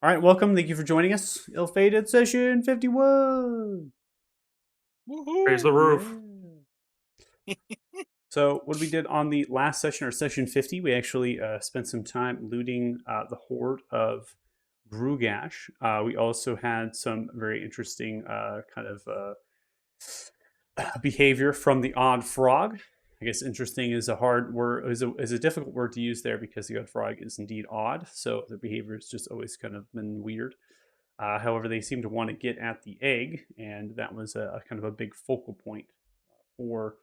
All right, welcome. Thank you for joining us. Ill-fated session 51. Raise the roof. Yeah. So what we did on the last session, or session 50, we actually spent some time looting the horde of Grugash. We also had some very interesting behavior from the odd frog. I guess interesting is a hard word, is a difficult word to use there because the odd frog is indeed odd. So their behavior has just always kind of been weird. However, they seem to want to get at the egg, and that was a kind of a big focal point for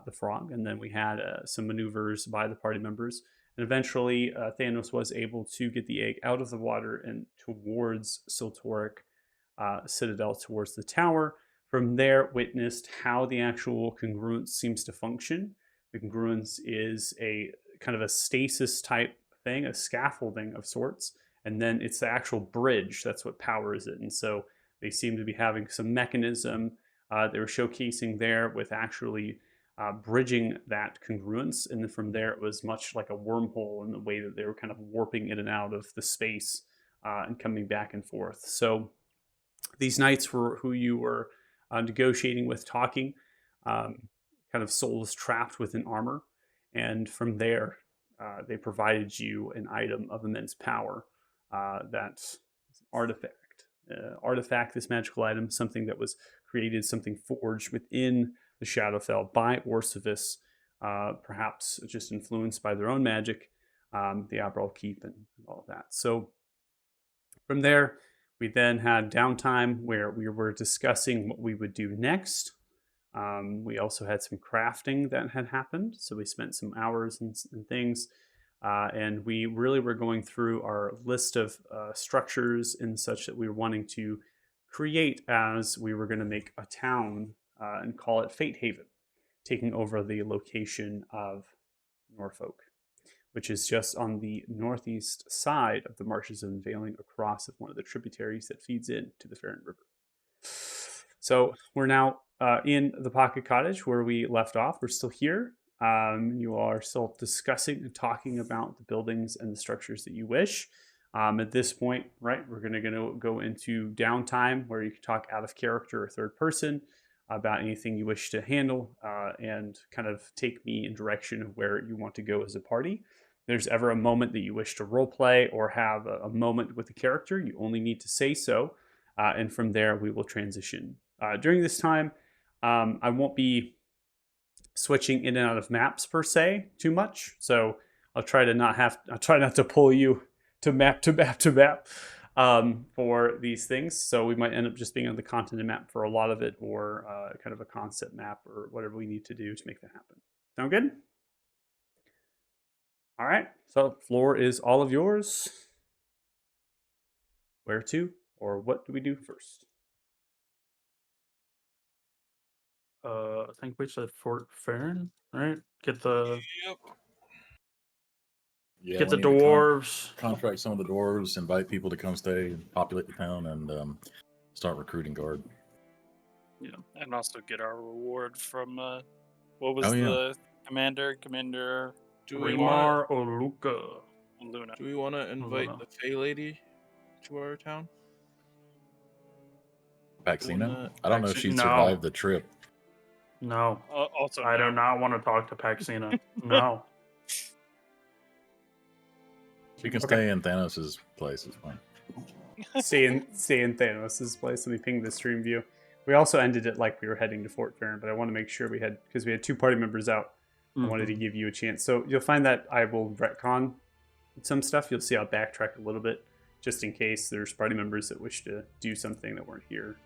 the frog. And then we had some maneuvers by the party members, and eventually Thanos was able to get the egg out of the water and towards Siltoric Citadel, towards the tower. From there, witnessed how the actual congruence seems to function. The congruence is a kind of a stasis type thing, a scaffolding of sorts, and then it's the actual bridge that's what powers it. And so they seem to be having some mechanism they were showcasing there with actually bridging that congruence. And then from there, it was much like a wormhole in the way that they were kind of warping in and out of the space and coming back and forth. So these knights were who you were negotiating with, talking, kind of souls trapped within armor. And from there, they provided you an item of immense power that's an artifact. Artifact, this magical item, something that was created, something forged within the Shadowfell by Orcivis, perhaps just influenced by their own magic, the Abral Keep, and all of that. So from there, we then had downtime where we were discussing what we would do next. We also had some crafting that had happened, so we spent some hours and things. And we really were going through our list of structures and such that we were wanting to create as we were going to make a town and call it Fate Haven, taking over the location of Norfolk, which is just on the northeast side of the marshes of Unveiling, across of one of the tributaries that feeds into the Farron River. So we're now in the Pocket Cottage where we left off. We're still here. You are still discussing and talking about the buildings and the structures that you wish. At this point, right, we're going to go into downtime where you can talk out of character or third person about anything you wish to handle and kind of take me in direction of where you want to go as a party. If there's ever a moment that you wish to role play or have a moment with the character, you only need to say so. And from there, we will transition. During this time, I won't be switching in and out of maps per se too much. So I'll try not to pull you to map for these things. So we might end up just being on the continent map for a lot of it, or kind of a concept map, or whatever we need to do to make that happen. Sound good? All right. So floor is all of yours. Where to, or what do we do first? I think we said Fort Farron, right? Get the Yep. Yeah, get we the need to dwarves. contract some of the dwarves, invite people to come stay and populate the town, and start recruiting guard. Yeah. And also get our reward from what was Oh, yeah. the commander Do we want Remar Oluka. Luna. to invite Luna. the Fey Lady to our town? Paxina? I don't know if she'd No. survive the trip. No, Also, I do no. not want to talk to Paxina. No. She can Okay. stay in Thanos' place. It's fine. stay in Thanos' place. Let me ping the stream view. We also ended it like we were heading to Fort Farron, but I want to make sure because we had two party members out. I wanted to give you a chance. So you'll find that I will retcon some stuff. You'll see I'll backtrack a little bit, just in case there's party members that wish to do something that weren't here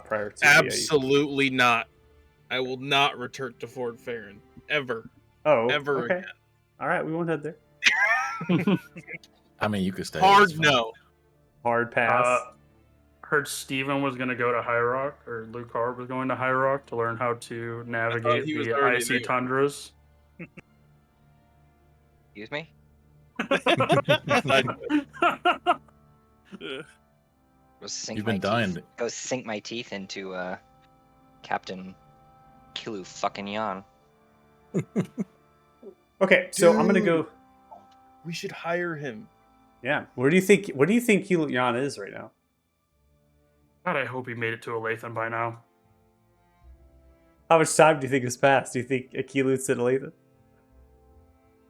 prior to. Absolutely not. I will not return to Fort Farron. Ever. Ever okay. again. All right, we won't head there. I mean, you could stay. Hard it's fine. no. Hard pass. Heard Steven was going to go to High Rock, or Lucar was going to High Rock to learn how to navigate he was the already icy there. tundras. Excuse me? You've been dying. Go sink my teeth into Captain Kilu fucking Yan. Okay, so I'm gonna go. We should hire him. Yeah. Where do you think Keyleth Yan is right now? God, I hope he made it to Olathe by now. How much time do you think has passed? Do you think Keyleth's in Olathe?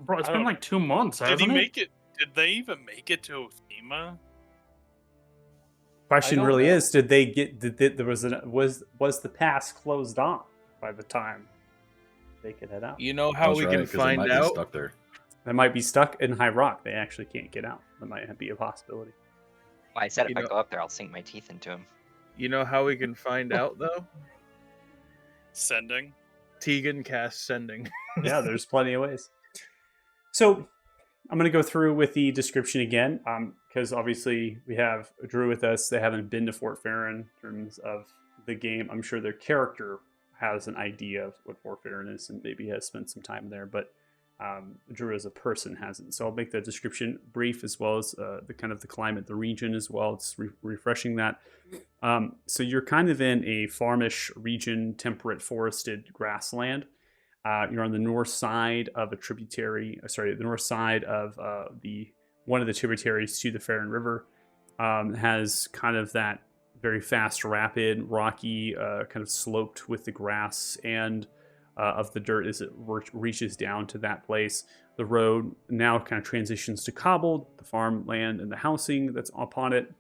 Bro, it's I been don't- like 2 months, Did hasn't he it? make it? Did they even make it to Othema? Question don't really know. is: did they get? There was the pass closed on by the time they could head out? You know how That's we right, can 'cause they find might be out? stuck there. They might be stuck in High Rock. They actually can't get out. That might be a possibility. Well, I said You if I know- go up there, I'll sink my teeth into him. You know how we can find out though? Sending. Tegan cast sending. Yeah, there's plenty of ways. So I'm going to go through with the description again, because obviously we have Drew with us. They haven't been to Fort Farron in terms of the game. I'm sure their character has an idea of what Fort Farron is and maybe has spent some time there, but Drew as a person hasn't. So I'll make the description brief, as well as the kind of the climate, the region as well. It's refreshing that. So you're kind of in a farmish region, temperate forested grassland. You're on the north side of a tributary. The north side of one of the tributaries to the Farron River. Has kind of that very fast, rapid, rocky, kind of sloped with the grass and of the dirt as it reaches down to that place. The road now kind of transitions to cobbled, the farmland and the housing that's upon it,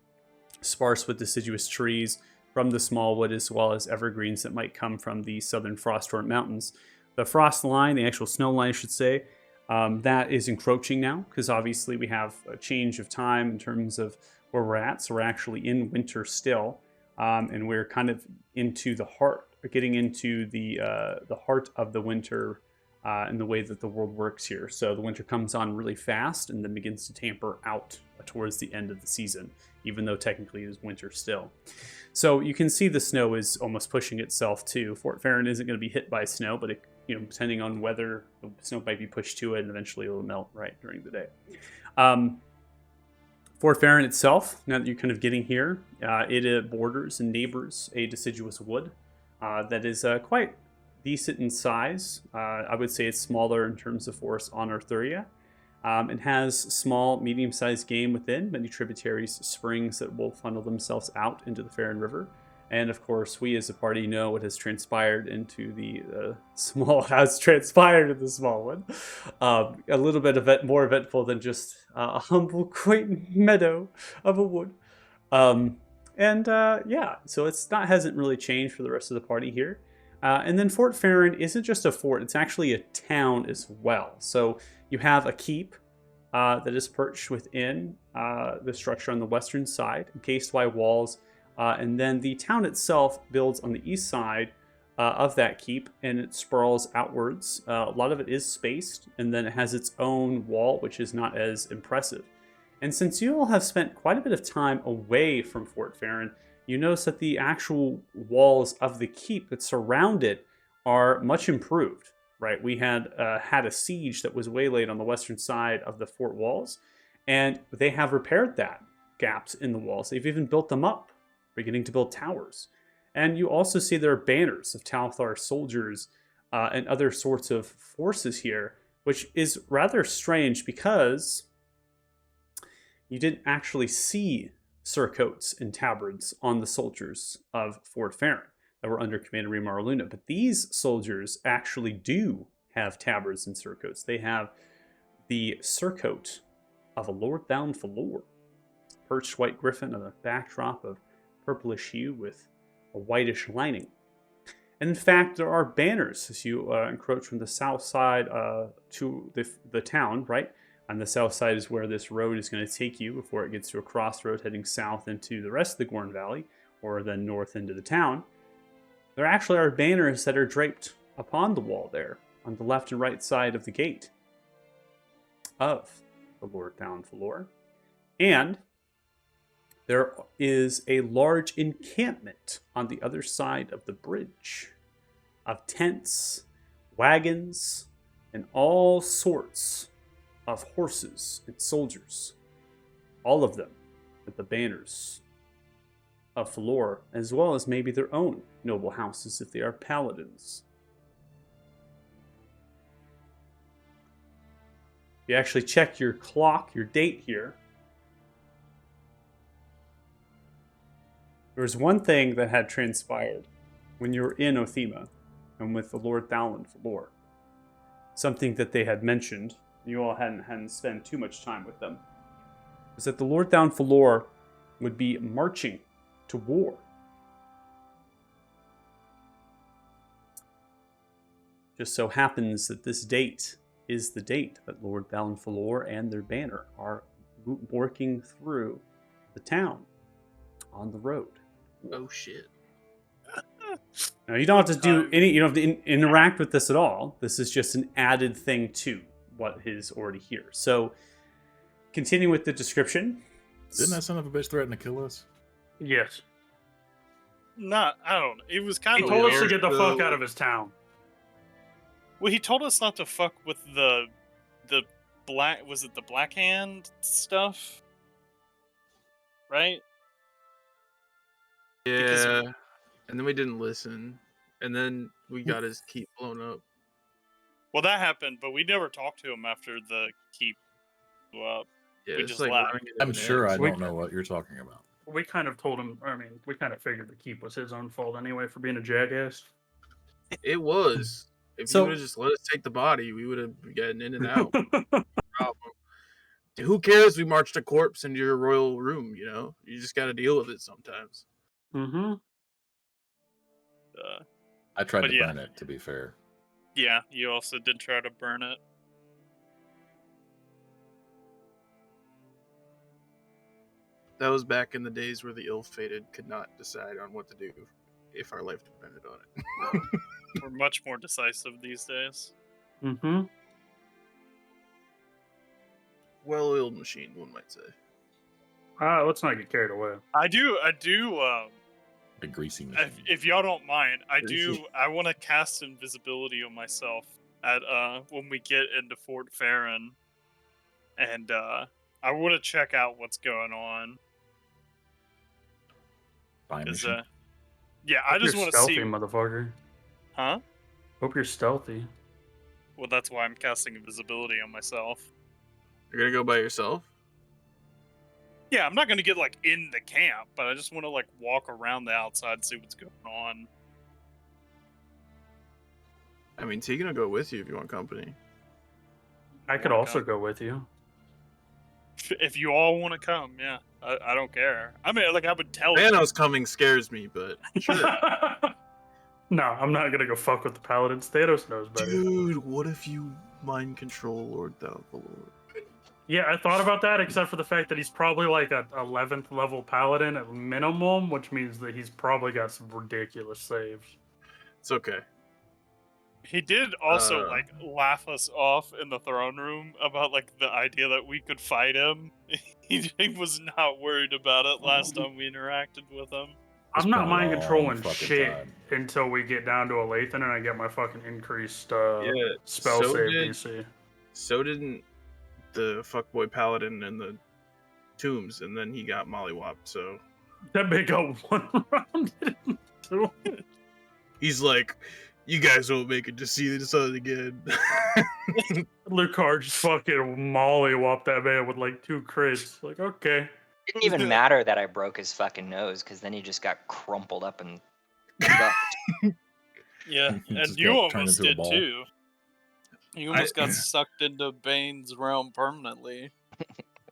sparse with deciduous trees from the smallwood as well as evergreens that might come from the southern frost-torn mountains. The frost line, the actual snow line, I should say, that is encroaching now because obviously we have a change of time in terms of where we're at. So we're actually in winter still, and we're kind of into the heart, getting into the heart of the winter and the way that the world works here. So the winter comes on really fast and then begins to tamper out towards the end of the season, even though technically it is winter still. So you can see the snow is almost pushing itself too. Fort Farron isn't going to be hit by snow, but it, depending on weather, the snow might be pushed to it and eventually it'll melt right during the day. Fort Farron itself, now that you're kind of getting here, it borders and neighbors a deciduous wood that is quite decent in size. I would say it's smaller in terms of forest on Arthuria. It has small, medium-sized game within, many tributaries, springs that will funnel themselves out into the Farron River. And of course, we as a party know what has transpired into the small one. A little bit more eventful than just a humble, quaint meadow of a wood. So hasn't really changed for the rest of the party here. And then Fort Farron isn't just a fort, it's actually a town as well. So you have a keep that is perched within the structure on the western side, encased by walls. And then the town itself builds on the east side of that keep, and it sprawls outwards. A lot of it is spaced, and then it has its own wall, which is not as impressive. And since you all have spent quite a bit of time away from Fort Farron, you notice that the actual walls of the keep that surround it are much improved. Right, we had a siege that was waylaid on the western side of the fort walls, and they have repaired that gaps in the walls. They've even built them up, beginning to build towers. And you also see there are banners of Talthar soldiers and other sorts of forces here, which is rather strange because you didn't actually see surcoats and tabards on the soldiers of Fort Farron that were under Commander Remar Luna. But these soldiers actually do have tabards and surcoats. They have the surcoat of a lord bound for lore. Perched white griffin on a backdrop of purplish hue with a whitish lining. And in fact, there are banners as you encroach from the south side to the town, right? On the south side is where this road is going to take you before it gets to a crossroad heading south into the rest of the Gorn Valley, or then north into the town. There actually are banners that are draped upon the wall there, on the left and right side of the gate of the Lord Bound for Lore. And there is a large encampment on the other side of the bridge of tents, wagons, and all sorts of horses and soldiers. All of them with the banners of Falor, as well as maybe their own noble houses if they are paladins. If you actually check your clock, your date here, There was one thing that had transpired when you were in Othema and with the Lord Thalon Falor. Something that they had mentioned, you all hadn't spent too much time with them, was that the Lord Thalon Falor would be marching to war. Just so happens that this date is the date that Lord Thalon Falor and their banner are working through the town on the road. Oh shit. Now you don't have to do any. You don't have to interact with this at all. This is just an added thing to what is already here. So, continue with the description. Didn't that son of a bitch threaten to kill us? Yes. Not, I don't know. It was kind He of told us weird. to get the fuck out of his town. Well, he told us not to fuck with the black. Was it the Black Hand stuff? Right? Because Yeah. And then we didn't listen. And then we got his keep blown up. Well, that happened, but we never talked to him after the keep blew up. Yeah, We it's just like laughed. running into I'm an sure I edge. don't know what you're talking about. We kind of told him. I mean, we kind of figured the keep was his own fault anyway for being a jackass. It was. If So- you would have just let us take the body, we would have gotten in and out. Problem. Who cares? We marched a corpse into your royal room. You know, you just got to deal with it sometimes. Mm-hmm. I tried But to yeah. burn it, to be fair. Yeah, you also did try to burn it. That was back in the days where the ill-fated could not decide on what to do if our life depended on it. We're much more decisive these days. Mm-hmm. Well-oiled machine, one might say. Let's not get carried away. I do. A greasy machine. If y'all don't mind, I Greasy. want to cast invisibility on myself at when we get into Fort Farron, and I want to check out what's going on. Spy 'Cause, machine. yeah, I just want to stealthy, see. motherfucker. Huh? Hope you're stealthy. Well, that's why I'm casting invisibility on myself. You're gonna go by yourself? Yeah, I'm not gonna get like in the camp, but I just want to like walk around the outside and see what's going on. I mean, Tegan will go with you if you want company. I could Wanna also come? go with you. If you all want to come, yeah, I don't care. I mean, like I would tell you. Thanos coming scares me, but sure. No, I'm not gonna go fuck with the paladins. Thanos knows better. Dude, what if you mind control Lord Thalvalor? Yeah, I thought about that, except for the fact that he's probably like a 11th level paladin at minimum, which means that he's probably got some ridiculous saves. It's okay. He did also Uh. like laugh us off in the throne room about like the idea that we could fight him. he was not worried about it last time we interacted with him. It's I'm not been a mind long controlling fucking shit time. until we get down to a Lathan and I get my fucking increased Yeah, spell so save did- DC. So didn't the fuckboy paladin in the tombs, and then he got mollywopped, so That big got one round into it. he's like, you guys won't make it to see the sun again. Lucar just fucking mollywhopped that man with like 2 crits. Like, okay. Didn't even matter that I broke his fucking nose, because then he just got crumpled up and stuffed. Yeah, and Just you got turned almost into a did ball. too. You almost got sucked into Bane's realm permanently.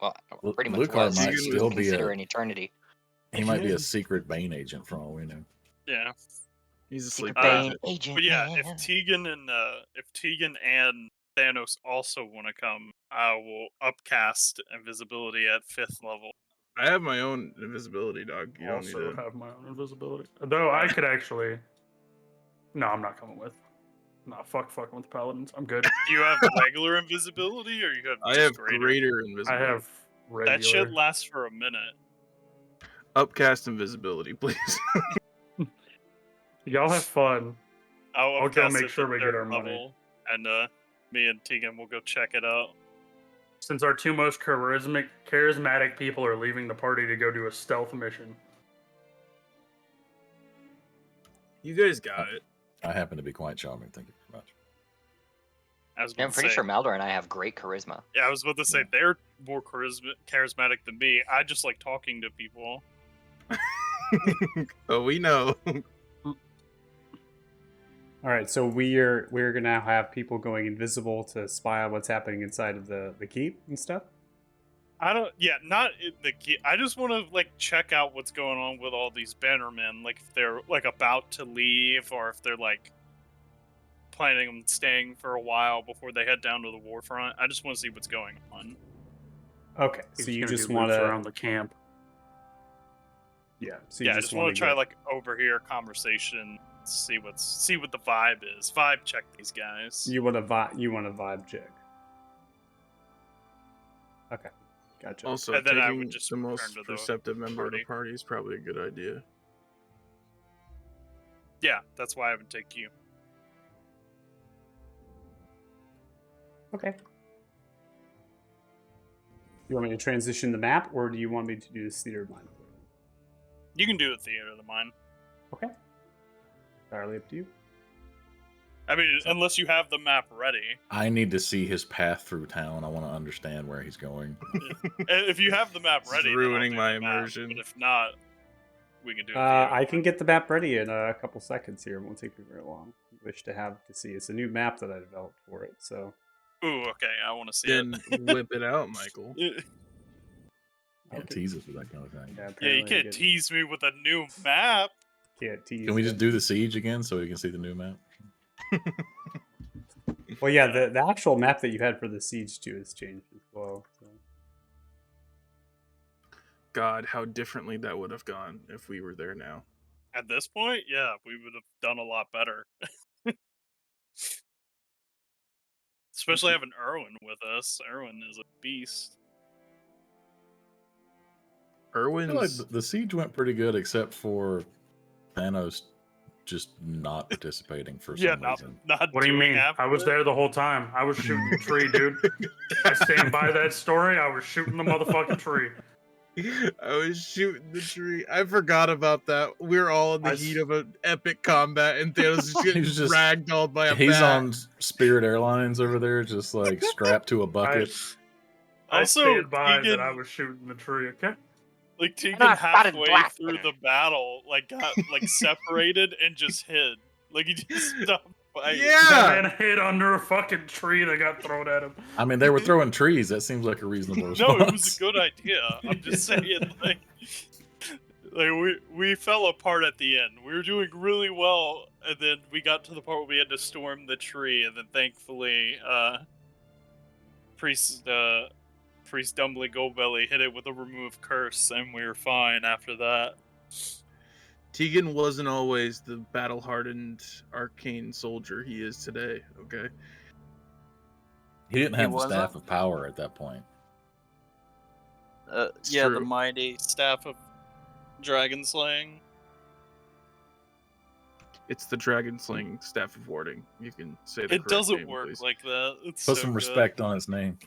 Well, Lu- pretty much Lucar was. might You still can be consider a- an eternity. He might be a secret Bane agent for all we know. Yeah, He's a Secret sleeper. Bane agent. but yeah, man. if Tegan and Thanos also want to come, I will upcast invisibility at 5th level. I have my own invisibility, dog. You don't Also need to. have my own invisibility. Though I could actually. No, I'm not coming with. Nah, fucking with the paladins. I'm good. Do you have regular invisibility, or you have? I just have greater? greater I invisibility. have regular. That shit lasts for a minute. Upcast invisibility, please. Y'all have fun. I'll go upcast make it sure to we get 3rd our money. level, and me and Tegan will go check it out. Since our 2 most charismatic people are leaving the party to go do a stealth mission. You guys got it. I happen to be quite charming. Thank you very much. I was Yeah, I'm about to pretty say- sure Maldor and I have great charisma. Yeah, I was about to say Yeah. they're more charismatic than me. I just like talking to people. Oh, we know. All right, so we're gonna now have people going invisible to spy on what's happening inside of the keep and stuff. I don't. Yeah, not in the. I just want to like check out what's going on with all these bannermen. Like if they're like about to leave, or if they're like planning on staying for a while before they head down to the war front. I just want to see what's going on. Okay, He's so you gonna just do want loops to, around the camp. yeah. So you Yeah, I just want to try get- like overhear conversation, see what the vibe is. Vibe check these guys. You want to vibe check. Okay, gotcha. Also, And then I taking would just the return most to the perceptive member of the party. party is probably a good idea. Yeah, that's why I would take you. Okay. You want me to transition the map, or do you want me to do this theater of mind? You can do a theater of the mind. Okay. Entirely up to you. I mean, unless you have the map ready. I need to see his path through town. I want to understand where he's going. If you have the map It's ready, then I'll ruining do my the map, immersion. But if not, we can do a theater. I can get the map ready in a couple seconds here. It won't take me very long. You wish to have to see. It's a new map that I developed for it, so. Ooh, okay, I want to see Then whip it out, Michael. it. Can't tease us with that kind of thing. Yeah, you apparently I can't get- tease me with a new map. Can't tease. Can we it. just do the siege again so we can see the new map? Well, yeah, the actual map that you had for the siege too has changed as well. So. God, how differently that would have gone if we were there now. At this point, yeah, we would have done a lot better. Especially having Erwin with us. Erwin is a beast. I feel like Irwin's the siege went pretty good, except for Thanos just not participating for Yeah, some not, reason. What not do you doing mean? half I of was it. there the whole time. I was shooting the tree, dude. I stand by that story. I was shooting the motherfucking tree. I was shooting the tree. I forgot about that. We were all in the I heat s- of an epic combat, and Thanos is getting He's just- ragdolled by a He's bat. on Spirit Airlines over there, just like strapped to a bucket. I Also, stand by Tegan- that I was shooting the tree. Okay. Like Tegan not spotted halfway black through there. the battle, like got like separated and just hid. Like he just stopped fighting. Yeah. That man hid under a fucking tree that got thrown at him. I mean, they were throwing trees. That seems like a reasonable response. No, it was a good idea. I'm just saying, like we fell apart at the end. We were doing really well, and then we got to the part where we had to storm the tree, and then thankfully, Priest Dumbly Goldbelly hit it with a remove curse, and we were fine after that. Tegan wasn't always the battle-hardened arcane soldier he is today. Okay. He didn't have the wasn't? staff of power at that point. It's Yeah, the true. mighty staff of dragon slaying. It's the dragon slaying staff of warding. You can say the It correct doesn't name, work please. like that. It's Put so some good. respect on his name.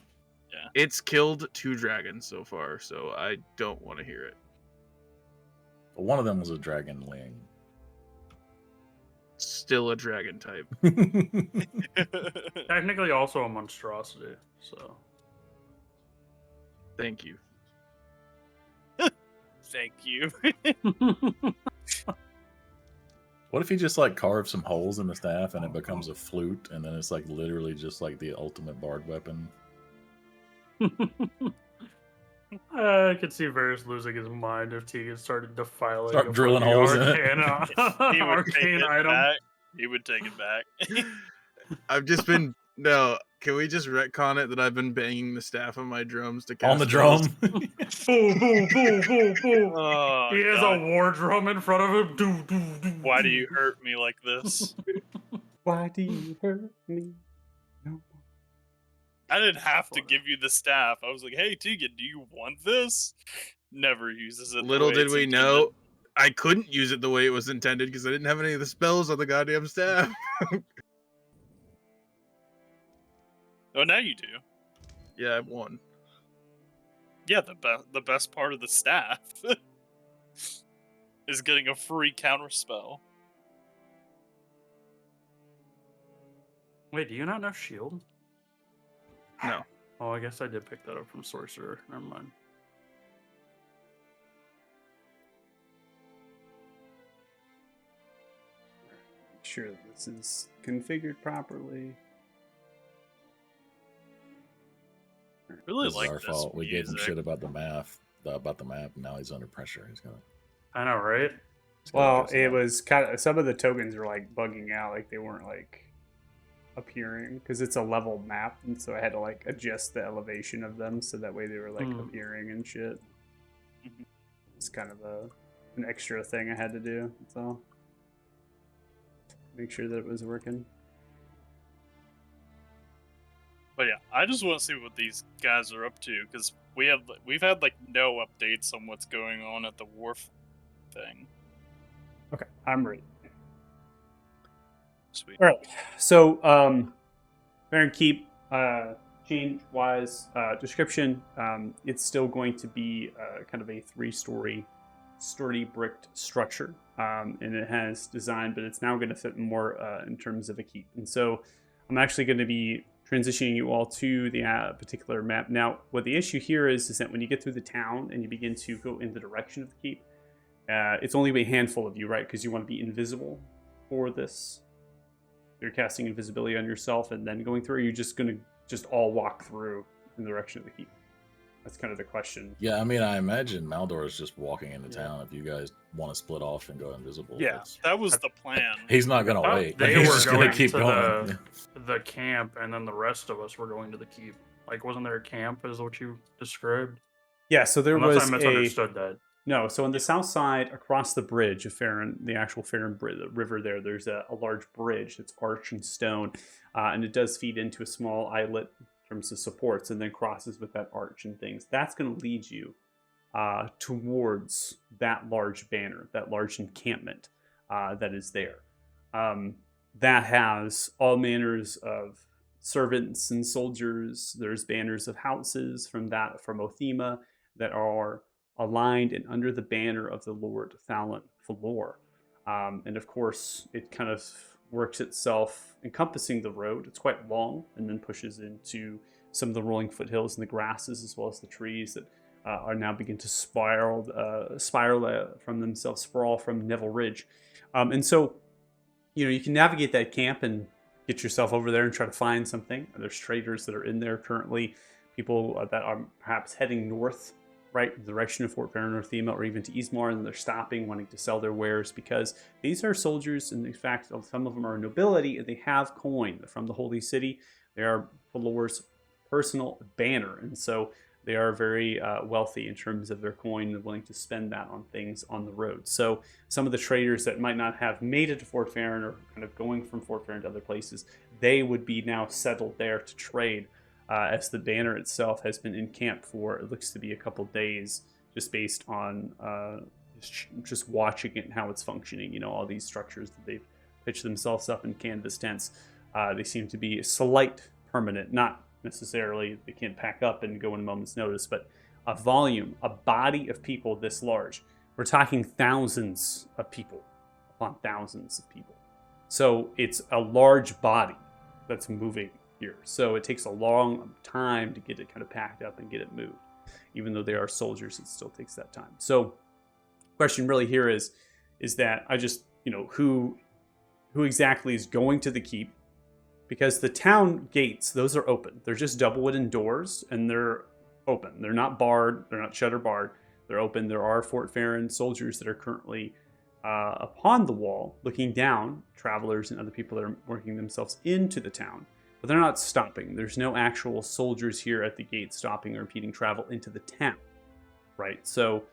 It's killed 2 dragons so far, so I don't want to hear it. But one of them was a dragon ling. Still a dragon type. Technically, also a monstrosity. So Thank you. Thank you. What if he just like carves some holes in the staff and it becomes a flute, and then it's like literally just like the ultimate bard weapon? I could see Varys losing his mind if Tegan started defiling. Start a drilling fucking holes in it. He would take arcane it item. back. He would take it back. I've just been no. Can we just retcon it that I've been banging the staff on my drums to cast On the spells? drum. Boom, boom, boom, boom, boom. Oh, He has God. a war drum in front of him. Do, do, do, Why do do. you hurt me like this? Why do you hurt me? No. I didn't have to give you the staff. I was like, hey, Tegan, do you want this? Never uses it. the Little way did it's we intended. know, I couldn't use it the way it was intended because I didn't have any of the spells on the goddamn staff. Oh, now you do. Yeah, I won. Yeah, the best part of the staff is getting a free counter spell. Wait, do you not know shield? No. Oh, I guess I did pick that up from sorcerer. Never mind. sure this is configured properly. Really This is like our this fault. We gave him music. shit about the map, and now he's under pressure. He's gonna. I know, right? he's gonna Well, piss it off. was kind of some of the tokens were like bugging out, like they weren't like appearing because it's a level map, and so I had to like adjust the elevation of them so that way they were like Hmm. appearing and shit. Mhm. It's kind of an extra thing I had to do. That's all. Make sure that it was working. But yeah, I just want to see what these guys are up to because we've had like no updates on what's going on at the wharf thing. Okay, I'm ready. Sweet. All right. So, Baron Keep, change-wise description, it's still going to be kind of a 3-story, sturdy bricked structure, and it has design, but it's now going to fit more in terms of a keep. And so, I'm actually going to be transitioning you all to the particular map. Now, what the issue here is that when you get through the town and you begin to go in the direction of the keep, it's only a handful of you, right? Because you want to be invisible for this. You're casting invisibility on yourself and then going through, or are you just going to just all walk through in the direction of the keep? That's kind of the question. Yeah, I mean, I imagine Maldor is just walking into Yeah. town. If you guys want to split off and go invisible, Yeah, that's- that was the plan. he's not gonna thought wait. they He's were just gonna going keep to going. the- The camp, and then the rest of us were going to the keep. Like, wasn't there a camp, is what you described? Yeah, so there Unless I was misunderstood that. No, so on the south side, across the bridge of Farron, the actual Farron the River there, there's a large bridge that's arched in stone, and it does feed into a small islet in terms of supports, and then crosses with that arch and things. That's going to lead you towards that large banner, that large encampment that is there. That has all manners of servants and soldiers. There's banners of houses from Othema that are aligned and under the banner of the Lord Thalon Falor. And of course, it kind of works itself encompassing the road. It's quite long and then pushes into some of the rolling foothills and the grasses as well as the trees that are now begin to spiral from themselves, sprawl from Neville Ridge. And so, you can navigate that camp and get yourself over there and try to find something. There's traders that are in there currently, people that are perhaps heading north, right, the direction of Fort Farron or Thema, or even to Eastmar, and they're stopping, wanting to sell their wares because these are soldiers, and in fact, some of them are nobility, and they have coin from the Holy City. They are Falor's personal banner, and so they are very wealthy in terms of their coin and willing to spend that on things on the road. So some of the traders that might not have made it to Fort Farron or kind of going from Fort Farron to other places, they would be now settled there to trade. As the banner itself has been in camp for, it looks to be a couple days, just based on just watching it and how it's functioning. All these structures that they've pitched themselves up in canvas tents, they seem to be slight permanent, not necessarily they can't pack up and go in a moment's notice, but a volume, a body of people this large. We're talking thousands of people upon thousands of people. So it's a large body that's moving here. So it takes a long time to get it kind of packed up and get it moved. Even though they are soldiers, it still takes that time. So question really here is that I just, who exactly is going to the keep? Because the town gates, those are open. They're just double wooden doors, and they're open. They're not barred. They're not shutter barred. They're open. There are Fort Farron soldiers that are currently upon the wall, looking down, travelers and other people that are working themselves into the town. But they're not stopping. There's no actual soldiers here at the gate stopping or impeding travel into the town, right? So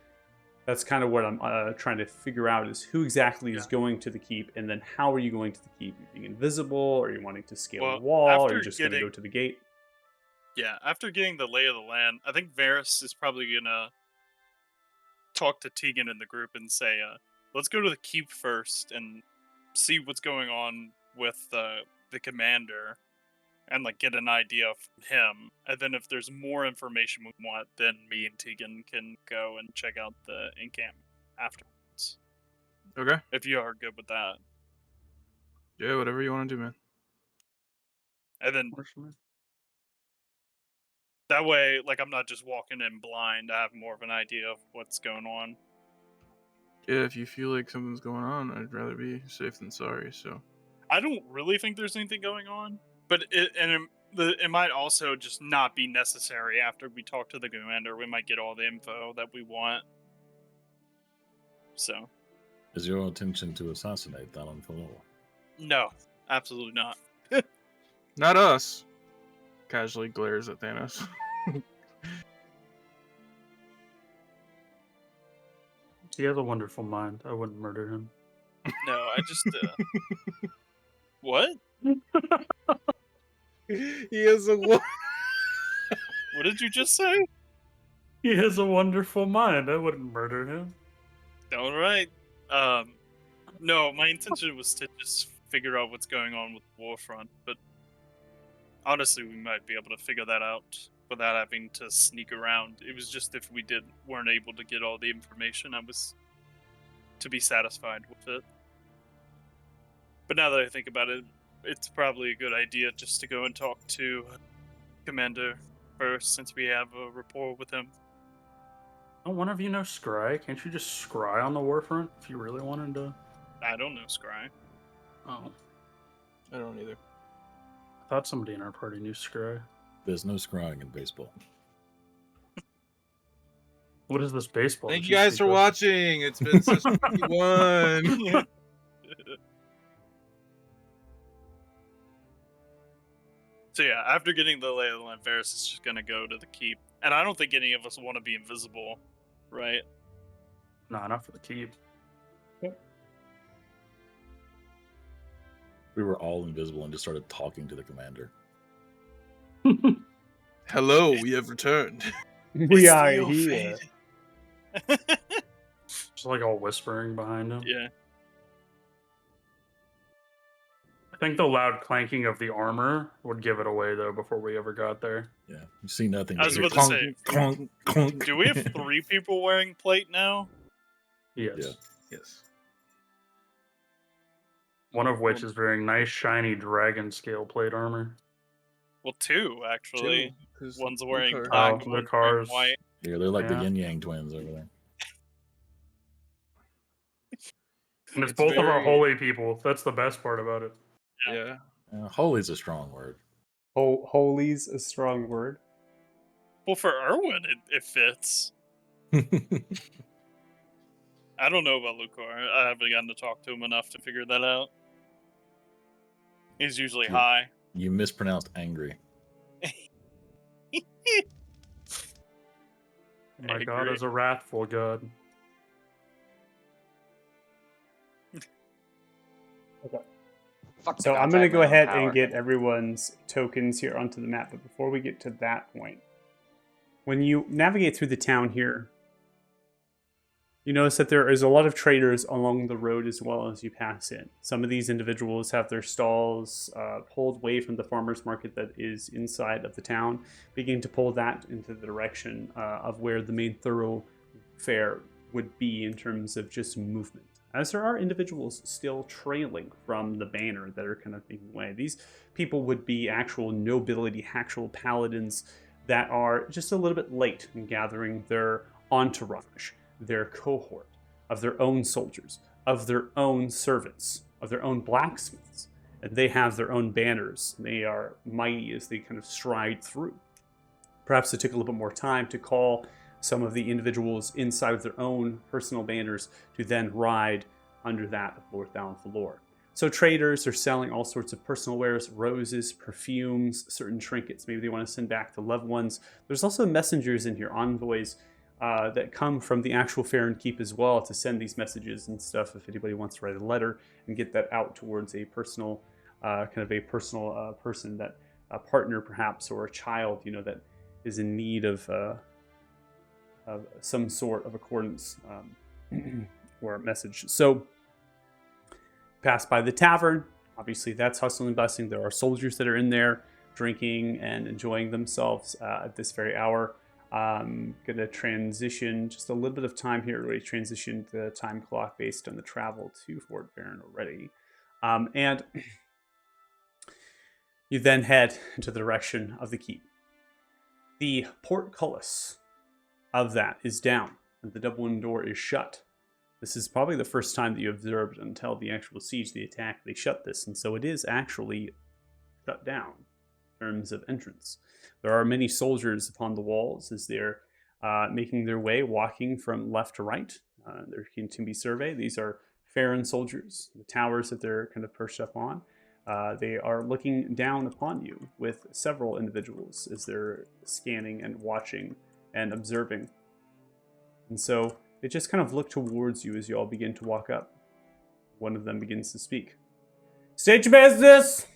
that's kind of what I'm trying to figure out is who exactly is going to the keep, and then how are you going to the keep? You being invisible, or are you wanting to scale the wall, or are you just going to go to the gate? Yeah, after getting the lay of the land, I think Varys is probably gonna talk to Tegan in the group and say, let's go to the keep first and see what's going on with the commander and get an idea from him. And then if there's more information we want, then me and Tegan can go and check out the encampment afterwards. Okay. If you are good with that. Yeah, whatever you want to do, man. And then that way, I'm not just walking in blind. I have more of an idea of what's going on. Yeah, if you feel like something's going on, I'd rather be safe than sorry, so I don't really think there's anything going on, but it might also just not be necessary after we talk to the commander. We might get all the info that we want. So, Is your intention to assassinate Thalon Falor? no, absolutely not. Not us. Casually glares at Thanos. He has a wonderful mind. I wouldn't murder him. No, I just. What? He has a what? What did you just say? He has a wonderful mind. I wouldn't murder him. All right. No, my intention was to just figure out what's going on with Warfront, but honestly, we might be able to figure that out without having to sneak around. It was just if we weren't able to get all the information, I was to be satisfied with it. But now that I think about it, it's probably a good idea just to go and talk to Commander first, since we have a rapport with him. Don't one of you know Scry? Can't you just scry on the Warfront if you really wanted to? I don't know Scry. Oh, I don't either. I thought somebody in our party knew Scry. There's no scrying in baseball. What is this baseball? Thank that you guys speak for of? watching. It's been such a fun one. So yeah, after getting the lay of the land, Varys is just gonna go to the keep, and I don't think any of us want to be invisible, right? Nah, not for the keep. We were all invisible and just started talking to the commander. Hello, we have returned. We It's are Theo here. Fade. Just like all whispering behind him. Yeah. I think the loud clanking of the armor would give it away though before we ever got there. Yeah, you see nothing. I was but about to hear say, clunk, clunk. Do we have 3 people wearing plate now? Yes. Yeah. Yes. One of which is wearing nice shiny dragon scale plate armor. Well, 2 actually. One's wearing Lucar. black, Oh, and one's Lucar's- wearing white. Yeah, they're like Yeah. the yin yang twins over there. And it's It's both of our very- holy people. That's the best part about it. Yeah. Holy's a strong word. Holy's a strong word. Well, for Erwin, it fits. I don't know about Lucar. I haven't gotten to talk to him enough to figure that out. He's usually Yeah. high. You mispronounced angry. My I god agree. is a wrathful god. Fuck the So I'm gods, going I to have go my own ahead power. and get everyone's tokens here onto the map. But before we get to that point, when you navigate through the town here, you notice that there is a lot of traders along the road as well as you pass in. Some of these individuals have their stalls pulled away from the farmer's market that is inside of the town, beginning to pull that into the direction of where the main thoroughfare would be in terms of just movement. As there are individuals still trailing from the banner that are kind of making way. These people would be actual nobility, actual paladins that are just a little bit late in gathering their entourage, their cohort of their own soldiers, of their own servants, of their own blacksmiths. And they have their own banners. They are mighty as they kind of stride through. Perhaps it took a little bit more time to call some of the individuals inside of their own personal banners to then ride under that of Lord Thalon Falor. So traders are selling all sorts of personal wares, roses, perfumes, certain trinkets. Maybe they want to send back to loved ones. There's also messengers in here, envoys that come from the actual fair and keep as well to send these messages and stuff if anybody wants to write a letter and get that out towards a personal, person, that a partner perhaps, or a child, that is in need of some sort of accordance or message. So pass by the tavern. Obviously, that's hustling and bustling. There are soldiers that are in there drinking and enjoying themselves at this very hour. Going to transition just a little bit of time here. Already transitioned the time clock based on the travel to Fort Varen already. And you then head into the direction of the keep. The portcullis of that is down, and the double-winded door is shut. This is probably the first time that you observed until the actual siege, the attack, they shut this, and so it is actually shut down in terms of entrance. There are many soldiers upon the walls as they're making their way, walking from left to right. They're going to be surveyed. These are Farron soldiers, the towers that they're kind of perched up on. They are looking down upon you with several individuals as they're scanning and watching and observing. And so they just kind of look towards you as you all begin to walk up. One of them begins to speak. State your business!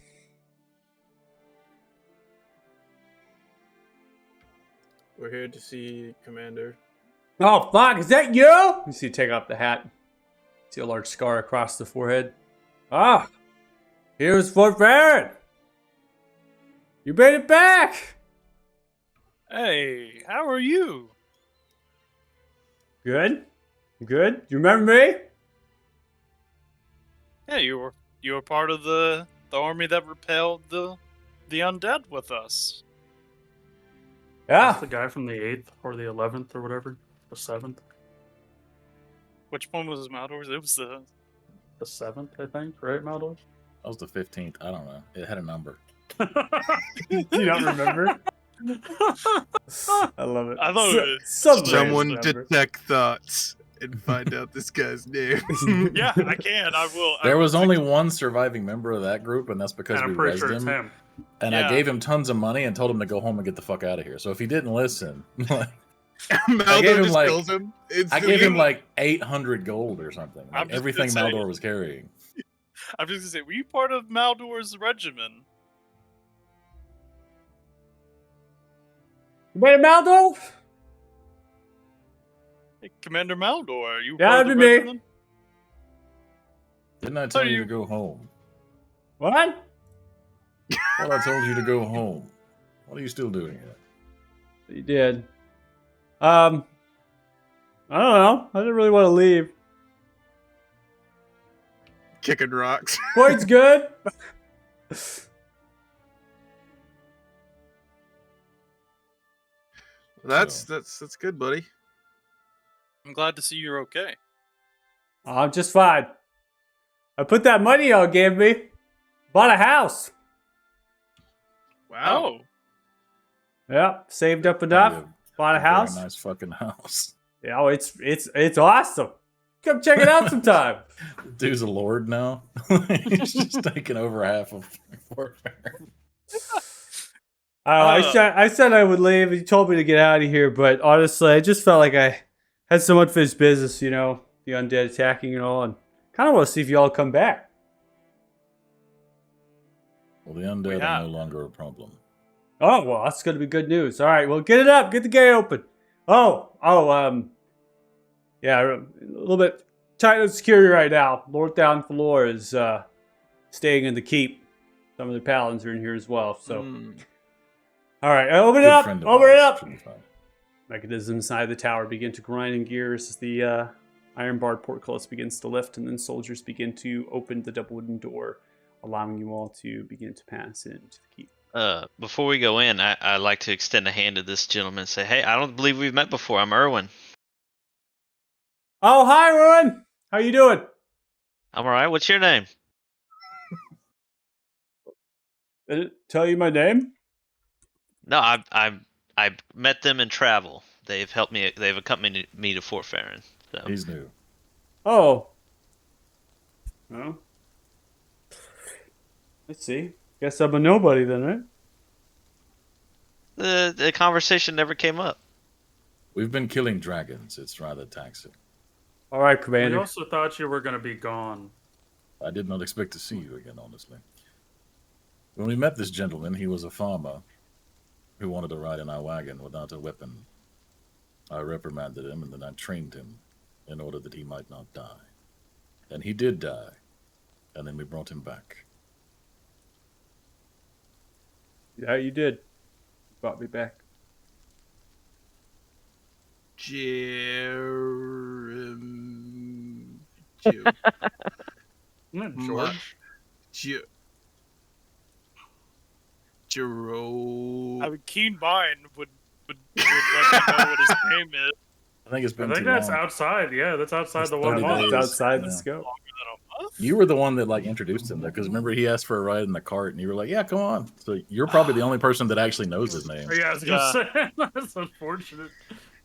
We're here to see Commander. Oh, fuck, is that you? You see, take off the hat. See a large scar across the forehead. Ah, here's Fort Farron. You made it back. Hey, how are you? Good. Good. You remember me? Yeah, you were part of the army that repelled the undead with us. Yeah. That's the guy from the 8th or the 11th or whatever. The 7th. Which one was Maldor's? It was the The 7th, I think, right, Maldor? That was the 15th. I don't know. It had a number. You don't remember? I love it. I thought it was- some Someone random number. detect thoughts and find out this guy's name. Yeah, I can. I will. There was only one surviving member of that group, and that's because And we I'm pretty raised sure it's him. him. And Yeah. I gave him tons of money and told him to go home and get the fuck out of here. So if he didn't listen, like, Maldor gave him, just like- kills him. I gave him like 800 gold or something. I'm Like just everything gonna say- Maldor was carrying. I'm just gonna say, were you part of Maldor's regiment? You made it, Maldo? Hey, Commander Maldor, are you Yeah, part of that'd the be me. regiment? Didn't I tell you you- to go home? What? Well, I told you to go home. What are you still doing here? You did. I don't know. I didn't really want to leave. Kicking rocks. Point's good. That's good, buddy. I'm glad to see you're okay. I'm just fine. I put that money y'all gave me. Bought a house. Wow. Oh, Yep. Saved up enough. Bought a Very house. nice fucking house. Yeah, oh, it's awesome. Come check it out sometime. Dude's a lord now. He's just taking over half of Fort Farron. I said I would leave. He told me to get out of here, but honestly, I just felt like I had some unfinished business. You know, the undead attacking and all, and kind of want to see if y'all come back. Well, the undead are no longer a problem. Oh well, that's gonna be good news. All right, well, get it up. Get the gate open. Yeah, a little bit tight on security right now. Lord Downfloor is staying in the keep. Some of the paladins are in here as well. So, all right, open it Good up. friend of Open it ours. up. Should be fine. Mechanisms inside the tower begin to grind in gears as the iron barred portcullis begins to lift, and then soldiers begin to open the double wooden door, allowing you all to begin to pass into the keep. Before we go in, I'd like to extend a hand to this gentleman and say, hey, I don't believe we've met before. I'm Erwin. Oh, hi, Rowan. How you doing? I'm all right. What's your name? Did it tell you my name? No, I met them in travel. They've helped me. They've accompanied me to Fort Farron. So. He's new. Oh. Well. Let's see. Guess I'm a nobody then, right? The conversation never came up. We've been killing dragons. It's rather taxing. All right, We Commander. also thought you were going to be gone. I did not expect to see you again, honestly. When we met this gentleman, he was a farmer who wanted to ride in our wagon without a weapon. I reprimanded him, and then I trained him in order that he might not die. And he did die, and then we brought him back. Yeah, you did. Brought me back. Jerome. Isn't it George? Jerome. I mean, keen mind would let me know what his name is. I think it's I been think too that's long. outside. Yeah, that's outside It's the 30 1 month. It's days. outside the Yeah. scope. Longer than a month? You were the one that like introduced him there because remember he asked for a ride in the cart and you were like, "Yeah, come on." So you're probably the only person that actually knows his name. Yeah, I was gonna say that's unfortunate.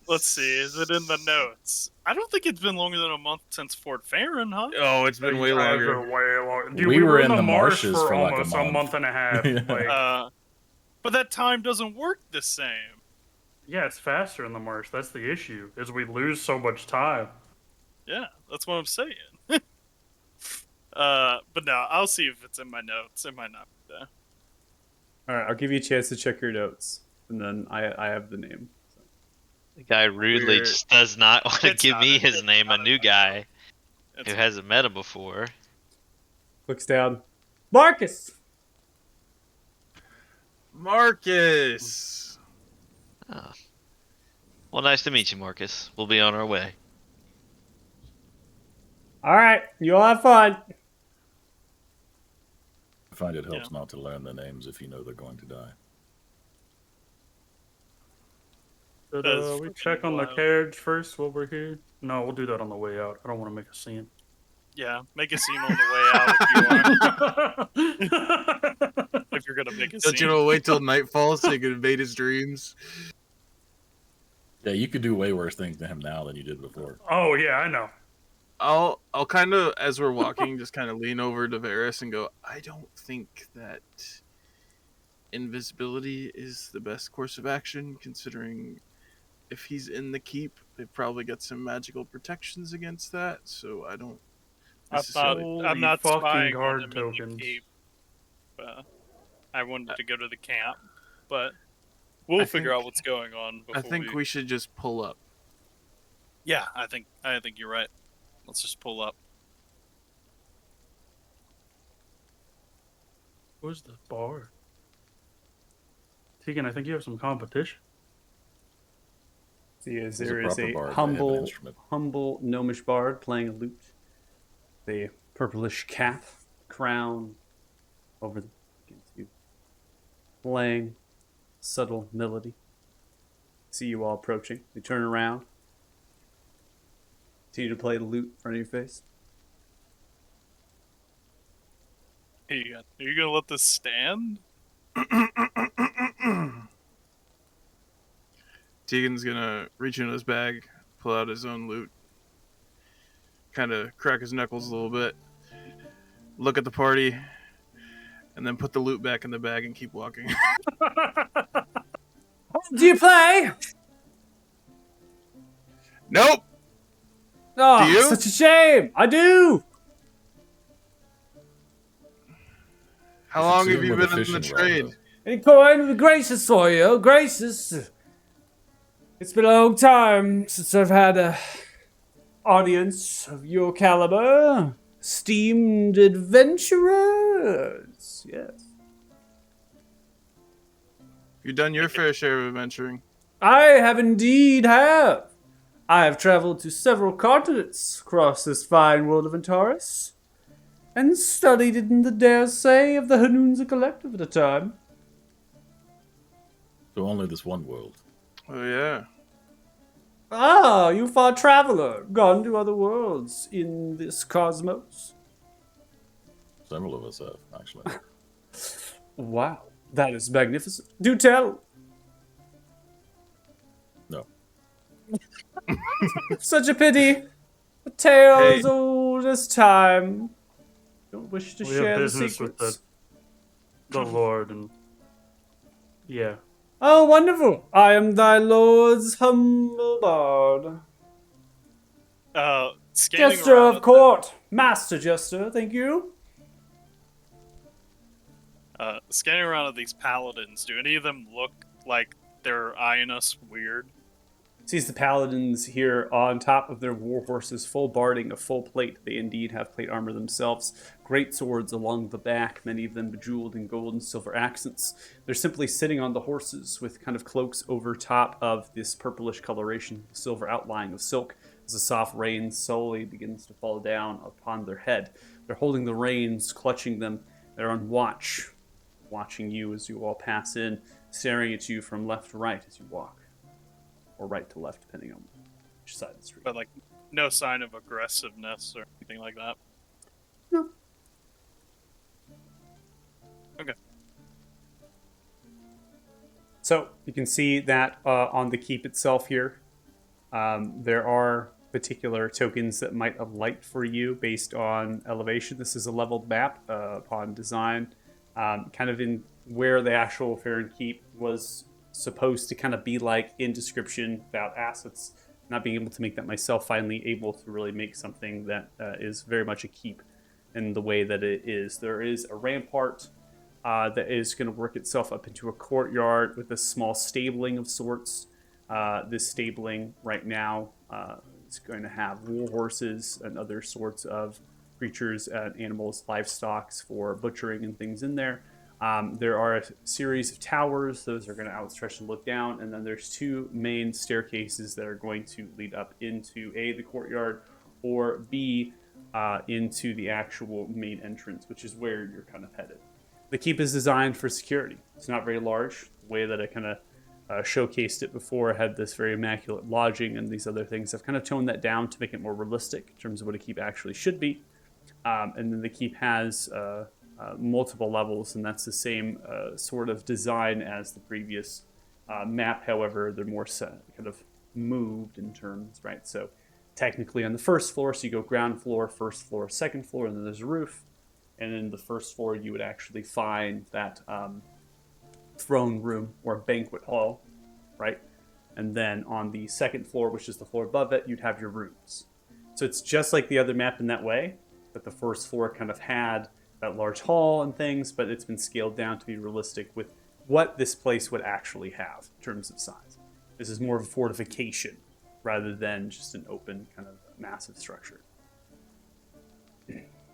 Let's see. Is it in the notes? I don't think it's been longer than a month since Fort Farron, huh? Oh, it's been way You guys are longer. way longer. Dude, We we were were in in the marsh marshes for for, like, a almost a month. month and a half. Yeah. Like, But that time doesn't work the same. yeah, it's faster in the marsh. That's the issue. Is we lose so much time. Yeah, that's what I'm saying. But no, I'll see if it's in my notes. It might not be there. All right, I'll give you a chance to check your notes, and then I have the name. So. The guy rudely Weird. just does not want to It's give not me in- his it's name, a not in new my guy It's who hasn't met him before. Looks down. Marcus. Marcus. Oh. Well, nice to meet you, Marcus. We'll be on our way. All right, you all have fun. I find it helps not to learn the names if you know they're going to die. Should That is we freaking check on the wild. carriage first while we're here? No, we'll do that on the way out. I don't want to make a scene. Yeah, make a scene on the way out if you are. If you're gonna make a Don't scene. you know? Wait till nightfall so you can invade his dreams. Yeah, you could do way worse things to him now than you did before. Oh yeah, I know. I'll kind of, as we're walking, just kind of lean over to Varys and go, I don't think that invisibility is the best course of action, considering if he's in the keep, they've probably got some magical protections against that, so I don't necessarily... Holy I'm not fucking spying guard on him in tokens. the cape. I wanted to go to the camp, but we'll I figure out think- what's going on before I think we should just pull up. Yeah, I think you're right. Let's just pull up. Where's the bar? Tegan, I think you have some competition. See, as He's a there is proper a bard, they have an humble, instrument. humble gnomish bard playing a lute, the purplish cap, crown over the against you, playing subtle melody. See you all approaching. They turn around. Continue to play the lute in front of your face. Are you gonna let this stand? Tegan's gonna reach into his bag, pull out his own loot, kind of crack his knuckles a little bit, look at the party, and then put the loot back in the bag and keep walking. Do you play? Nope. Oh, Do you? such a shame. I do. How long See have him you with a been in the fishing rod, trade? though. Any coin with graces for you, graces. It's been a long time since I've had a audience of your caliber, esteemed adventurers. Yes, You've done your fair share of adventuring. I have indeed have. I have traveled to several continents across this fine world of Antares, and studied in the dare say of the Hanunza Collective at a time. So only this one world. Oh yeah. Ah, you far traveler, gone to other worlds in this cosmos. Several of us have, actually. Wow, that is magnificent. Do tell. No. Such a pity. A tale Hey. as old as time. Don't wish to We share have the business with secrets. the Lord, and yeah. Oh, wonderful. I am thy lord's humble bard. Scanning Jester around of at court. Master Jester, thank you. scanning around at these paladins. Do any of them look like they're eyeing us weird? Sees the paladins here on top of their war horses, full barding of full plate. They indeed have plate armor themselves. Great swords along the back, many of them bejeweled in gold and silver accents. They're simply sitting on the horses with kind of cloaks over top of this purplish coloration, silver outline of silk, as the soft rain slowly begins to fall down upon their head. They're holding the reins, clutching them. They're on watch, watching you as you all pass in, staring at you from left to right as you walk. Or right to left, depending on which each side of the street. But like, no sign of aggressiveness or anything like that. No. Okay. So you can see that on the keep itself here, there are particular tokens that might alight for you based on elevation. This is a leveled map upon design, kind of in where the actual Farron Keep was supposed to kind of be like in description about assets. Not being able to make that myself, finally able to really make something that is very much a keep in the way that it is. There is a rampart that is going to work itself up into a courtyard with a small stabling of sorts. This stabling right now is going to have war horses and other sorts of creatures and animals, livestock for butchering and things in there. There are a series of towers. Those are going to outstretch and look down. And then there's two main staircases that are going to lead up into A, the courtyard, or B, into the actual main entrance, which is where you're kind of headed. The keep is designed for security. It's not very large. The way that I kind of showcased it before, I had this very immaculate lodging and these other things. I've kind of toned that down to make it more realistic in terms of what a keep actually should be. And then the keep has multiple levels, and that's the same sort of design as the previous map. However, they're more kind of moved in terms, right? So technically on the first floor, so you go ground floor, first floor, second floor, and then there's a roof. And in the first floor, you would actually find that throne room or banquet hall, right? And then on the second floor, which is the floor above it, you'd have your rooms. So it's just like the other map in that way, but the first floor kind of had that large hall and things, but it's been scaled down to be realistic with what this place would actually have in terms of size. This is more of a fortification rather than just an open kind of massive structure.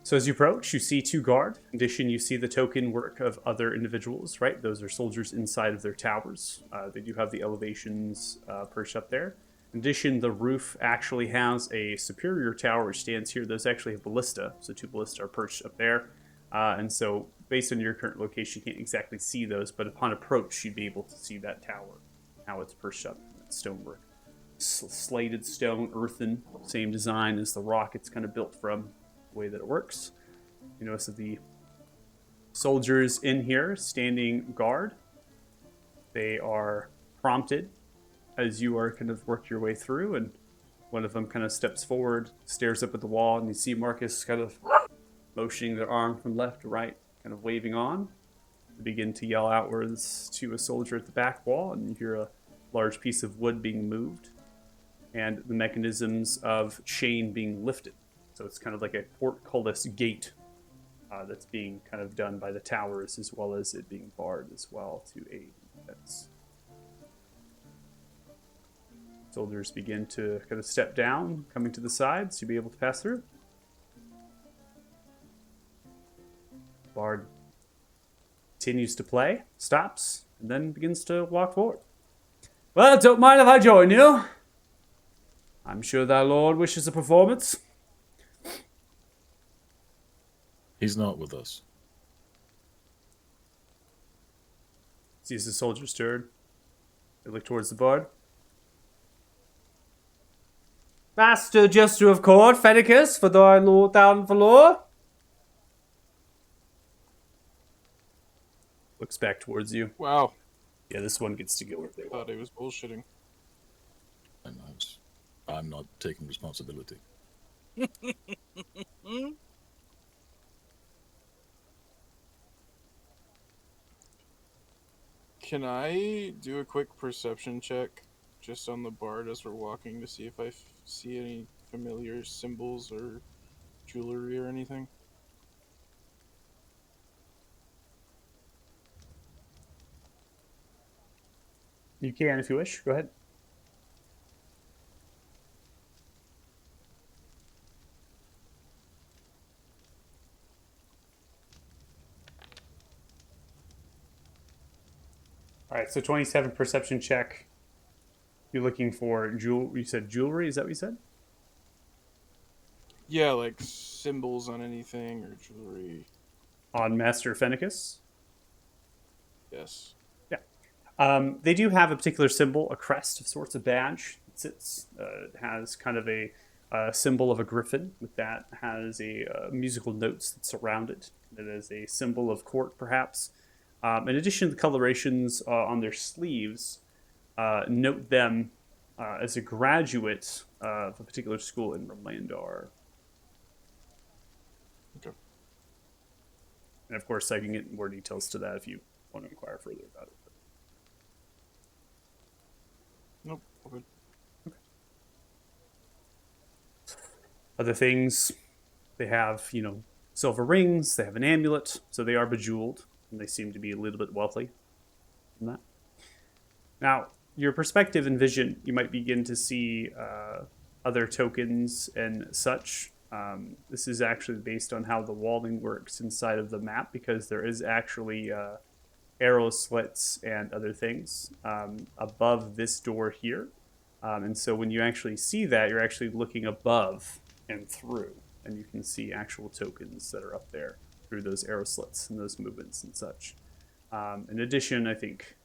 So as you approach, you see two guard. In addition, you see the token work of other individuals, right? Those are soldiers inside of their towers. They do have the elevations perched up there. In addition, the roof actually has a superior tower which stands here. Those actually have ballista, so two ballista are perched up there. And so based on your current location, you can't exactly see those, but upon approach, you'd be able to see that tower, how it's perched up, that stonework. Slated stone, earthen, same design as the rock it's kind of built from. Way that it works. You notice that the soldiers in here standing guard, they are prompted as you are kind of work your way through, and one of them kind of steps forward, stares up at the wall, and you see Marcus kind of motioning their arm from left to right, kind of waving on. They begin to yell outwards to a soldier at the back wall, and you hear a large piece of wood being moved and the mechanisms of chain being lifted. So it's kind of like a portcullis gate that's being kind of done by the towers, as well as it being barred as well to aid defense. Soldiers begin to kind of step down, coming to the side, so you'll be able to pass through. Bard continues to play, stops, and then begins to walk forward. Well, don't mind if I join you. I'm sure thy lord wishes a performance. He's not with us. Sees the soldiers turn. They look towards the bard. Master Jester of Court, Fennicus, for thy lord down Valor. Looks back towards you. Wow. Yeah, this one gets to go where they want. Thought he was bullshitting. I'm not taking responsibility. Can I do a quick perception check just on the bard as we're walking to see if I see any familiar symbols or jewelry or anything? You can if you wish. Go ahead. All right, so 27 perception check. You're looking for you said jewelry, is that what you said? Yeah, like symbols on anything or jewelry. On Master Fennicus? Yes. Yeah. They do have a particular symbol, a crest of sorts, a badge sits. It has kind of a symbol of a griffin. With that, has a musical notes that surround it. It is a symbol of court, perhaps. In addition, the colorations on their sleeves note them as a graduate of a particular school in Remlandar. Okay. And of course, I can get more details to that if you want to inquire further about it. Nope. Okay. Other things, they have, silver rings, they have an amulet, so they are bejeweled, and they seem to be a little bit wealthy from that. Now, your perspective and vision, you might begin to see other tokens and such. This is actually based on how the walling works inside of the map, because there is actually arrow slits and other things above this door here. And so when you actually see that, you're actually looking above and through, and you can see actual tokens that are up there through those arrow slits and those movements and such. In addition, I think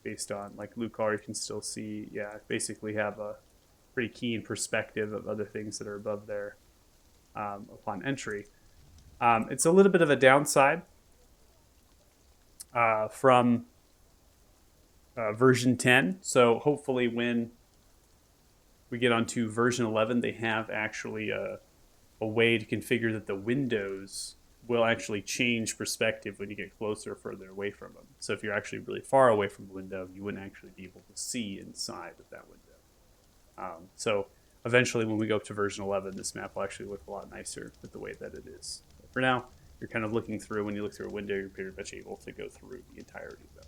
based on like Lucar, you can still see, basically have a pretty keen perspective of other things that are above there upon entry. It's a little bit of a downside from version 10. So hopefully when we get onto version 11, they have actually a way to configure that the windows will actually change perspective when you get closer or further away from them. So if you're actually really far away from the window, you wouldn't actually be able to see inside of that window. So eventually when we go up to version 11, this map will actually look a lot nicer with the way that it is. But for now, you're kind of looking through. When you look through a window, you're pretty much able to go through the entirety of that.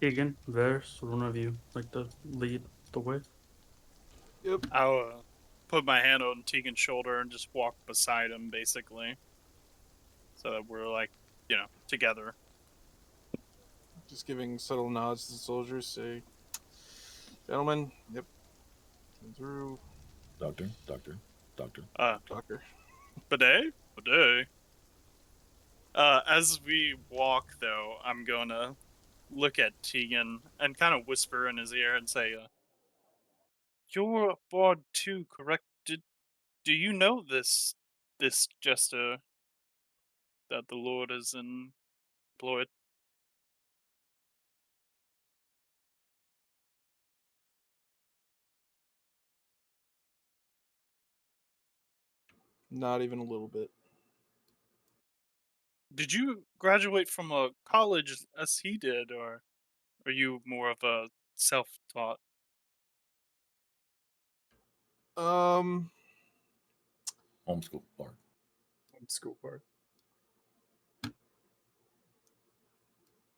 Keegan, Varys, would one of you like to lead the way? Yep. I'll put my hand on Tegan's shoulder and just walk beside him, basically, so that we're like, together. Just giving subtle nods to the soldiers. Say, gentlemen. Yep. Come through. Doctor. Doctor. Bidet? As we walk, though, I'm gonna look at Tegan and kind of whisper in his ear and say, "You're a bard too, correct? Do you know this jester that the Lord has employed?" Not even a little bit. Did you graduate from a college as he did, or are you more of a self-taught? Um, Homeschool part. School part.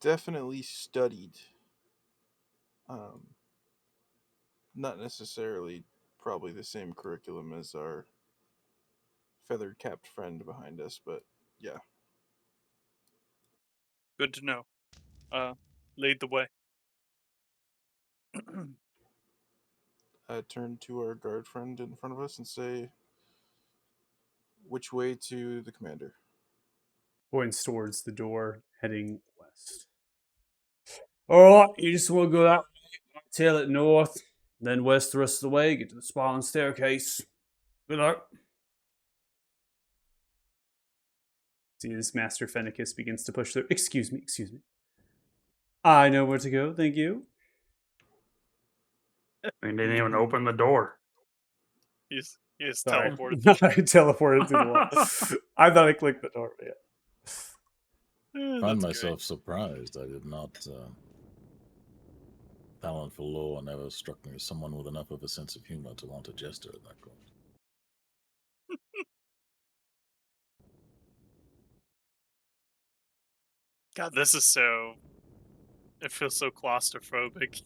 definitely studied. Not necessarily probably the same curriculum as our feathered capped friend behind us, but yeah. Good to know. Lead the way. I turn to our guard friend in front of us and say, which way to the commander? Points towards the door, heading west. All right, you just want to go that way, tail it north, then west the rest of the way, get to the spiral staircase. Good luck. See, as Master Fennicus begins to push through. Excuse me. I know where to go, thank you. I mean, they didn't even open the door. He's Sorry. teleported. I teleported through the wall. I thought I clicked the door, but yeah. Find myself surprised. I did not. Talent for lore never struck me as someone with enough of a sense of humor to want a jester at that point. God, this is so. It feels so claustrophobic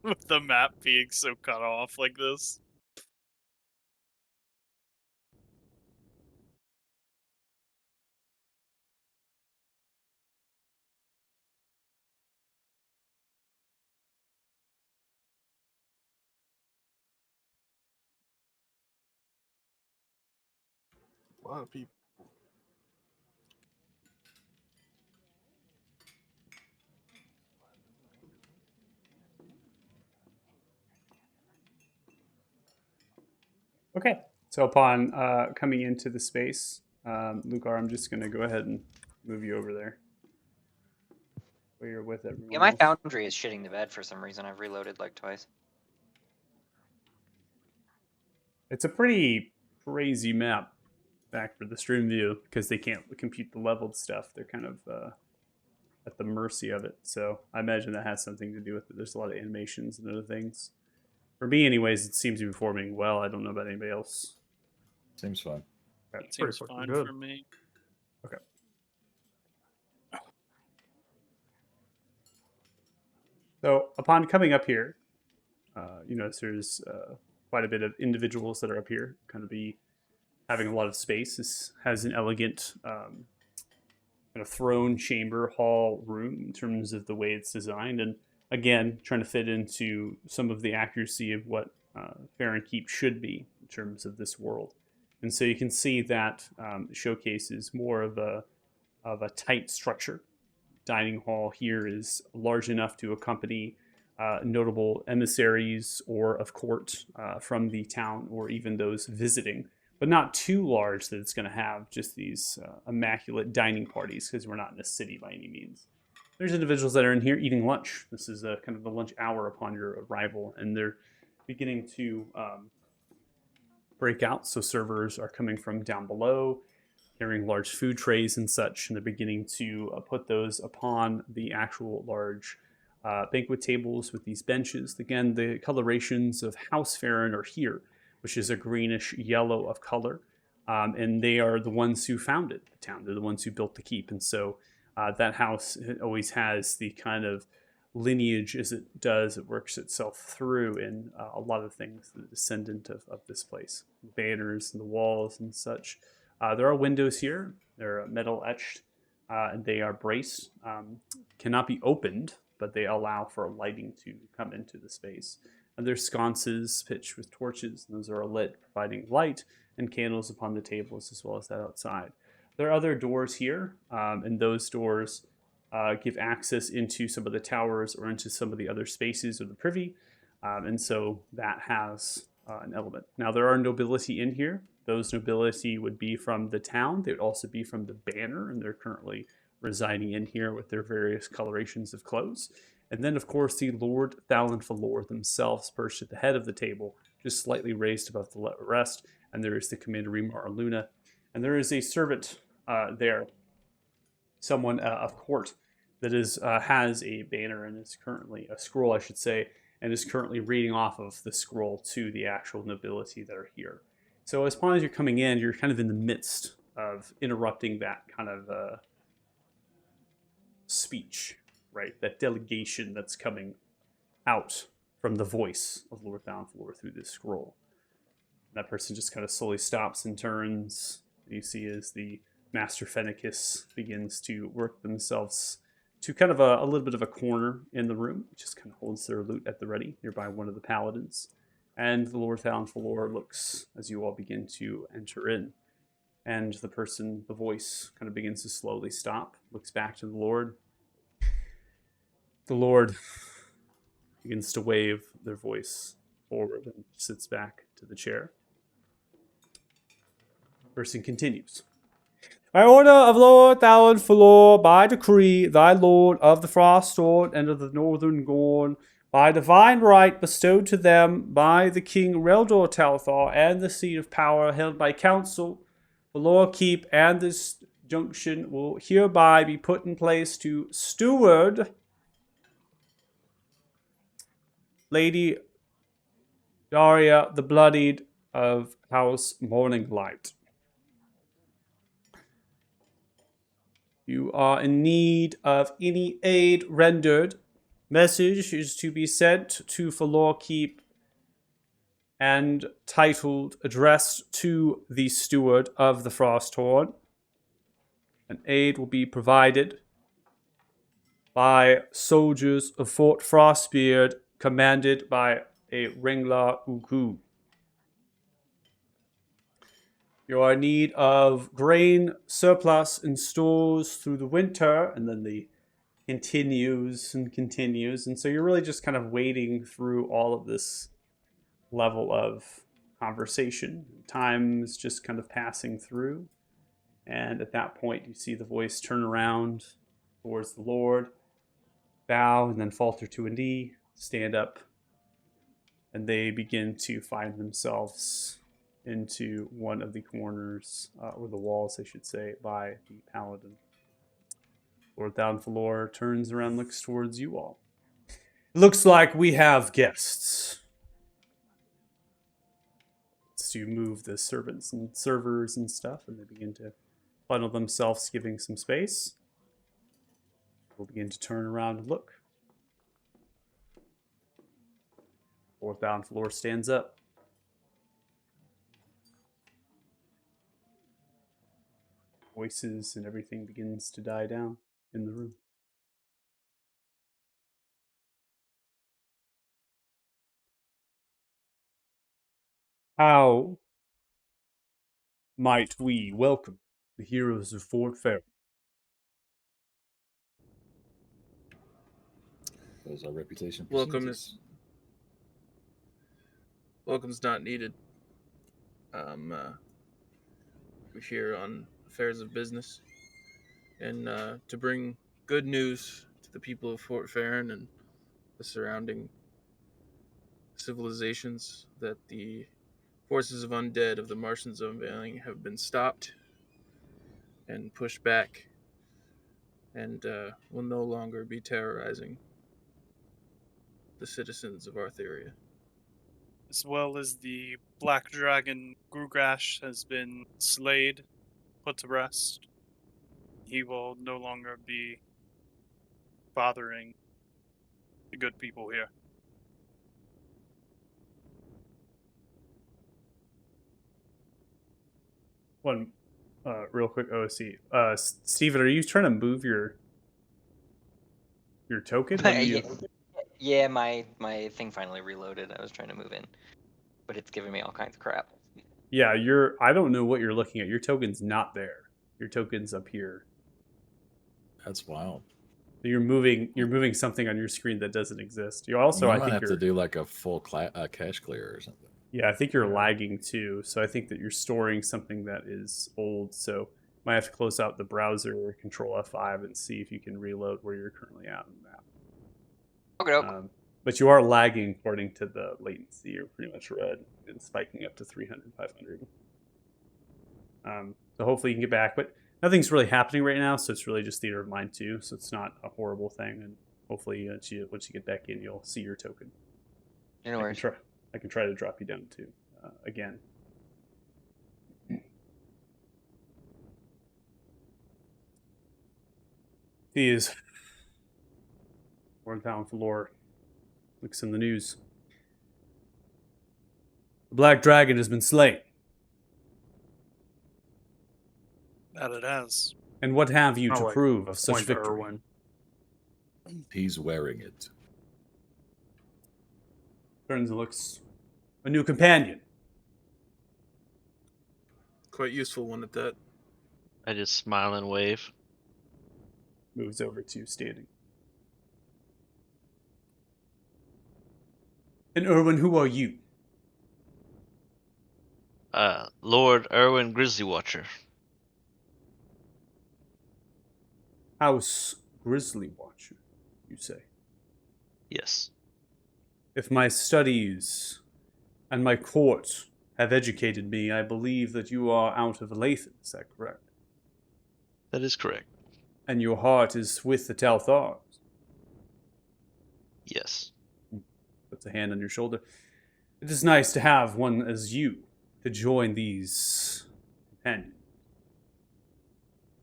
with the map being so cut off like this. A lot of people. Okay, so upon coming into the space, Lucar, I'm just going to go ahead and move you over there. Where you're with everyone Yeah, my else. foundry is shitting the bed for some reason. I've reloaded like twice. It's a pretty crazy map back for the stream view because they can't compute the leveled stuff. They're kind of at the mercy of it. So I imagine that has something to do with it. There's a lot of animations and other things. For me, anyways, it seems to be performing well. I don't know about anybody else. Seems fine. Okay. Seems fucking fine good. for me. So upon coming up here, you notice there's quite a bit of individuals that are up here, kind of be having a lot of space. This has an elegant kind of throne chamber hall room in terms of the way it's designed, and again, trying to fit into some of the accuracy of what Farron Keep should be in terms of this world. And so you can see that it showcases more of a tight structure. Dining hall here is large enough to accompany notable emissaries or of court from the town or even those visiting, but not too large that it's going to have just these immaculate dining parties because we're not in a city by any means. There's individuals that are in here eating lunch. This is kind of the lunch hour upon your arrival, and they're beginning to break out. So servers are coming from down below, carrying large food trays and such, and they're beginning to put those upon the actual large banquet tables with these benches. Again, the colorations of House Farron are here, which is a greenish yellow of color, and they are the ones who founded the town. They're the ones who built the keep, and so that house always has the kind of lineage as it does. It works itself through in a lot of things, the descendant of this place. Banners and the walls and such. There are windows here. They're metal etched, and they are braced. Cannot be opened, but they allow for lighting to come into the space. And there's sconces pitched with torches, and those are lit, providing light and candles upon the tables as well as that outside. There are other doors here, and those doors give access into some of the towers or into some of the other spaces of the privy, and so that has an element. Now, there are nobility in here. Those nobility would be from the town. They would also be from the banner, and they're currently residing in here with their various colorations of clothes. And then, of course, the Lord Thalon Falor themselves perched at the head of the table, just slightly raised above the rest. And there is the Commander Remar Luna. And there is a servant there, someone of court, that is has a banner and is currently, a scroll, I should say, and is currently reading off of the scroll to the actual nobility that are here. So as long as you're coming in, you're kind of in the midst of interrupting that kind of speech, right? That delegation that's coming out from the voice of Lord Thalon through this scroll. And that person just kind of slowly stops and turns. You see as the Master Fennicus begins to work themselves to kind of a little bit of a corner in the room, just kind of holds their loot at the ready nearby one of the paladins. And the Lord Thalon looks as you all begin to enter in. And the person, the voice, kind of begins to slowly stop, looks back to the Lord. The Lord begins to wave their voice forward and sits back to the chair. The person continues. By order of Lord Thalon by decree, thy Lord of the Frost Sword and of the Northern Gorn, by divine right bestowed to them by the King Reldor Talthar and the seat of power held by council, the Lord Keep and this junction will hereby be put in place to steward Lady Daria the Bloodied of House Morninglight. You are in need of any aid rendered. Message is to be sent to Falor Keep and titled, addressed to the steward of the Frosthorn. An aid will be provided by soldiers of Fort Frostbeard, commanded by a Ringlar Ugu. You are in need of grain surplus in stores through the winter, and then the continues and continues, and so you're really just kind of wading through all of this level of conversation. Time is just kind of passing through. And at that point, you see the voice turn around towards the Lord, bow, and then falter to a knee, stand up, and they begin to find themselves into one of the corners, or the walls, I should say, by the paladin. Lord Downfalor turns around, looks towards you all. Looks like we have guests. To move the servants and servers and stuff, and they begin to funnel themselves, giving some space. We'll begin to turn around and look. Lord Downfalor stands up. Voices and everything begins to die down in the room. How might we welcome the heroes of Fort Fair? Those are reputation. Welcome procedures. Welcome's not needed. We're here on affairs of business, and to bring good news to the people of Fort Farron and the surrounding civilizations that the forces of undead of the Martians of Unveiling have been stopped and pushed back, and will no longer be terrorizing the citizens of Artheria. As well as the black dragon Grugash has been slayed, put to rest. He will no longer be bothering the good people here. One, real quick, OC. Steven, are you trying to move your token? What are you- Yeah, my thing finally reloaded. I was trying to move in, but it's giving me all kinds of crap. Yeah, I don't know what you're looking at. Your token's not there. Your token's up here. That's wild. You're moving something on your screen that doesn't exist. You also, You I might think have to you're, do like a full cache clear or something. yeah, I think you're lagging too. So I think that you're storing something that is old. So might have to close out the browser, Control F5, and see if you can reload where you're currently at on the map. Okay. But you are lagging according to the latency. You're pretty much red and spiking up to 300, 500. So hopefully you can get back. But nothing's really happening right now, so it's really just theater of mind too. So it's not a horrible thing. And hopefully once you get back in, you'll see your token. No worries. I can try to drop you down too, again. He is Lord Downfalor looks in the news. The Black Dragon has been slain. That it has. And what have you to like, prove of such Point to victory? Irwin. He's wearing it. Turns and looks. A new companion. Quite useful one at that. I just smile and wave. Moves over to standing. And Irwin, who are you? Lord Erwin Grizzly Watcher. House Grizzly Watcher, you say? Yes. If my studies and my court have educated me, I believe that you are out of Lathan, is that correct? That is correct. And your heart is with the Talthars. Yes. Puts a hand on your shoulder. It is nice to have one as you to join these companions,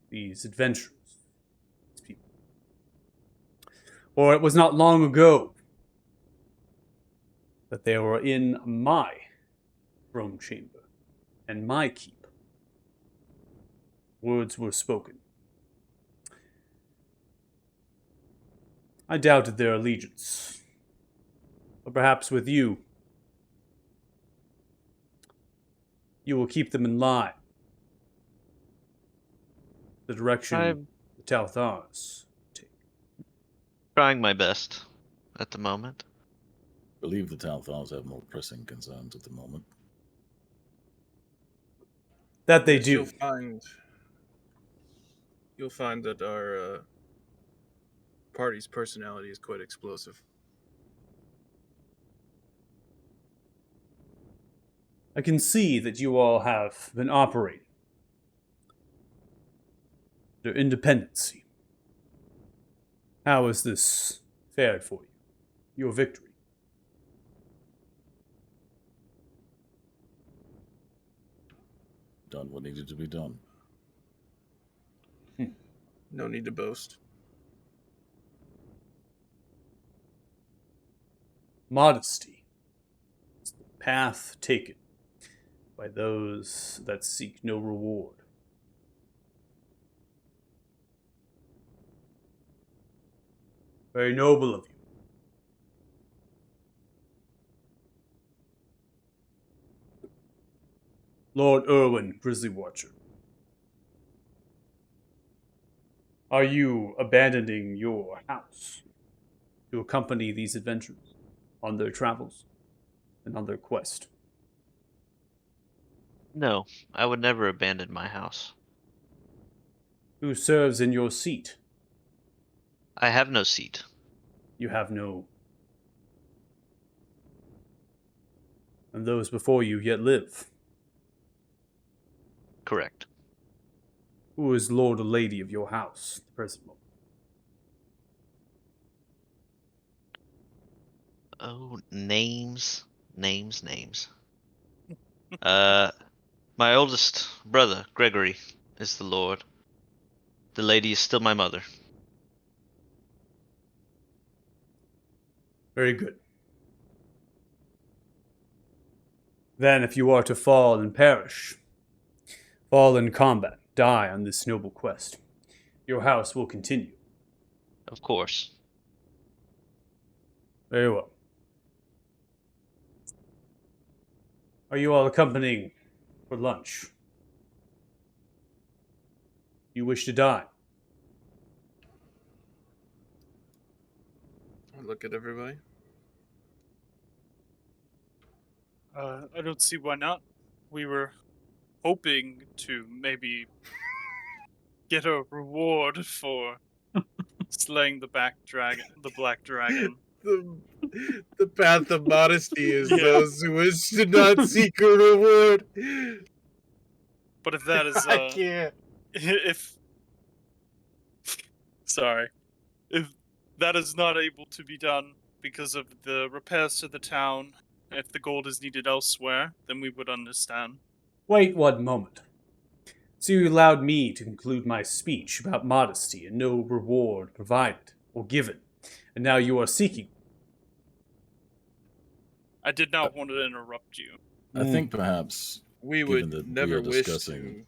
these adventurers, these people. For it was not long ago that they were in my throne chamber and my keep. Words were spoken. I doubted their allegiance. But perhaps with you, you will keep them in line. The direction I'm the Talthars take. trying my best at the moment. I believe the Talthals have more pressing concerns at the moment. That they Yes, do. You'll find that our party's personality is quite explosive. I can see that you all have been operating their independency. How has this fared for you? Your victory? Done what needed to be done. No need to boast. Modesty is the path taken by those that seek no reward. Very noble of you. Lord Irwin, Grizzly Watcher. Are you abandoning your house to accompany these adventurers on their travels and on their quest? No, I would never abandon my house. Who serves in your seat? I have no seat. You have no. And those before you yet live. Correct. Who is Lord or Lady of your house at the present moment? Oh, names. My oldest brother, Gregory, is the lord. The lady is still my mother. Very good. Then, if you are to fall and perish, fall in combat, die on this noble quest, your house will continue. Of course. Very well. Are you all accompanying for lunch? You wish to dine? I look at everybody. I don't see why not. We were hoping to maybe get a reward for slaying the black dragon. The path of modesty is Yeah. those who wish to not seek a reward. But if that is, I can't. if sorry, if that is not able to be done because of the repairs to the town, if the gold is needed elsewhere, then we would understand. Wait 1 moment. So you allowed me to conclude my speech about modesty and no reward provided or given, and now you are seeking. I did not want to interrupt you. I think perhaps, We given would that we never are wish discussing to.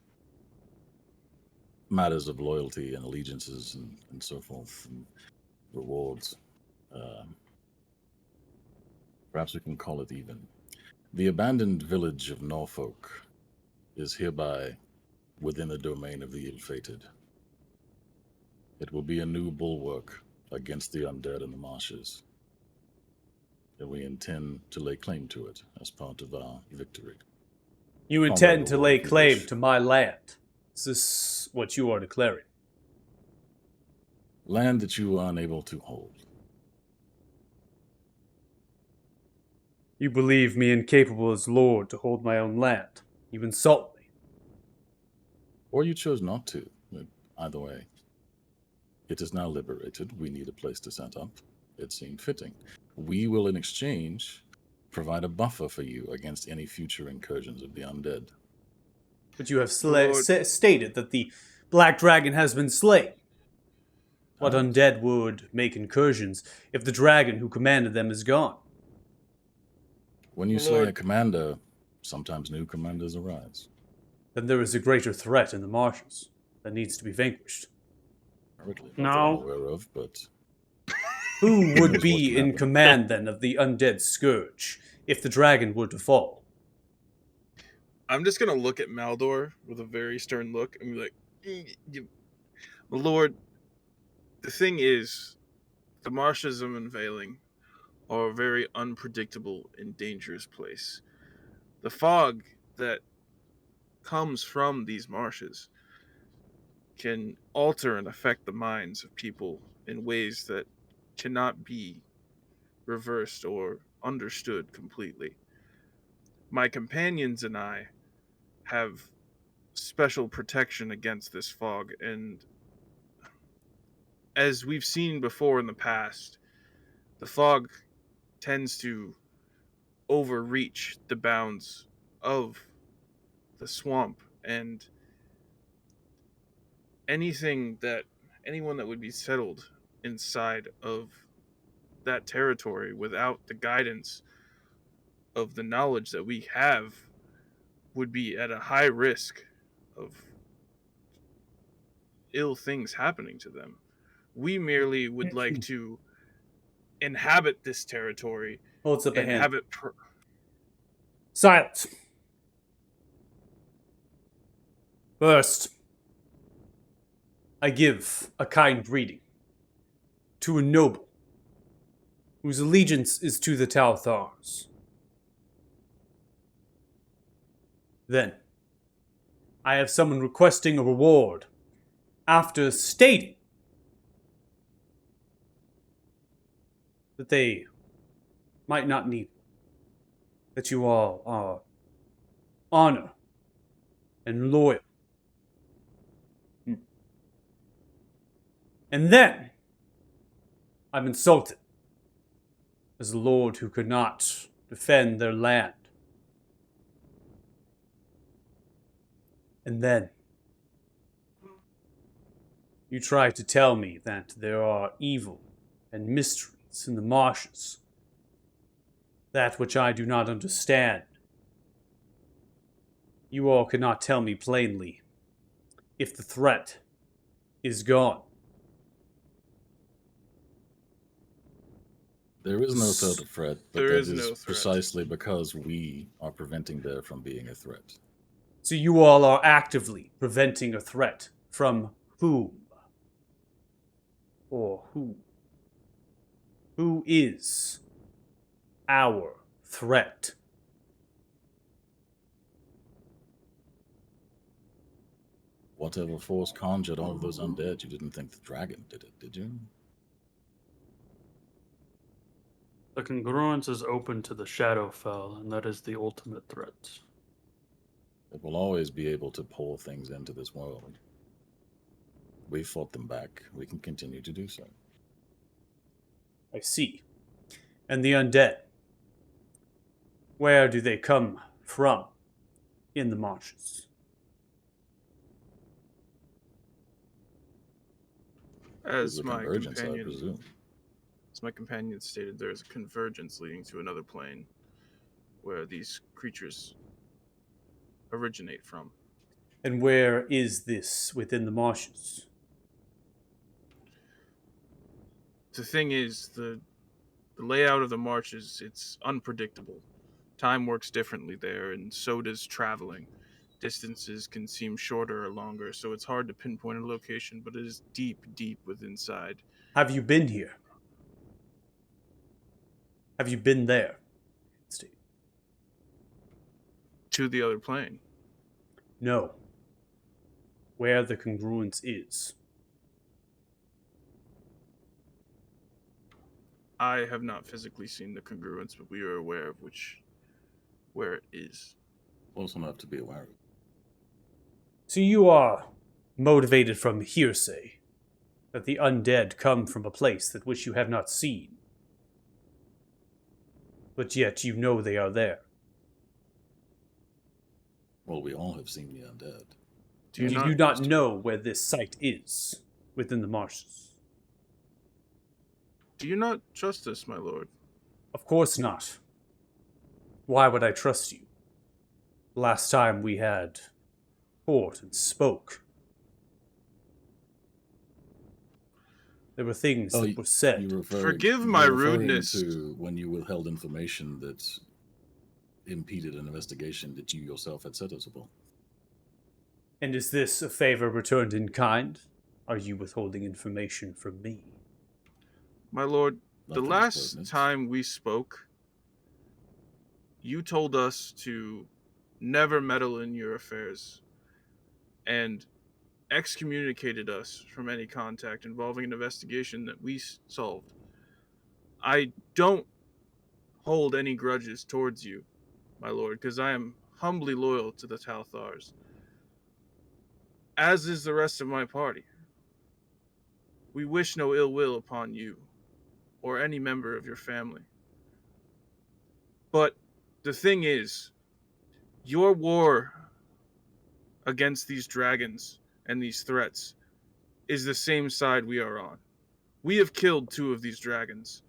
matters of loyalty and allegiances and so forth, and rewards, perhaps we can call it even. The abandoned village of Norfolk is hereby within the domain of the ill-fated. It will be a new bulwark against the undead in the marshes, and we intend to lay claim to it as part of our victory. You intend to lay claim to my land. Is this what you are declaring? Land that you are unable to hold. You believe me incapable as lord to hold my own land. You insult me. Or you chose not to. Either way. It is now liberated. We need a place to set up. It seemed fitting. We will, in exchange, provide a buffer for you against any future incursions of the undead. But you have Lord- stated that the black dragon has been slain. What Ah. undead would make incursions if the dragon who commanded them is gone? When you slay a Lord- commander, sometimes new commanders arise. Then there is a greater threat in the marshes that needs to be vanquished. Apparently, not No. that I'm aware of, but Who would knows what be can in happen. command then of the undead scourge if the dragon were to fall? I'm just gonna look at Maldor with a very stern look and be like, Lord, the thing is, the marshes of Unveiling are a very unpredictable and dangerous place. The fog that comes from these marshes can alter and affect the minds of people in ways that cannot be reversed or understood completely. My companions and I have special protection against this fog, and as we've seen before in the past, the fog tends to overreach the bounds of the swamp, and anyone that would be settled inside of that territory without the guidance of the knowledge that we have would be at a high risk of ill things happening to them. We merely would like to inhabit this territory Holds up a and hand. have it Silence. First, I give a kind greeting to a noble whose allegiance is to the Talthars. Then, I have someone requesting a reward after stating that they might not need one, that you all are honor and loyal. And then, I'm insulted as a lord who could not defend their land. And then, you try to tell me that there are evil and mysteries in the marshes, that which I do not understand. You all cannot tell me plainly if the threat is gone. There is no third threat, but There that is is no threat. precisely because we are preventing there from being a threat. So you all are actively preventing a threat from whom? Or who? Who is our threat? Whatever force conjured all of those undead, you didn't think the dragon did it, did you? The congruence is open to the Shadowfell, and that is the ultimate threat. It will always be able to pull things into this world. We fought them back. We can continue to do so. I see. And the undead? Where do they come from in the marshes? As With my convergence, I companion presume. As my companion stated, there is a convergence leading to another plane where these creatures originate from. And where is this within the marshes? The thing is, the layout of the marshes, it's unpredictable. Time works differently there, and so does traveling. Distances can seem shorter or longer, so it's hard to pinpoint a location, but it is deep, deep within inside. Have you been here? Have you been there? Steve? To the other plane. No. Where the congruence is. I have not physically seen the congruence, but we are aware of where it is. Close enough to be aware of it. So you are motivated from hearsay that the undead come from a place that which you have not seen. But yet you know they are there. Well, we all have seen the undead. You do not know where this site is within the marshes. Do you not trust us, my lord? Of course not. Why would I trust you? Last time we had court and spoke, there were things that were said. Forgive my rudeness. To when you withheld information that impeded an investigation that you yourself had set us upon. And is this a favor returned in kind? Are you withholding information from me? My lord, Not the for last impertinence. time we spoke, you told us to never meddle in your affairs, and excommunicated us from any contact involving an investigation that we solved. I don't hold any grudges towards you, my lord, because I am humbly loyal to the Talthars, as is the rest of my party. We wish no ill will upon you or any member of your family. But the thing is, your war against these dragons and these threats is the same side we are on. We have killed 2 of these dragons.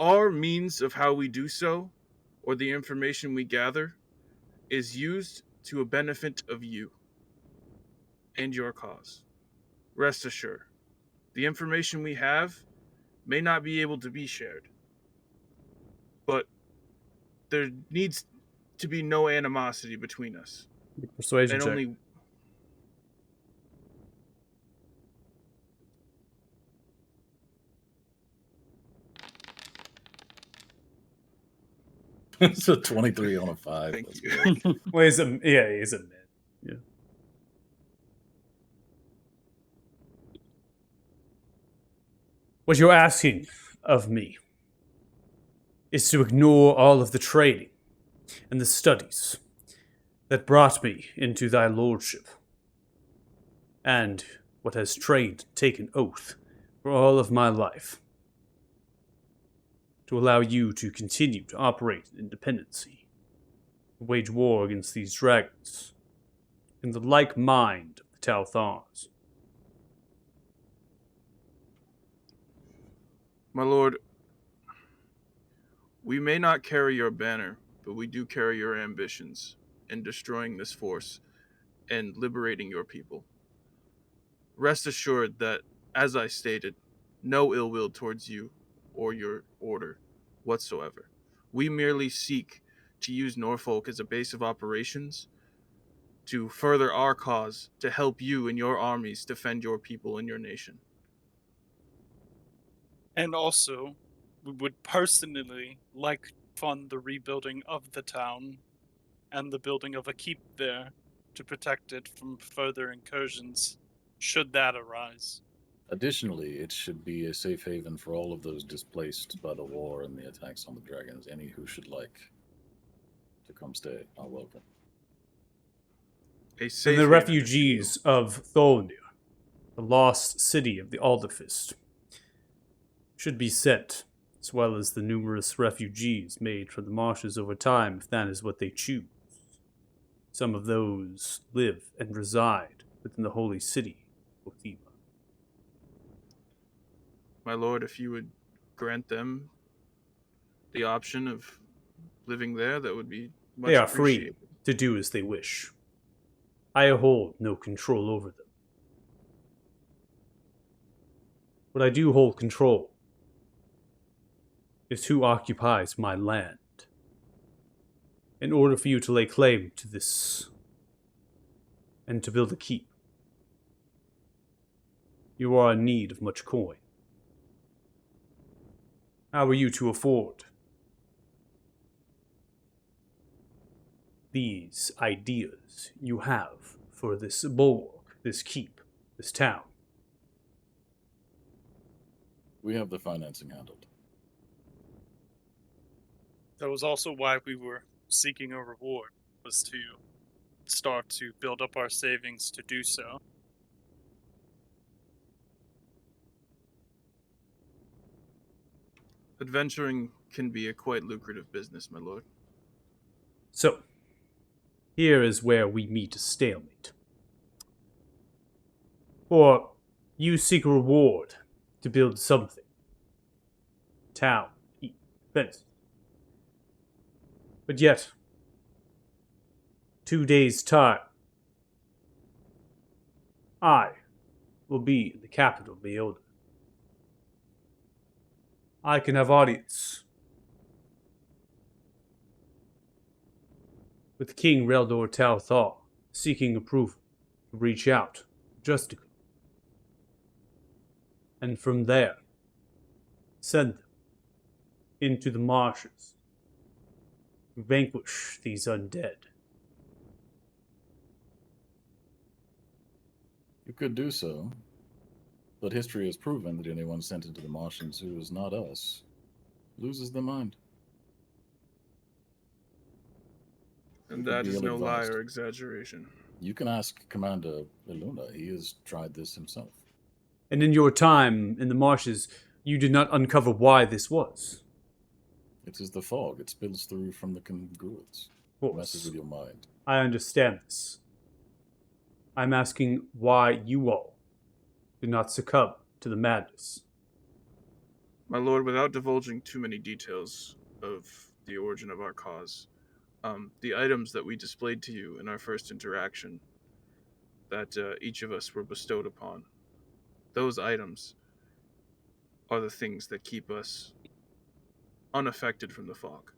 Our means of how we do so, or the information we gather, is used to a benefit of you and your cause. Rest assured, the information we have may not be able to be shared, but there needs to be no animosity between us. Persuasion And check. only It's a 23 on a 5. Thank That's you. great. Well, he's a mid. Yeah. What you're asking of me is to ignore all of the training and the studies that brought me into thy lordship, and what has trained and taken oath for all of my life, to allow you to continue to operate in independency, to wage war against these dragons, in the like mind of the Talthars. My lord, we may not carry your banner, but we do carry your ambitions in destroying this force and liberating your people. Rest assured that, as I stated, no ill will towards you or your order whatsoever. We merely seek to use Norfolk as a base of operations to further our cause, to help you and your armies defend your people and your nation. And also, we would personally like to fund the rebuilding of the town and the building of a keep there to protect it from further incursions, should that arise. Additionally, it should be a safe haven for all of those displaced by the war and the attacks on the dragons. Any who should like to come stay are welcome. A And safe the haven, refugees of Tholnir, the lost city of the Alderfist, should be sent, as well as the numerous refugees made from the marshes over time, if that is what they choose. Some of those live and reside within the holy city of Theba. My lord, if you would grant them the option of living there, that would be much They are free appreciated. to do as they wish. I hold no control over them. What I do hold control is who occupies my land. In order for you to lay claim to this and to build a keep, you are in need of much coin. How are you to afford these ideas you have for this bulwark, this keep, this town? We have the financing handled. That was also why we were seeking a reward, was to start to build up our savings to do so. Adventuring can be a quite lucrative business, my lord. So, here is where we meet a stalemate. For you seek a reward to build something. Town, keep, fence. But yet, 2 days' time, I will be in the capital, Meoda. I can have audience with King Reldor Talthar, seeking approval to reach out to Justica. And from there, send them into the marshes vanquish these undead. You could do so, but history has proven that anyone sent into the Martians who is not us loses their mind. And You would that be is no lie ill-advised. or exaggeration. You can ask Commander Iluna. He has tried this himself. And in your time in the marshes, you did not uncover why this was. It is the fog. It spills through from the congruence. Of Messes course, with your mind. I understand this. I'm asking why you all did not succumb to the madness. My lord, without divulging too many details of the origin of our cause, the items that we displayed to you in our first interaction that each of us were bestowed upon, those items are the things that keep us unaffected from the fog.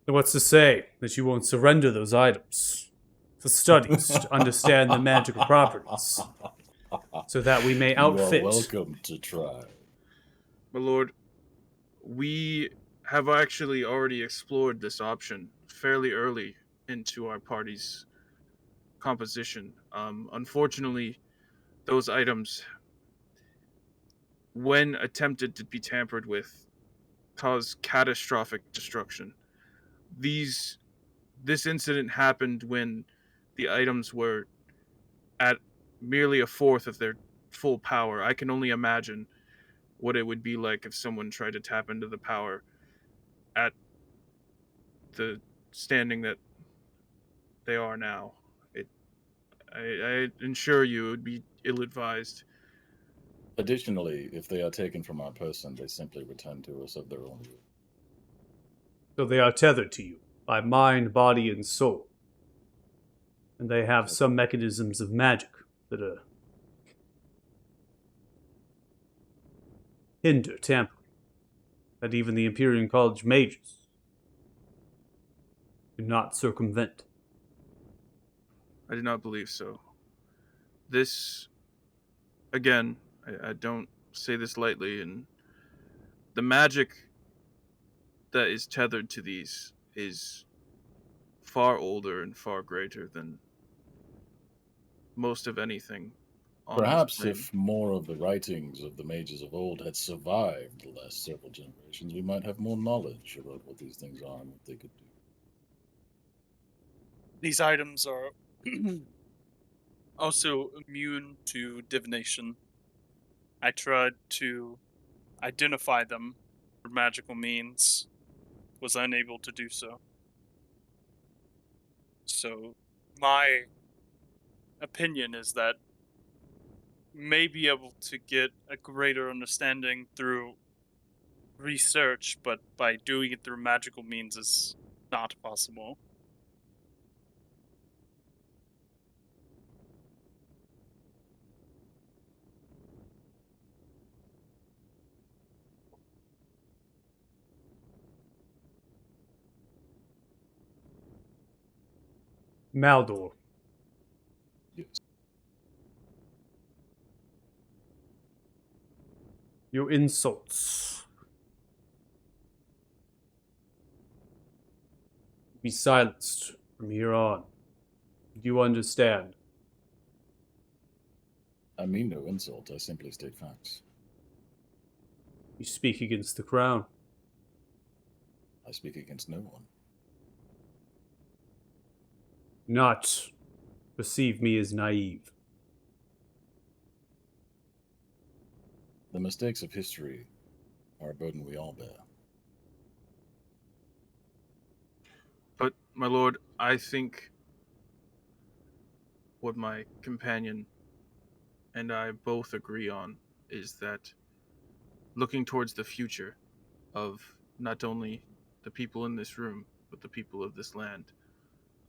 And what's to say that you won't surrender those items for studies to understand the magical properties, so that we may You are outfit? welcome to try. My lord, we have actually already explored this option fairly early into our party's composition. Unfortunately, those items, when attempted to be tampered with, cause catastrophic destruction. This incident happened when the items were at merely a fourth of their full power. I can only imagine what it would be like if someone tried to tap into the power at the standing that they are now. I ensure you it would be ill-advised. Additionally, if they are taken from our person, they simply return to us of their own will. So they are tethered to you by mind, body, and soul. And they have some mechanisms of magic that hinder tampering. That even the Imperial College mages do not circumvent. I do not believe so. This, again, I don't say this lightly, and the magic that is tethered to these is far older and far greater than most of anything on Perhaps this plane. if more of the writings of the mages of old had survived the last several generations, we might have more knowledge about what these things are and what they could do. These items are also immune to divination. I tried to identify them through magical means, was unable to do so. So, my opinion is that may be able to get a greater understanding through research, but by doing it through magical means is not possible. Maldor. Yes. Your insults be silenced from here on. Do you understand? I mean no insult, I simply state facts. You speak against the crown. I speak against no one. Not perceive me as naive. The mistakes of history are a burden we all bear. But, my lord, I think what my companion and I both agree on is that looking towards the future of not only the people in this room, but the people of this land,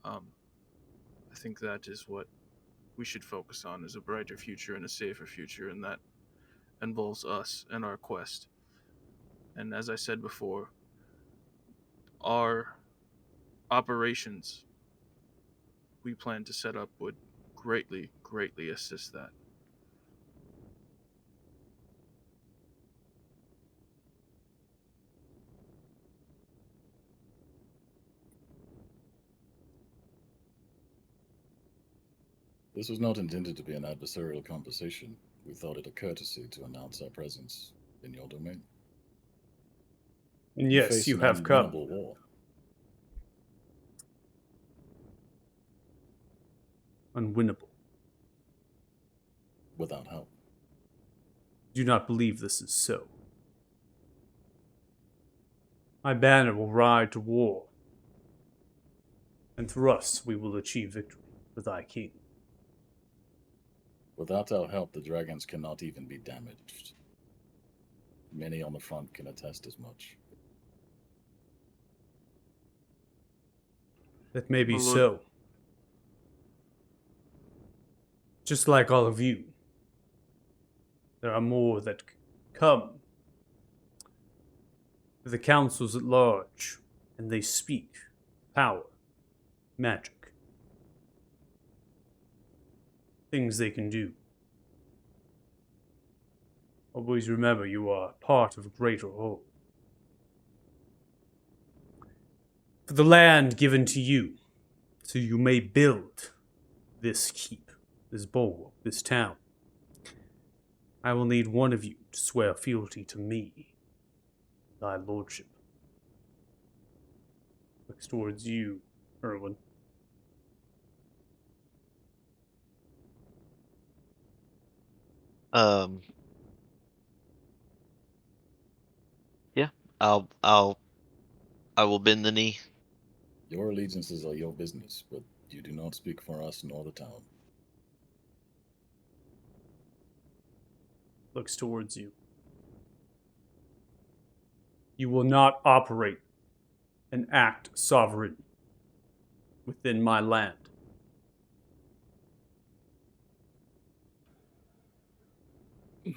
I think that is what we should focus on, is a brighter future and a safer future, and that involves us and our quest. And as I said before, our operations we plan to set up would greatly, greatly assist that. This was not intended to be an adversarial conversation. We thought it a courtesy to announce our presence in your domain. And You yes, face you an have come. unwinnable war. Unwinnable. Without help. Do not believe this is so. My banner will ride to war, and through us we will achieve victory for thy king. Without our help, the dragons cannot even be damaged. Many on the front can attest as much. That may be My lord. so. Just like all of you, there are more that come to the councils at large, and they speak power, magic, things they can do. Always remember you are part of a greater whole. For the land given to you, so you may build this keep, this bulwark, this town, I will need one of you to swear fealty to me, thy lordship. Looks towards you, Erwin. Yeah, I will bend the knee. Your allegiances are your business, but you do not speak for us nor the town. Looks towards you. You will not operate and act sovereign within my land.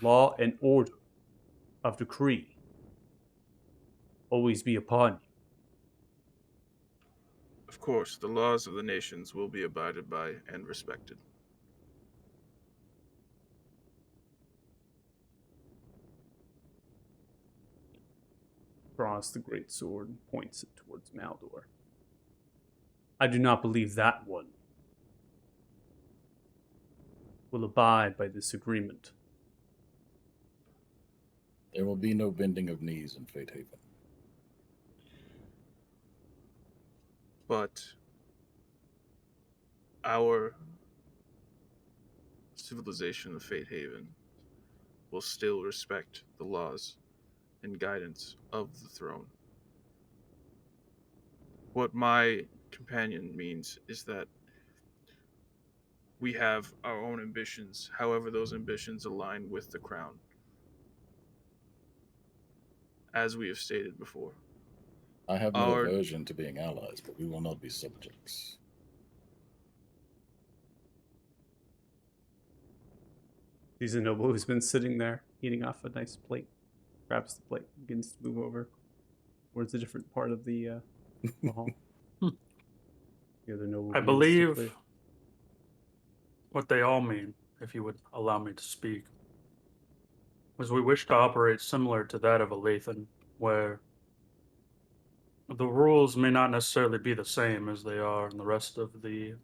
Law and order of decree always be upon you. Of course, the laws of the nations will be abided by and respected. Draws the great sword and points it towards Maldor. I do not believe that one will abide by this agreement. There will be no bending of knees in Fate Haven. But our civilization of Fate Haven will still respect the laws and guidance of the throne. What my companion means is that we have our own ambitions, however, those ambitions align with the crown. As we have stated before. I have no Our- aversion to being allies, but we will not be subjects. He's a noble who's been sitting there eating off a nice plate. Grabs the plate, begins to move over towards a different part of the hall. The other noble. I begins to believe play. what they all mean, if you would allow me to speak, was we wish to operate similar to that of Alathan, where the rules may not necessarily be the same as they are in the rest of the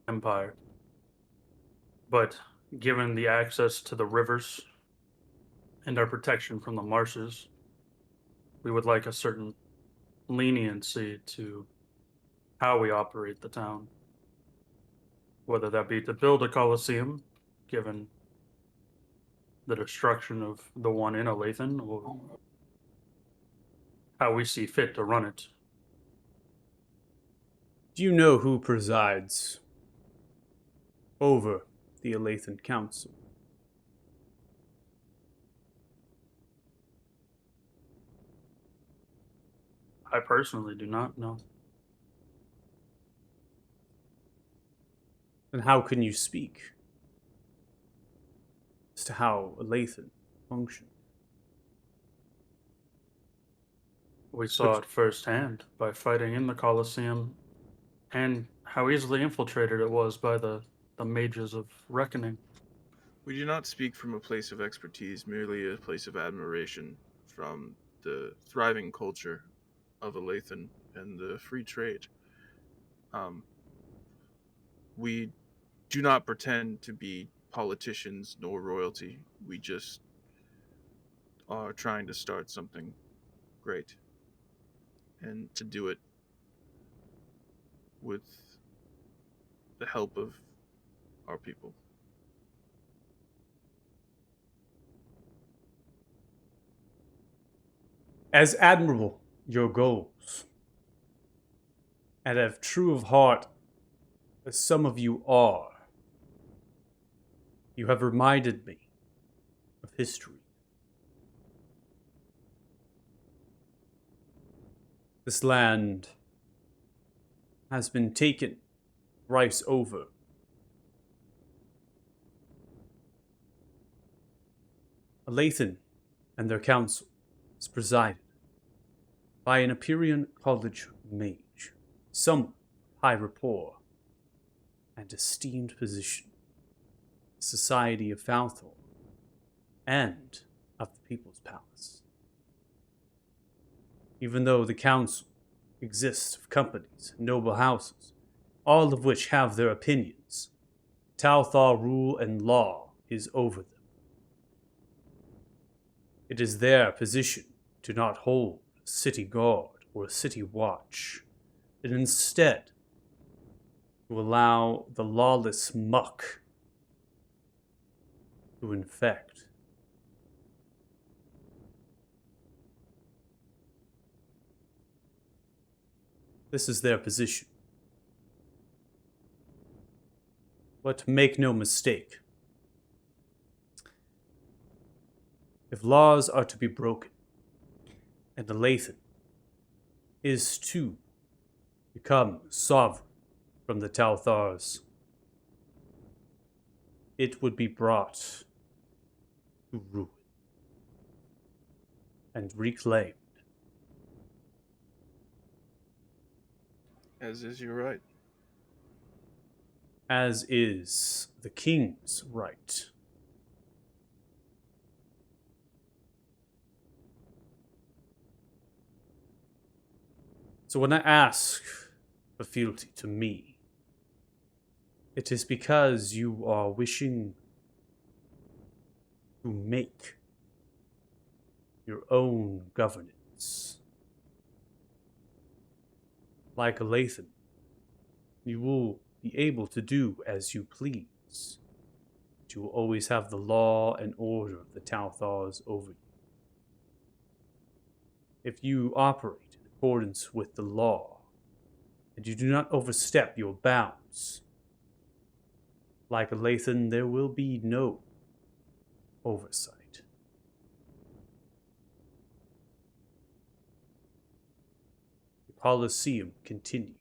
Empire. But given the access to the rivers and our protection from the marshes, we would like a certain leniency to how we operate the town. Whether that be to build a coliseum, given the destruction of the one in Alathan, or how we see fit to run it. Do you know who presides over the Alathan Council? I personally do not know. And how can you speak as to how Alathan function? We saw it firsthand by fighting in the Colosseum, and how easily infiltrated it was by the mages of Reckoning. We do not speak from a place of expertise, merely a place of admiration from the thriving culture of Alathan and the free trade. We do not pretend to be politicians nor royalty. We just are trying to start something great. And to do it with the help of our people. As admirable your goals, and as true of heart as some of you are, you have reminded me of history. This land has been taken thrice over. Alathan and their council is presided by an Empyrean College mage, someone of high rapport and esteemed position, the Society of Falthor, and of the People's Palace. Even though the council exists of companies and noble houses, all of which have their opinions, Talthar rule and law is over them. It is their position to not hold a city guard or a city watch, and instead to allow the lawless muck to infect. This is their position. But make no mistake, if laws are to be broken, and Alathan is to become sovereign from the Talthars, it would be brought to ruin and reclaimed. As is your right. As is the king's right. So when I ask for fealty to me, it is because you are wishing to make your own governance. Like Alathan, you will be able to do as you please. But you will always have the law and order of the Talthars over you. If you operate in accordance with the law, and you do not overstep your bounds, like Alathan, there will be no oversight. The Colosseum continues.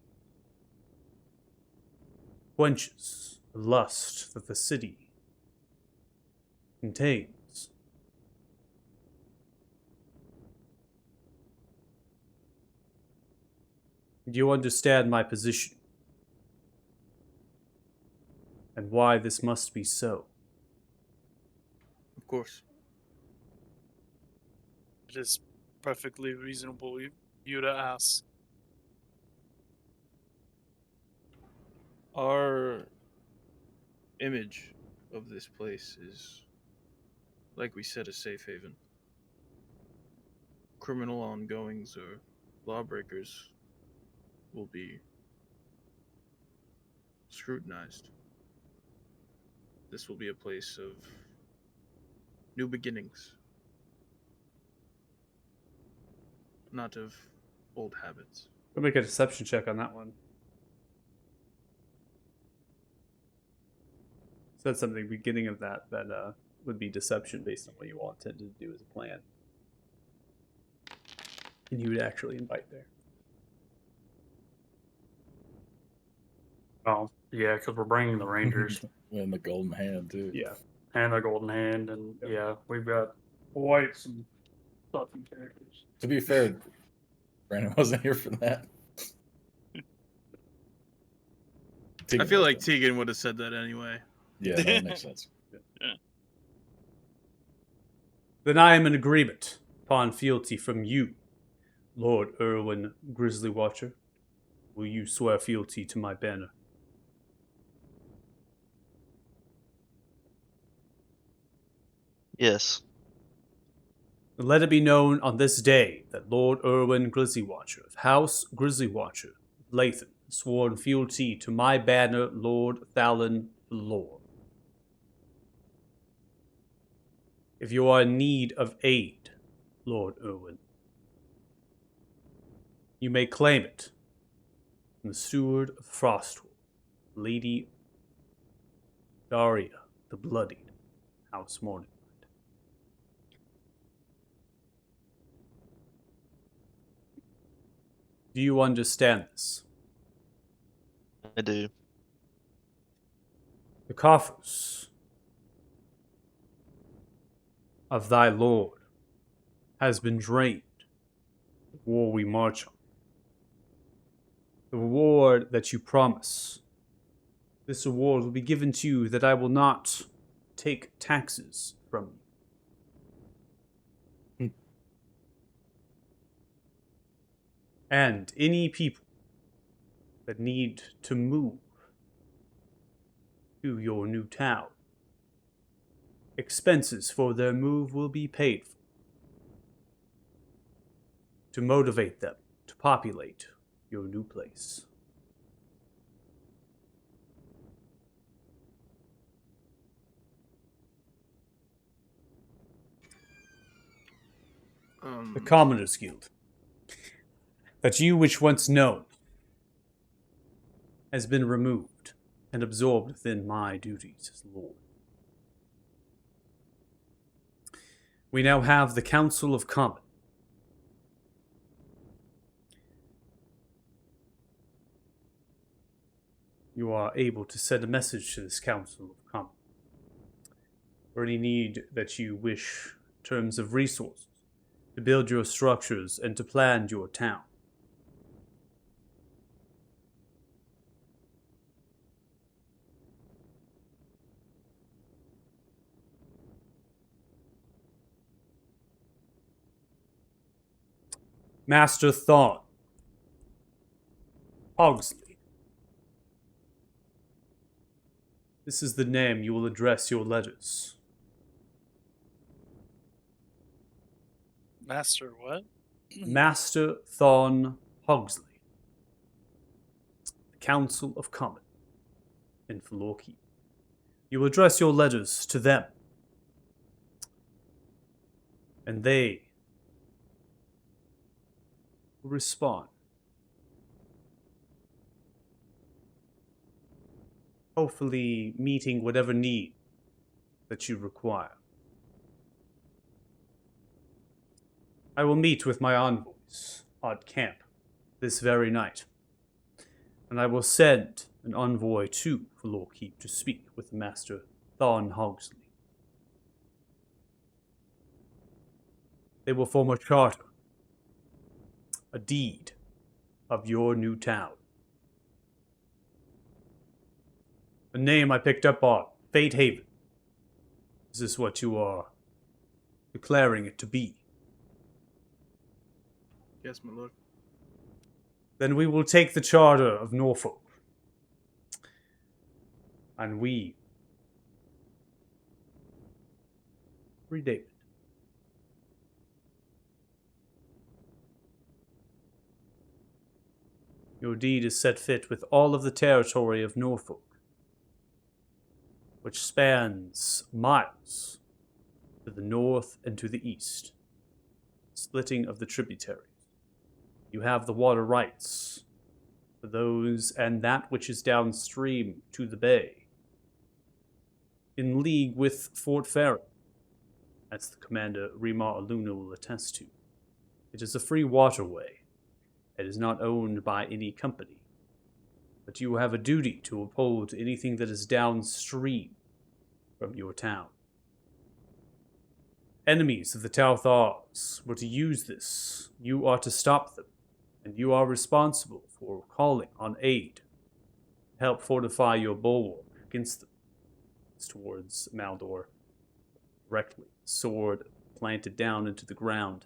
Quenches the lust that the city contains. Do you understand my position? And why this must be so? Of course. It is perfectly reasonable you to ask. Our image of this place is, like we said, a safe haven. Criminal ongoings or lawbreakers will be scrutinized. This will be a place of new beginnings, not of old habits. We'll make a deception check on that one. Said something at the beginning of that would be deception based on what you all intended to do as a plan. And you would actually invite there. Oh, yeah, because we're bringing the Rangers And the golden hand too. Yeah. and the Golden Hand, and Yep. yeah, we've got quite some stuffy characters. To be fair, Brandon wasn't here for that. I feel like Tegan would have said that anyway. Yeah, that makes sense. Then I am in agreement upon fealty from you, Lord Erwin Grizzly Watcher. Will you swear fealty to my banner? Yes. Let it be known on this day that Lord Erwin Grizzlywatcher of House Grizzlywatcher, Lathan, sworn fealty to my banner, Lord Thalon Lore. If you are in need of aid, Lord Erwin, you may claim it from the Steward of Frostwood, Lady Daria the Bloodied, House Morninglight. Do you understand this? I do. The coffers of thy lord has been drained. The war we march on. The reward that you promise. This reward will be given to you that I will not take taxes from you. And any people that need to move to your new town, expenses for their move will be paid for. To motivate them to populate your new place. The Commoners Guild, that you which once known, has been removed and absorbed within my duties as Lord. We now have the Council of Common. You are able to send a message to this Council of Common for any need that you wish in terms of resources to build your structures and to plan your town. Master Thawne Hogsley. This is the name you will address your letters. Master what? Master Thawne Hogsley. The Council of Common in Falorkeep. You will address your letters to them. And they will respond. Hopefully meeting whatever need that you require. I will meet with my envoys at camp this very night, and I will send an envoy to Falorkeep to speak with Master Thawne Hogsley. They will form a charter, a deed of your new town. A name I picked up on, Fate Haven. Is this what you are declaring it to be? Yes, my lord. Then we will take the charter of Norfolk, and we redate it. Your deed is set fit with all of the territory of Norfolk, which spans miles to the north and to the east, splitting of the tributaries. You have the water rights for those and that which is downstream to the bay, in league with Fort Farron, as the commander Remar Aluna will attest to. It is a free waterway. It is not owned by any company, but you have a duty to uphold anything that is downstream from your town. Enemies of the Tauthars were to use this. You are to stop them, and you are responsible for calling on aid to help fortify your bulwark against them. It's towards Maldor, directly, sword planted down into the ground.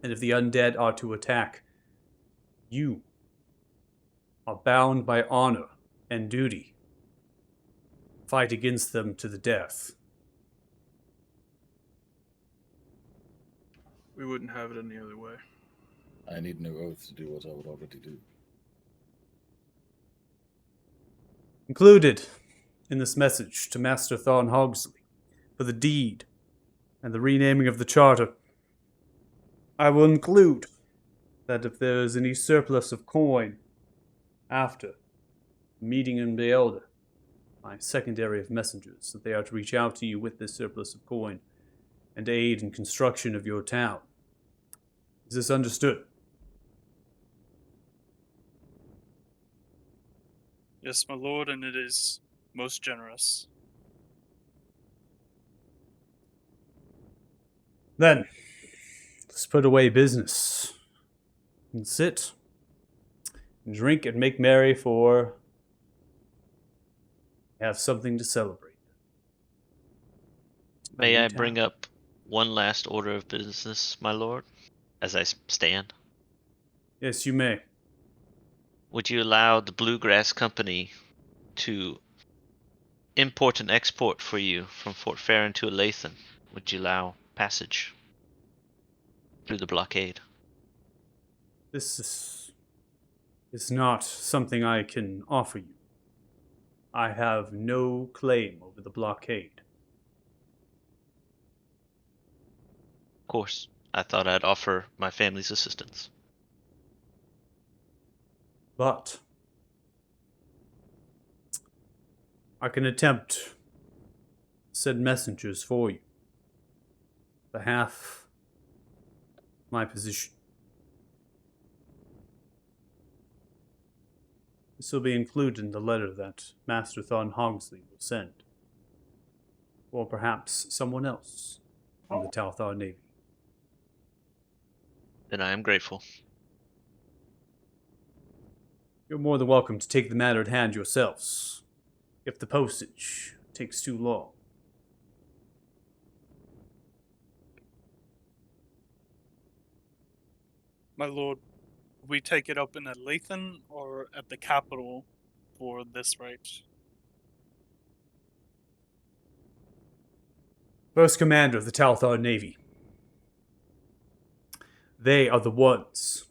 And if the undead are to attack, you are bound by honor and duty. Fight against them to the death. We wouldn't have it any other way. I need no oath to do what I would already do. Included in this message to Master Thorn Hogsley for the deed and the renaming of the charter, I will include that if there is any surplus of coin after meeting in Beelda, my secondary of messengers, that they are to reach out to you with this surplus of coin and aid in construction of your town. Is this understood? Yes, my lord, and it is most generous. Then, let's put away business and sit and drink and make merry, for we have something to celebrate. May A new I bring town. up one last order of business, my lord, as I stand? Yes, you may. Would you allow the Bluegrass Company to import and export for you from Fort Farron to Olathe? Would you allow passage through the blockade? This is not something I can offer you. I have no claim over the blockade. Of course, I thought I'd offer my family's assistance. But I can attempt to send messengers for you. Behalf of my position. This will be included in the letter that Master Thorn Hogsley will send. Or perhaps someone else from the Talthar Navy. Then I am grateful. You're more than welcome to take the matter at hand yourselves, if the postage takes too long. My lord, we take it up in Lathan or at the capital for this right? First Commander of the Talthar Navy. They are the ones,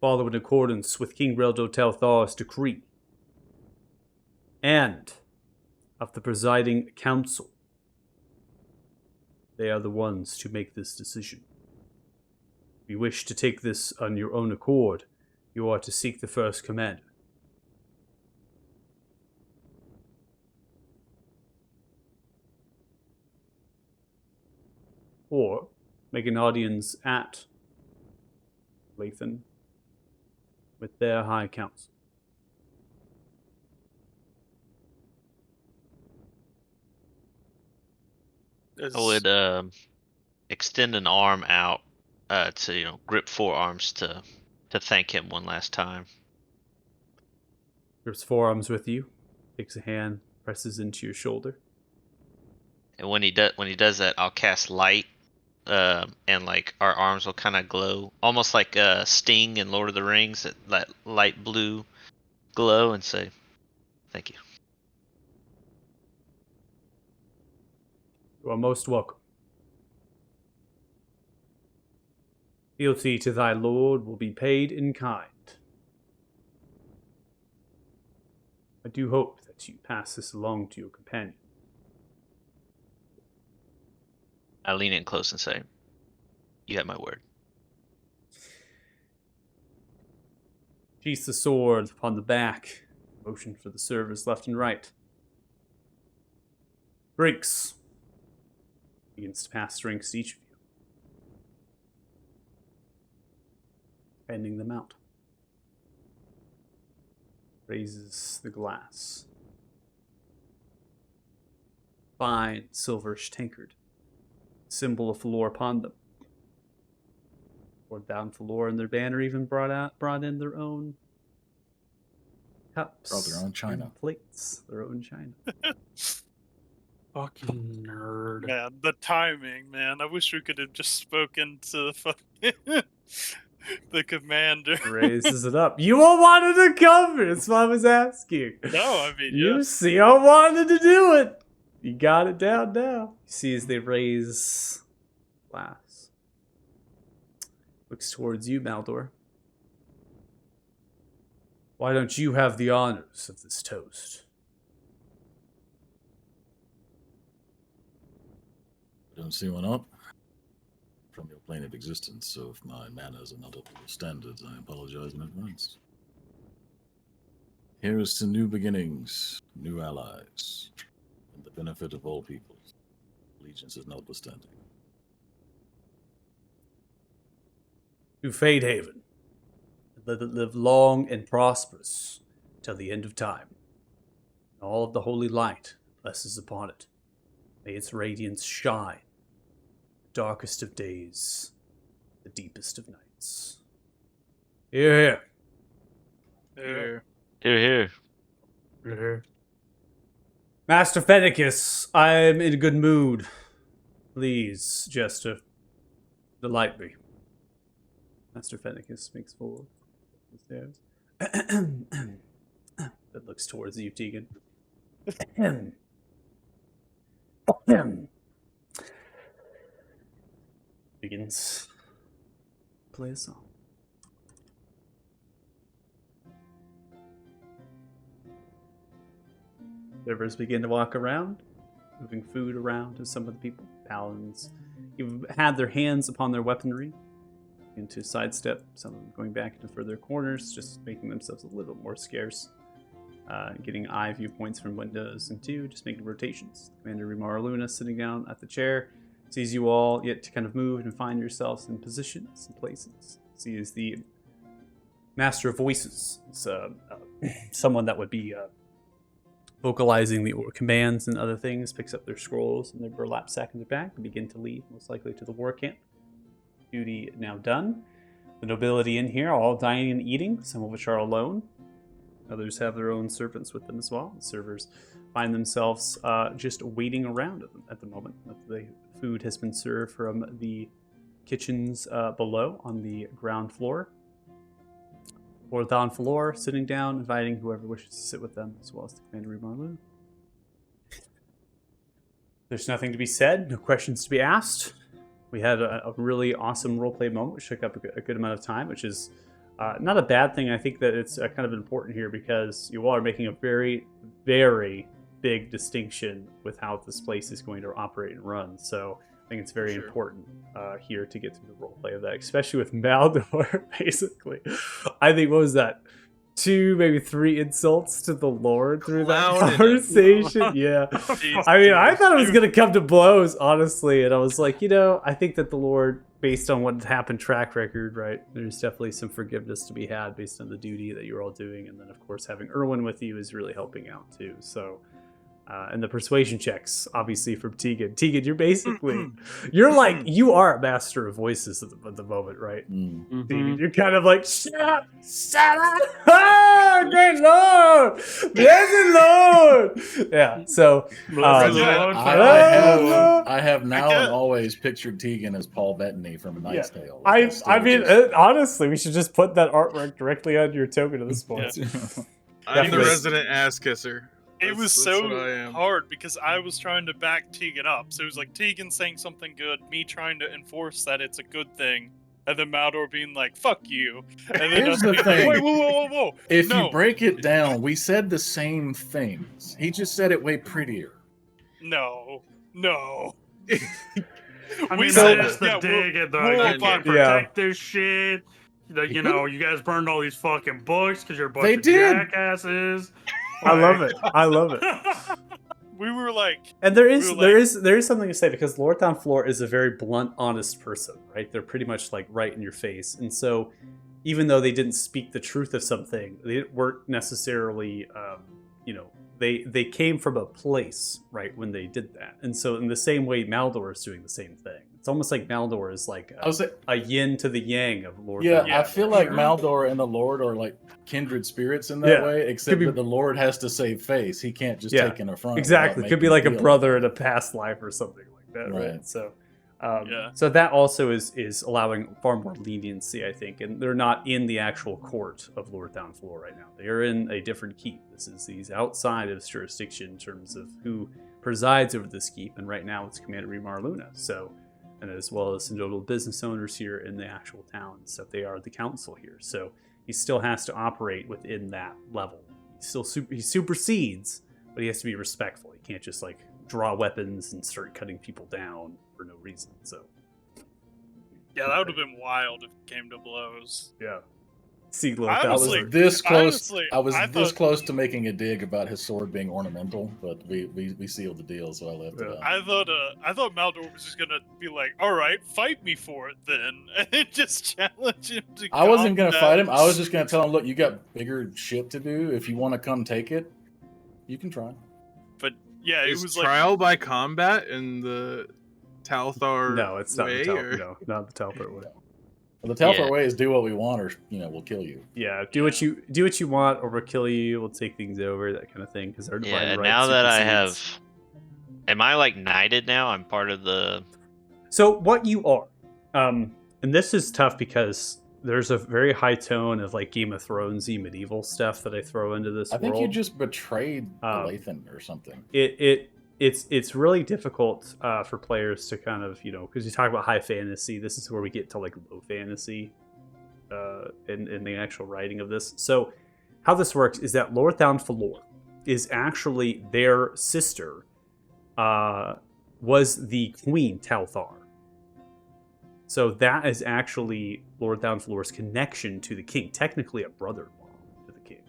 follow in accordance with King Reldo Talthar's decree, and of the presiding council. They are the ones to make this decision. If you wish to take this on your own accord, you are to seek the First Commander. Or make an audience at Lathan with their High Council. I would extend an arm out to grip forearms to thank him one last time. Grips forearms with you, takes a hand, presses into your shoulder. And when he does that, I'll cast light, and like our arms will kind of glow, almost like Sting in Lord of the Rings, that light blue glow, and say, "Thank you." You are most welcome. Fealty to thy lord will be paid in kind. I do hope that you pass this along to your companion. I lean in close and say, "You have my word." Sheaths the sword upon the back. Motion for the servers left and right. Drinks. Begins to pass drinks to each of you. Handing them out. Raises the glass. Fine silverish tankard. Symbol of Falor upon them. Poured down Falor, and their banner even brought in their own cups. Brought their own china. and plates. Their own china. Fucking nerd. Man, the timing, man. I wish we could have just spoken to the fucking the commander. Raises it up. You all wanted to cover. That's what I was asking. No, I mean, You yeah. see, I wanted to do it. You got it down now. You see as they raise glass. Looks towards you, Maldor. Why don't you have the honors of this toast? I don't see one up from your plane of existence, so if my manners are not up to your standards, I apologize in advance. Here is to new beginnings, new allies, and the benefit of all peoples. Allegiance is notwithstanding. To Fadehaven, let it live long and prosperous till the end of time. All of the holy light blesses upon it. May its radiance shine, the darkest of days, the deepest of nights. Hear, hear. Yeah. Here. Yeah. Master Fennicus, I am in a good mood. Please, Jester, delight me. Master Fennicus makes forward the stairs. That looks towards you, Tegan. Begins. Play a song. Servers begin to walk around, moving food around to some of the people. Paladins, you've had their hands upon their weaponry, into sidestep, some of them going back into further corners, just making themselves a little more scarce. Getting eye viewpoints from windows and two, just making rotations. Commander Rimar Luna sitting down at the chair, sees you all yet to kind of move and find yourselves in positions and places. Sees the Master of Voices. It's someone that would be vocalizing the commands and other things, picks up their scrolls and their burlap sack in their back and begin to lead, most likely to the war camp. Duty now done. The nobility in here are all dining and eating, some of which are alone. Others have their own servants with them as well. The servers find themselves just waiting around at the moment. The food has been served from the kitchens below on the ground floor. Fourth on floor, sitting down, inviting whoever wishes to sit with them, as well as the Commander Marlu. There's nothing to be said, no questions to be asked. We had a really awesome roleplay moment, which took up a good amount of time, which is not a bad thing. I think that it's kind of important here because you all are making a very, very big distinction with how this place is going to operate and run. So I think it's very important here to get through the roleplay of that, especially with Maldor, basically. I think, what was that? 2, maybe 3 insults to the Lord through that Clowning it. conversation. Yeah. I mean, I thought it was going to come to blows, honestly. And I was like, I think that the Lord, based on what happened track record, right, there's definitely some forgiveness to be had based on the duty that you're all doing. And then, of course, having Erwin with you is really helping out, too. So, and the persuasion checks, obviously, from Tegan. Tegan, you're basically, you are a master of voices at the moment, right? Mm. Tegan, you're kind of like, shut up! Oh, great Lord! Blessed Lord! Yeah, so, I have now get- and always pictured Tegan as Paul Bettany from A Knight's Tale. I mean, honestly, we should just put that artwork directly on your token at this point. I'm the Definitely. resident ass kisser. It was That's what I so am. hard because I was trying to back Tegan up. So it was like Tegan saying something good, me trying to enforce that it's a good thing, and then Maldor being like, "Fuck you." And then Here's I'm the like, thing. Wait, whoa. If No. you break it down, we said the same things. He just said it way prettier. No. I We mean, said- that's the yeah, dig at the we'll you can't find- protect this shit. You know, you guys burned all these fucking books because you're a bunch They of did. jackasses. I love it. I love it. We were like, And there We is were there is something to say because Lord Down Floor is a very blunt, honest person, right? They're pretty much like right in your face, and so even though they didn't speak the truth of something, they weren't necessarily, they came from a place, right, when they did that. And so in the same way, Maldor is doing the same thing. It's almost like Maldor is like I was like, a yin to the yang of Lord. yeah, Down Floor. I feel like sure. Maldor and the Lord are like kindred spirits in that Yeah. way, except be- that the Lord has to save face. He can't just Yeah, take an affront. Exactly. without Could be making like a deal. brother in a past life or something like that, right? Right. So, Yeah. so that also is allowing far more leniency, I think. And they're not in the actual court of Lord Down Floor right now. They are in a different keep. He's outside of his jurisdiction in terms of who presides over this keep. And right now it's Commander Rimar Luna. So and as well as some notable business owners here in the actual town. So they are the council here. So he still has to operate within that level. He supersedes, but he has to be respectful. He can't just like draw weapons and start cutting people down for no reason. So Yeah, that would have been wild if it came to blows. yeah. See, I I was honestly- this close. honestly, I was I this thought- close to making a dig about his sword being ornamental, but we sealed the deal, so I left it Yeah. out. I thought Maldor was just gonna be like, "All right, fight me for it then," and just challenge him to. I wasn't gonna combat. fight him. I was just gonna tell him, look, you got bigger shit to do. If you want to come take it, you can try. But yeah, it Is was like trial by combat in the Talthar No, it's not way, the or- no, not the Telfort way. Well, the Telfar Yeah. way is do what we want, or we'll kill you. Yeah, do what you want, or we'll kill you. We'll take things over, that kind of thing. Because our divine Yeah, right now that I supersedes. have, am I like knighted now? I'm part of the. So what you are, and this is tough because there's a very high tone of like Game of Thronesy medieval stuff that I throw into this I think world. you just betrayed Um, Lathan or something. It's really difficult for players to kind of because you talk about high fantasy. This is where we get to like low fantasy in the actual writing of this. So how this works is that Lorthound Falor is actually their sister. Was the Queen Talthar. So that is actually Lorthound Falor's connection to the king, technically a brother-in-law to the king.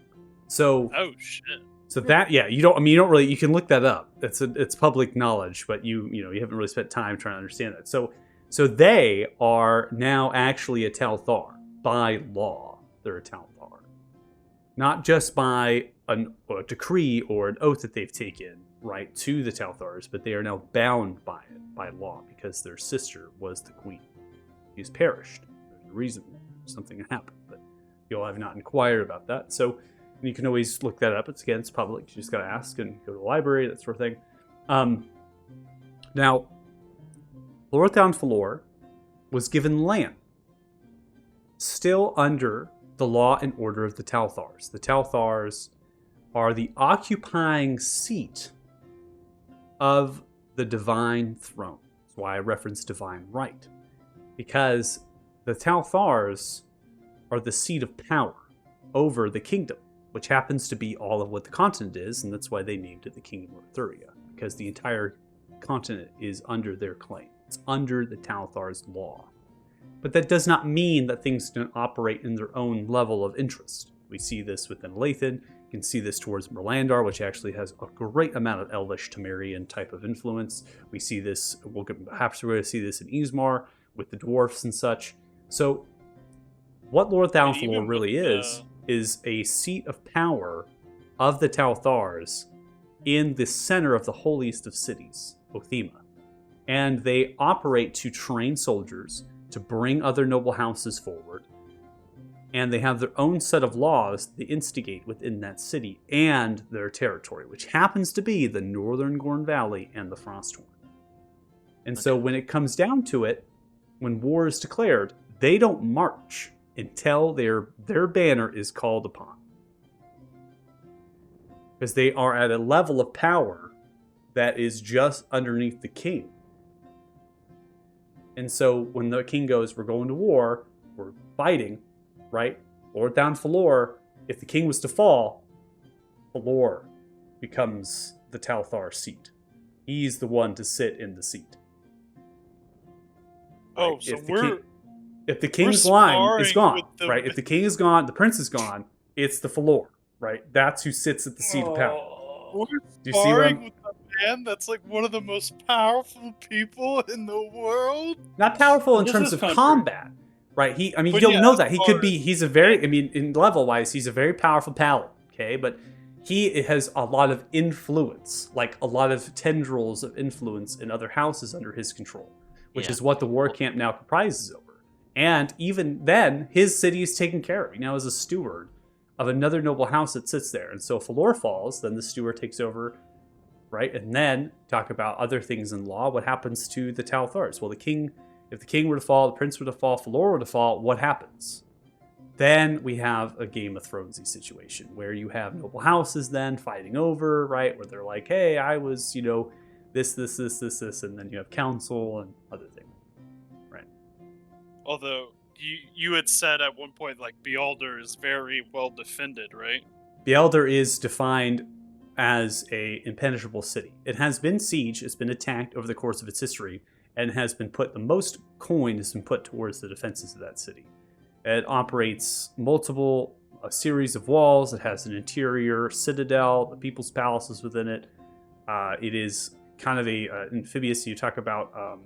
So oh shit. so that you don't really you can look that up. It's public knowledge, but you haven't really spent time trying to understand that. So they are now actually a Talthar by law. They're a Talthar, not just by a decree or an oath that they've taken right to the Talthars, but they are now bound by it by law because their sister was the queen. She's perished. There's a reason something happened, but you'll have not inquired about that. So. And you can always look that up. It's public. You just got to ask and go to the library, that sort of thing. Now, Lorthound Falor was given land, still under the law and order of the Talthars. The Talthars are the occupying seat of the divine throne. That's why I reference divine right. Because the Talthars are the seat of power over the kingdom, which happens to be all of what the continent is, and that's why they named it the Kingdom of Arthuria, because the entire continent is under their claim. It's under the Talthar's law. But that does not mean that things don't operate in their own level of interest. We see this within Lathan. You can see this towards Merlandar, which actually has a great amount of Elvish Temerian type of influence. We see this, perhaps we're going to see this in Ismar with the dwarfs and such. So what Lorthound And even Falor really with is a seat of power of the Talthars in the center of the holiest of cities, Othema. And they operate to train soldiers, to bring other noble houses forward, and they have their own set of laws they instigate within that city and their territory, which happens to be the Northern Gorn Valley and the Frosthorn. And so when it comes down to it, when war is declared, they don't march until their banner is called upon. Because they are at a level of power that is just underneath the king. And so when the king goes, we're going to war, we're fighting, right? Lorthound Falor, if the king was to fall, Falor becomes the Talthar seat. He's the one to sit in the seat. Oh, Right? so If the king's we're line is sparring gone, with the- right? If the king is gone, the prince is gone, it's the Falor, right? That's who sits at the seat of power. We're Do you see what sparring I'm... with a man that's like one of the most powerful people in the world. Not powerful in This terms is of country. combat, right? You But don't yeah, know that. He could or- be, he's a very, in level-wise, he's a very powerful paladin, okay? But he has a lot of influence, like a lot of tendrils of influence in other houses under his control, which Yeah. is what the war camp now comprises over. And even then, his city is taken care of. He now is a steward of another noble house that sits there. And so if Falor falls, then the steward takes over, right? And then talk about other things in law. What happens to the Talthars? Well, if the king were to fall, the prince were to fall, Falor were to fall, what happens? Then we have a Game of Thronesy situation where you have noble houses then fighting over, right? Where they're like, hey, I was, this, and then you have council and other things. Although you had said at one point like Bealder is very well defended, right? Bealder is defined as a impenetrable city. It has been sieged, it's been attacked over the course of its history, and has been put, the most coin has been put towards the defenses of that city. It operates a series of walls. It has an interior citadel, the people's palaces within it. It is kind of a amphibious. You talk about a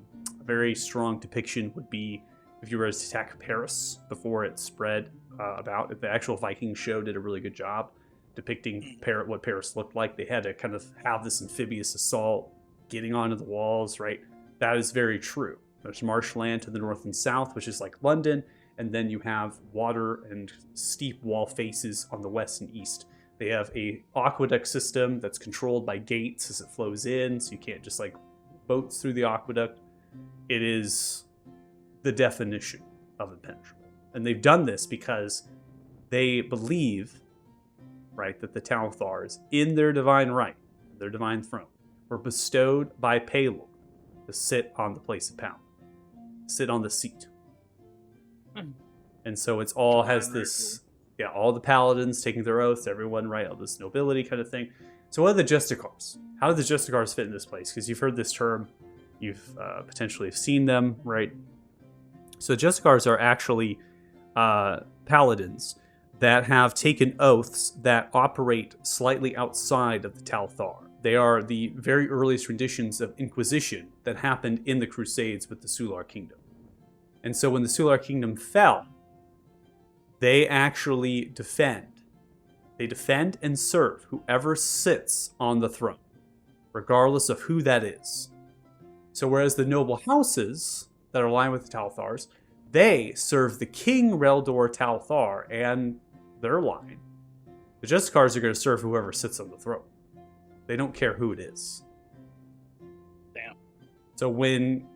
very strong depiction would be if you were to attack Paris before it spread about. The actual Viking show did a really good job depicting what Paris looked like. They had to kind of have this amphibious assault, getting onto the walls, right? That is very true. There's marshland to the north and south, which is like London, and then you have water and steep wall faces on the west and east. They have a aqueduct system that's controlled by gates as it flows in, so you can't just like boats through the aqueduct. It is the definition of impenetrable. And they've done this because they believe, right, that the Talthars, in their divine right, their divine throne, were bestowed by Pelor to sit on the place of power, sit on the seat. And so it's all has this, all the paladins taking their oaths, everyone, right, all this nobility kind of thing. So what are the Justicars? How do the Justicars fit in this place? Because you've heard this term, you've potentially seen them, right? So Justicars are actually paladins that have taken oaths that operate slightly outside of the Talthar. They are the very earliest renditions of Inquisition that happened in the Crusades with the Sular Kingdom. And so when the Sular Kingdom fell, they actually defend. They defend and serve whoever sits on the throne, regardless of who that is. So whereas the noble houses that are aligned with the Talthars, they serve the King Reldor Talthar and their line. The Justicars are going to serve whoever sits on the throne. They don't care who it is. Damn. So when,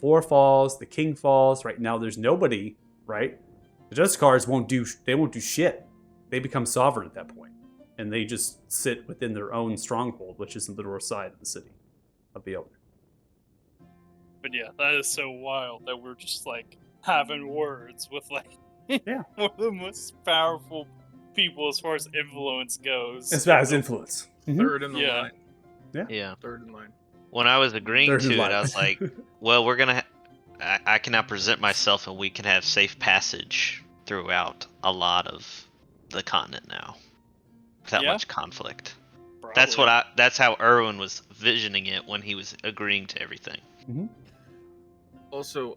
Thor falls, the king falls, right now there's nobody, right? The Justicars won't do shit. They become sovereign at that point. And they just sit within their own stronghold, which is in the north side of the city of Bealder. But yeah, that is so wild that we're just like having words with like one of the most powerful people as far as influence goes. As far as influence. Third in the Yeah. line. Yeah. Third in line. When I was agreeing Third in to it, line. I was like, well, we're going to... I can now present myself and we can have safe passage throughout a lot of the continent now. Without Yeah. much conflict. Probably. That's how Erwin was visioning it when he was agreeing to everything. Also,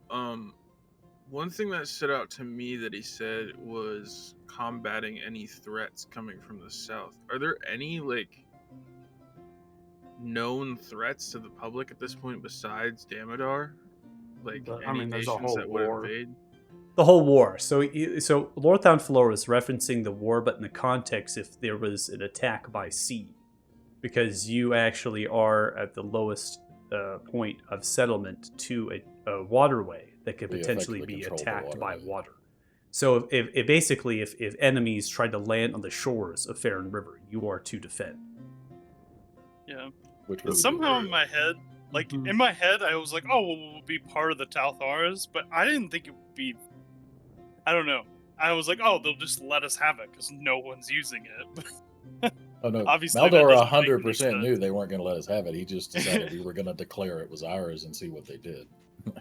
one thing that stood out to me that he said was combating any threats coming from the south. Are there any known threats to the public at this point besides Damodar? Any there's a nations whole that would war. invade? The whole war. So Lorthound Flora is referencing the war, but in the context if there was an attack by sea. Because you actually are at the lowest point of settlement to a waterway that could We potentially effectively be control the attacked by waterway. water. So if enemies tried to land on the shores of Farron River, you are to defend. Yeah. Which But would somehow be in my head, Mhm. in my head, I was like, oh, we'll be part of the Talthars, but I didn't think it would be. I don't know. I was like, oh, they'll just let us have it because no one's using it. Oh no, Obviously, that Maldor doesn't make any 100% sense. knew they weren't going to let us have it. He just decided we were going to declare it was ours and see what they did.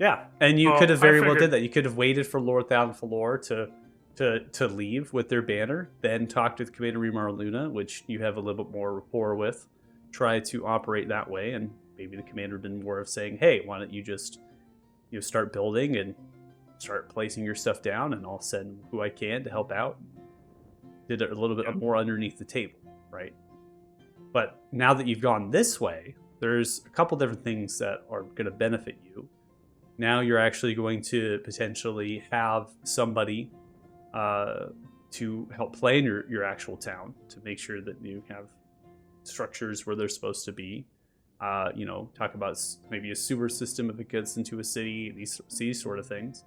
Yeah, and you Well, could have I very well figured- did that. You could have waited for Lorthound Falor to leave with their banner, then talked with Commander Remar Luna, which you have a little bit more rapport with, try to operate that way, and maybe the commander had been more of saying, hey, why don't you just start building and start placing your stuff down, and I'll send who I can to help out. Did it a little bit more underneath the table, right? But now that you've gone this way, there's a couple different things that are going to benefit you. Now you're actually going to potentially have somebody to help plan your actual town, to make sure that you have structures where they're supposed to be. Talk about maybe a sewer system if it gets into a city, these sort of things.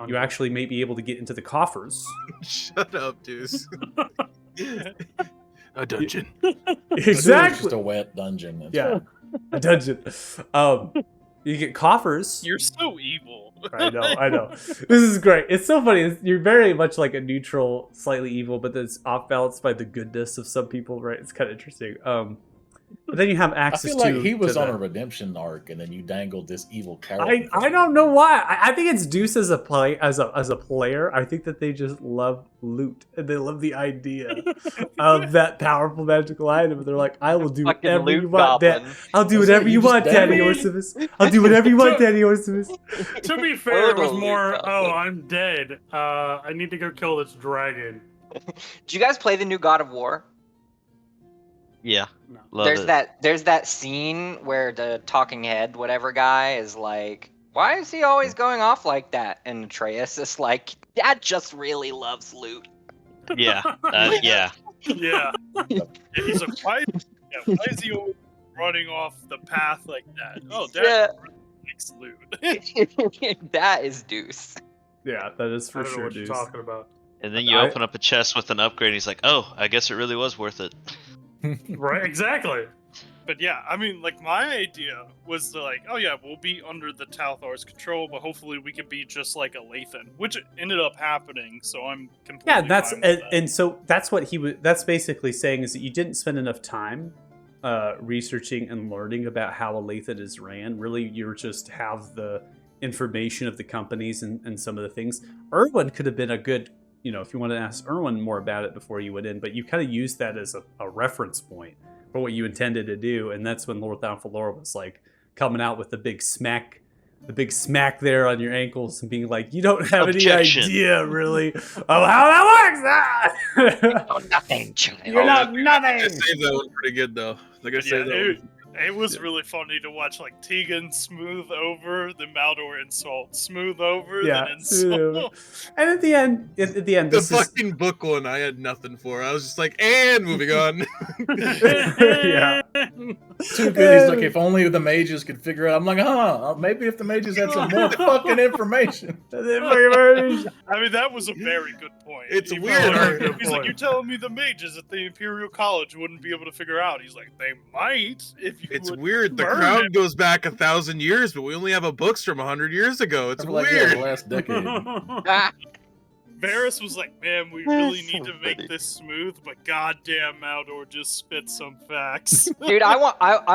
You actually may be able to get into the coffers. Shut up, Deuce. A dungeon. It's just a wet dungeon. That's Yeah, all. a dungeon. You get coffers. You're so evil. I know. This is great. It's so funny. You're very much like a neutral, slightly evil, but that's off balanced by the goodness of some people, right? It's kind of interesting. But then you have I access feel like to. he was to on the- a redemption arc, and then you dangled this evil character. I don't know why. I think it's Deuce as a player. I think that they just love loot and they love the idea of that powerful magical item. They're like, I will do Fucking whatever you loot want, goblin. I'll do That's whatever it, you you just want, Daddy dangle. Orcimus. I'll do whatever you want, Daddy Orcimus. To be fair, it was Totally more, goblin. oh, I'm dead. I need to go kill this dragon. Did you guys play the new God of War? Yeah, No. love there's it. there's that scene where the talking head, whatever guy, is like, why is he always going off like that? And Atreus is like, Dad just really loves loot. Yeah, yeah. Yeah. He's like, why is he always running off the path like that? Oh, Dad Yeah. really likes loot. That is Deuce. Yeah, that is I for don't know sure, what you're Deuce. talking about. And then you I- open up a chest with an upgrade, and he's like, "Oh, I guess it really was worth it." Right, exactly. But yeah, I mean, like, my idea was to, like, oh yeah, we'll be under the Talthar's control, but hopefully we could be just like a Lathan, which ended up happening, so I'm completely Yeah, that's fine with and, that. and so that's what he was. That's basically saying is that you didn't spend enough time researching and learning about how a Lathan is ran. Really, you just have the information of the companies and some of the things. Erwin could have been a good, if you want to ask Erwin more about it before you went in, but you kind of used that as a reference point for what you intended to do, and that's when Lord Thalfalor was like coming out with the big smack there on your ankles and being like, you don't have Objection. any idea really of how that works. Oh, nothing, child. You're not I nothing. saved that one pretty good though. Like I But saved yeah, that one. it was really funny to watch, like, Tegan smooth over the Maldor insult, smooth over, Yeah, then smooth over. insult. And at the end, The this is fucking book one, I had nothing for. I was just like, and moving on. Yeah. Too good. He's like, if only the mages could figure out. I'm like, maybe if the mages had some more fucking information. I mean, that was a very good point. It's He was weird. like- Good He's like, point. you're telling me the mages at the Imperial College wouldn't be able to figure out. He's like, they might if you It's would weird. The burn crowd it. goes back 1,000 years, but we only have books from 100 years ago. It's I feel like, weird. the last decade. Ah, Varys was like, man, we really That's need so to make funny. this smooth, but goddamn Maldor just spit some facts. dude, I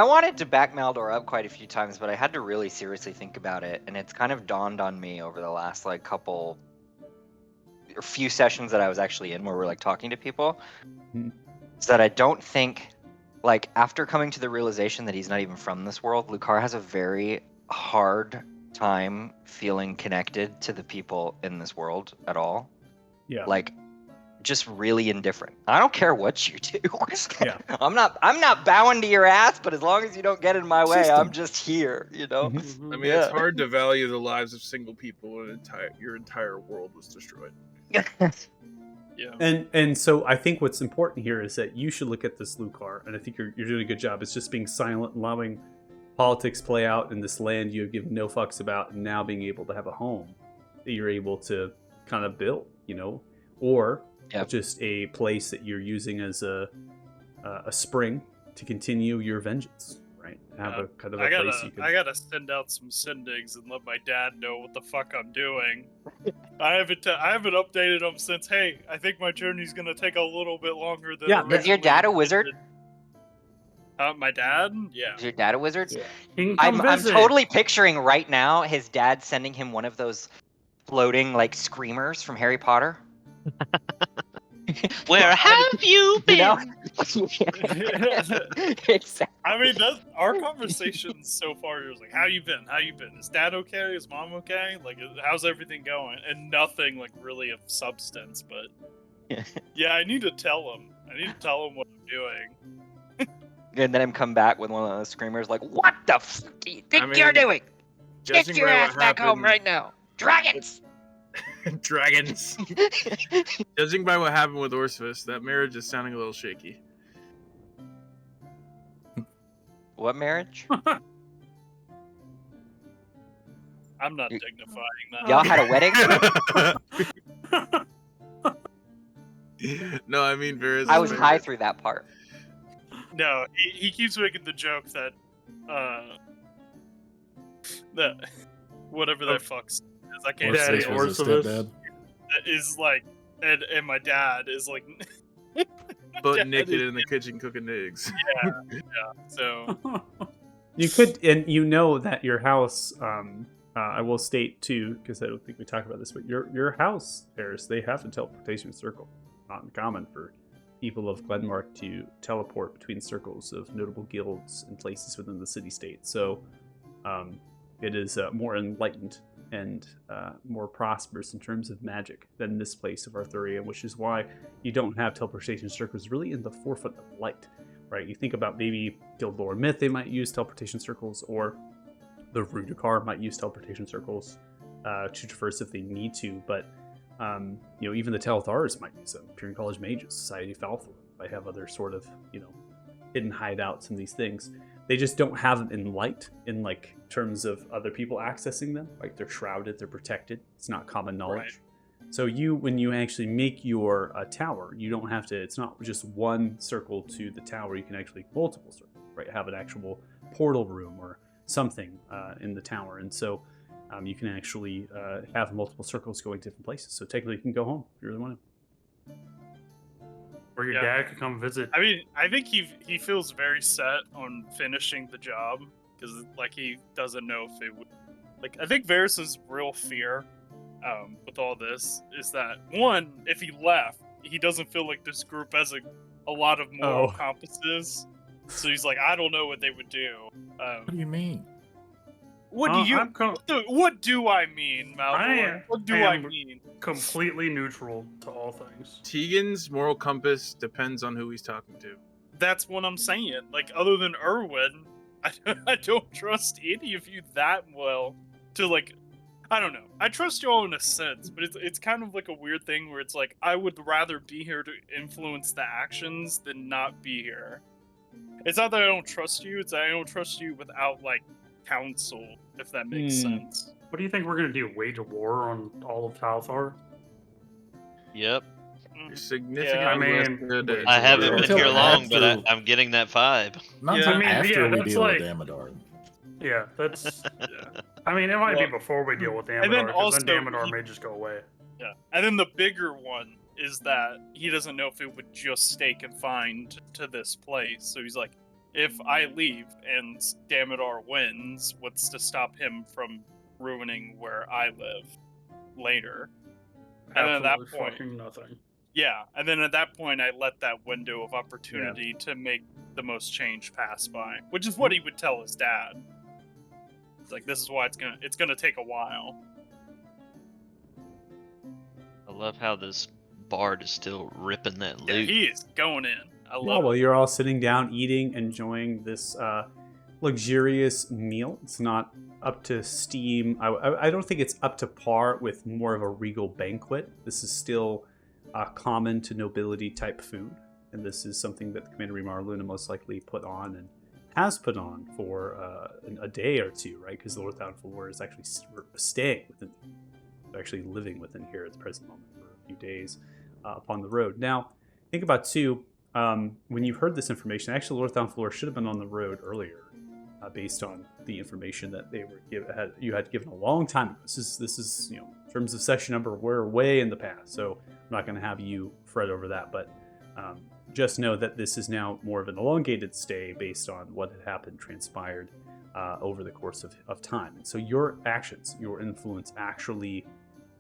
wanted to back Maldor up quite a few times, but I had to really seriously think about it, and it's kind of dawned on me over the last few sessions that I was actually in where we're like talking to people, Mhm. is that I don't think, like, after coming to the realization that he's not even from this world, Lucar has a very hard time feeling connected to the people in this world at all. Yeah. Like, just really indifferent. I don't care what you do. Yeah. I'm not bowing to your ass, but as long as you don't get in my way, System. I'm just here, Mhm. I mean, Yeah. it's hard to value the lives of single people when your entire world was destroyed. Yeah. And so I think what's important here is that you should look at this Lucar, and I think you're doing a good job. It's just being silent, and allowing politics play out in this land you give no fucks about, and now being able to have a home that you're able to kind of build, or Yep. just a place that you're using as a spring to continue your vengeance, right? Have Yeah. a kind of a I place you can. gotta send out some syndigs and let my dad know what the fuck I'm doing. I haven't updated him since. Hey, I think my journey's gonna take a little bit longer than. Yeah, Is your dad a originally wizard? intended. My dad? Yeah. Is your dad a wizard? Yeah. He can come I'm visit. totally picturing right now his dad sending him one of those floating like screamers from Harry Potter. Where have you You been? know? Exactly. I mean, our conversations so far is like, how you been? How you been? Is dad okay? Is mom okay? Like, how's everything going? And nothing like really of substance, but yeah, I need to tell him. I need to tell him what I'm doing. And then him come back with one of those screamers like, "What the fuck do you think I mean, you're doing? Get Judging your by ass what back home happened- right now, dragons!" Dragons. Judging by what happened with Orcivis, that marriage is sounding a little shaky. What marriage? I'm not dignifying that. Y'all had a wedding? No, I mean Varys. I was high through that part. No, he keeps making the joke that whatever that fucks is I can't Daddy say or it, was his Orcivis. stepdad. is like, and my dad is like, Butt Dad naked is- in the kitchen cooking eggs. so You could, and you know that your house. I will state too, because I don't think we talked about this, but your house, Harris, they have a teleportation circle. Not uncommon for people of Glenmark to teleport between circles of notable guilds and places within the city-state. So, it is more enlightened and more prosperous in terms of magic than this place of Arthuria, which is why you don't have teleportation circles really in the forefront of light. Right, you think about maybe Guild Lore and Myth, they might use teleportation circles, or the Rudikar might use teleportation circles to traverse if they need to, but even the Telethars might use them. Imperial College Mages, Society of Falthor might have other sort of, hidden hideouts and these things. They just don't have them in light, in like terms of other people accessing them. Like they're shrouded, they're protected. It's not common knowledge. Right. So when you actually make your tower, you don't have to, it's not just one circle to the tower, you can actually make multiple circles, right? Have an actual portal room or something in the tower. And so you can actually have multiple circles going different places. So technically you can go home if you really want to. Or your Yeah. dad could come visit. I mean, I think he feels very set on finishing the job because like he doesn't know if it would. Like I think Varys' real fear with all this is that one, if he left, he doesn't feel like this group has a lot of moral Oh. compasses. So he's like, I don't know what they would do. What do you mean? What do you? I'm What do I mean, Malfoy? What do I am- mean? completely neutral to all things. Tegan's moral compass depends on who he's talking to. That's what I'm saying. Like, other than Erwin, I don't trust any of you that well to, like, I don't know. I trust y'all in a sense, but it's kind of like a weird thing where it's like, I would rather be here to influence the actions than not be here. It's not that I don't trust you, it's that I don't trust you without, like, counsel, if that makes sense. What do you think we're gonna do? Wage a war on all of Talthar? Yep. You're Mhm. significantly Yeah, I mean, less good at- I haven't been Until here long, but after- I'm getting that vibe. Not Yeah. until I mean, after yeah, we that's deal like- with Damodar. Yeah, that's. Yeah. I mean, it might be Well, before we deal with and Damodar, then because also then Damodar he- may just go away. Yeah. And then the bigger one is that he doesn't know if it would just stay confined to this place. So he's like, if I leave and Damodar wins, what's to stop him from ruining where I live later? And then at that Absolutely point, fucking nothing. yeah. And then at that point, I let that window of opportunity to make the most change pass by, which is what he would tell his dad. It's like, this is why it's gonna take a while. I love how this bard is still ripping that Yeah, loot. he is going in. I Yeah, love well, it. you're all sitting down, eating, enjoying this luxurious meal. It's not up to steam. I don't think it's up to par with more of a regal banquet. This is still common to nobility type food, and this is something that the Commander Remar Luna most likely put on and has put on for a day or two, right? Because the Lord Downfall is actually staying within, actually living within here at the present moment for a few days upon the road. Now, think about too. When you heard this information, actually, Lord Downfall should have been on the road earlier, based on the information that they were you had given a long time ago. This is in terms of session number, we're way in the past, so I'm not going to have you fret over that. But just know that this is now more of an elongated stay based on what had happened, transpired over the course of time. And so your actions, your influence, actually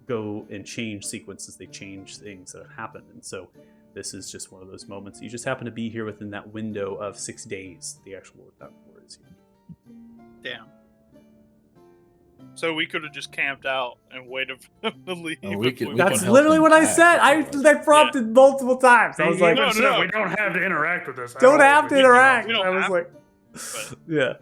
go and change sequences. They change things that have happened, and so. This is just one of those moments. You just happen to be here within that window of 6 days. The actual Lord Downfall is here. Damn. So we could have just camped out and waited for them to leave. Oh, we if could- we That's help literally them what I pack said. if you I prompted multiple times. I was He like, even No, said no. we don't have to interact with this. at don't all. have to We can- interact. we don't I was have like, but- yeah.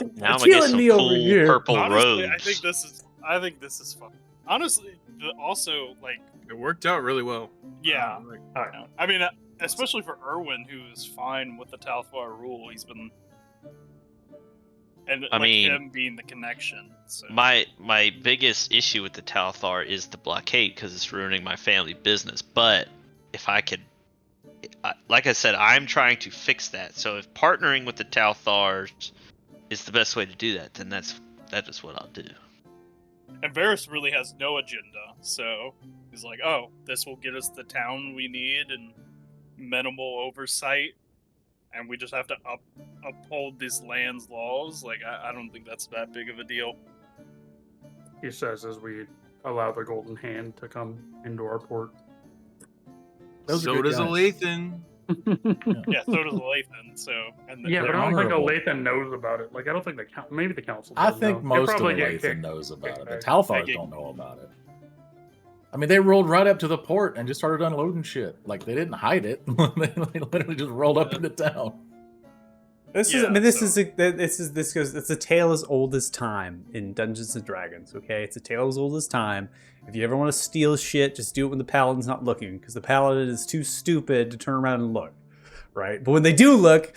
Now I'm gonna get Killing some me over cool here. purple Honestly, robes. I think this is fun. Honestly, also like It worked out really well. yeah. Like, I mean, especially for Erwin, who is fine with the Talthar rule. He's been, and I like mean, him being the connection. So. My biggest issue with the Talthar is the blockade because it's ruining my family business. But if I could, like I said, I'm trying to fix that. So if partnering with the Talthars is the best way to do that, then that is what I'll do. And Varys really has no agenda, so he's like, "Oh, this will get us the town we need and minimal oversight, and we just have to uphold this land's laws." Like, I don't think that's that big of a deal. He says as we allow the Golden Hand to come into our port. Those are So good does guys. Lathan. Yeah, so does Lathan. So, and Yeah, but They're I don't think honorable. Olathan knows about it. Like, I don't think maybe the council. I does think know. He'll most of probably get Lathan kicked- knows about it. The kicked Talthars back. don't know about it. I mean, they rolled right up to the port and just started unloading shit. Like, they didn't hide it. They literally just rolled up into town. This Yeah, is, I mean, this so- this goes. It's a tale as old as time in Dungeons and Dragons. Okay, it's a tale as old as time. If you ever want to steal shit, just do it when the paladin's not looking, because the paladin is too stupid to turn around and look, right? But when they do look,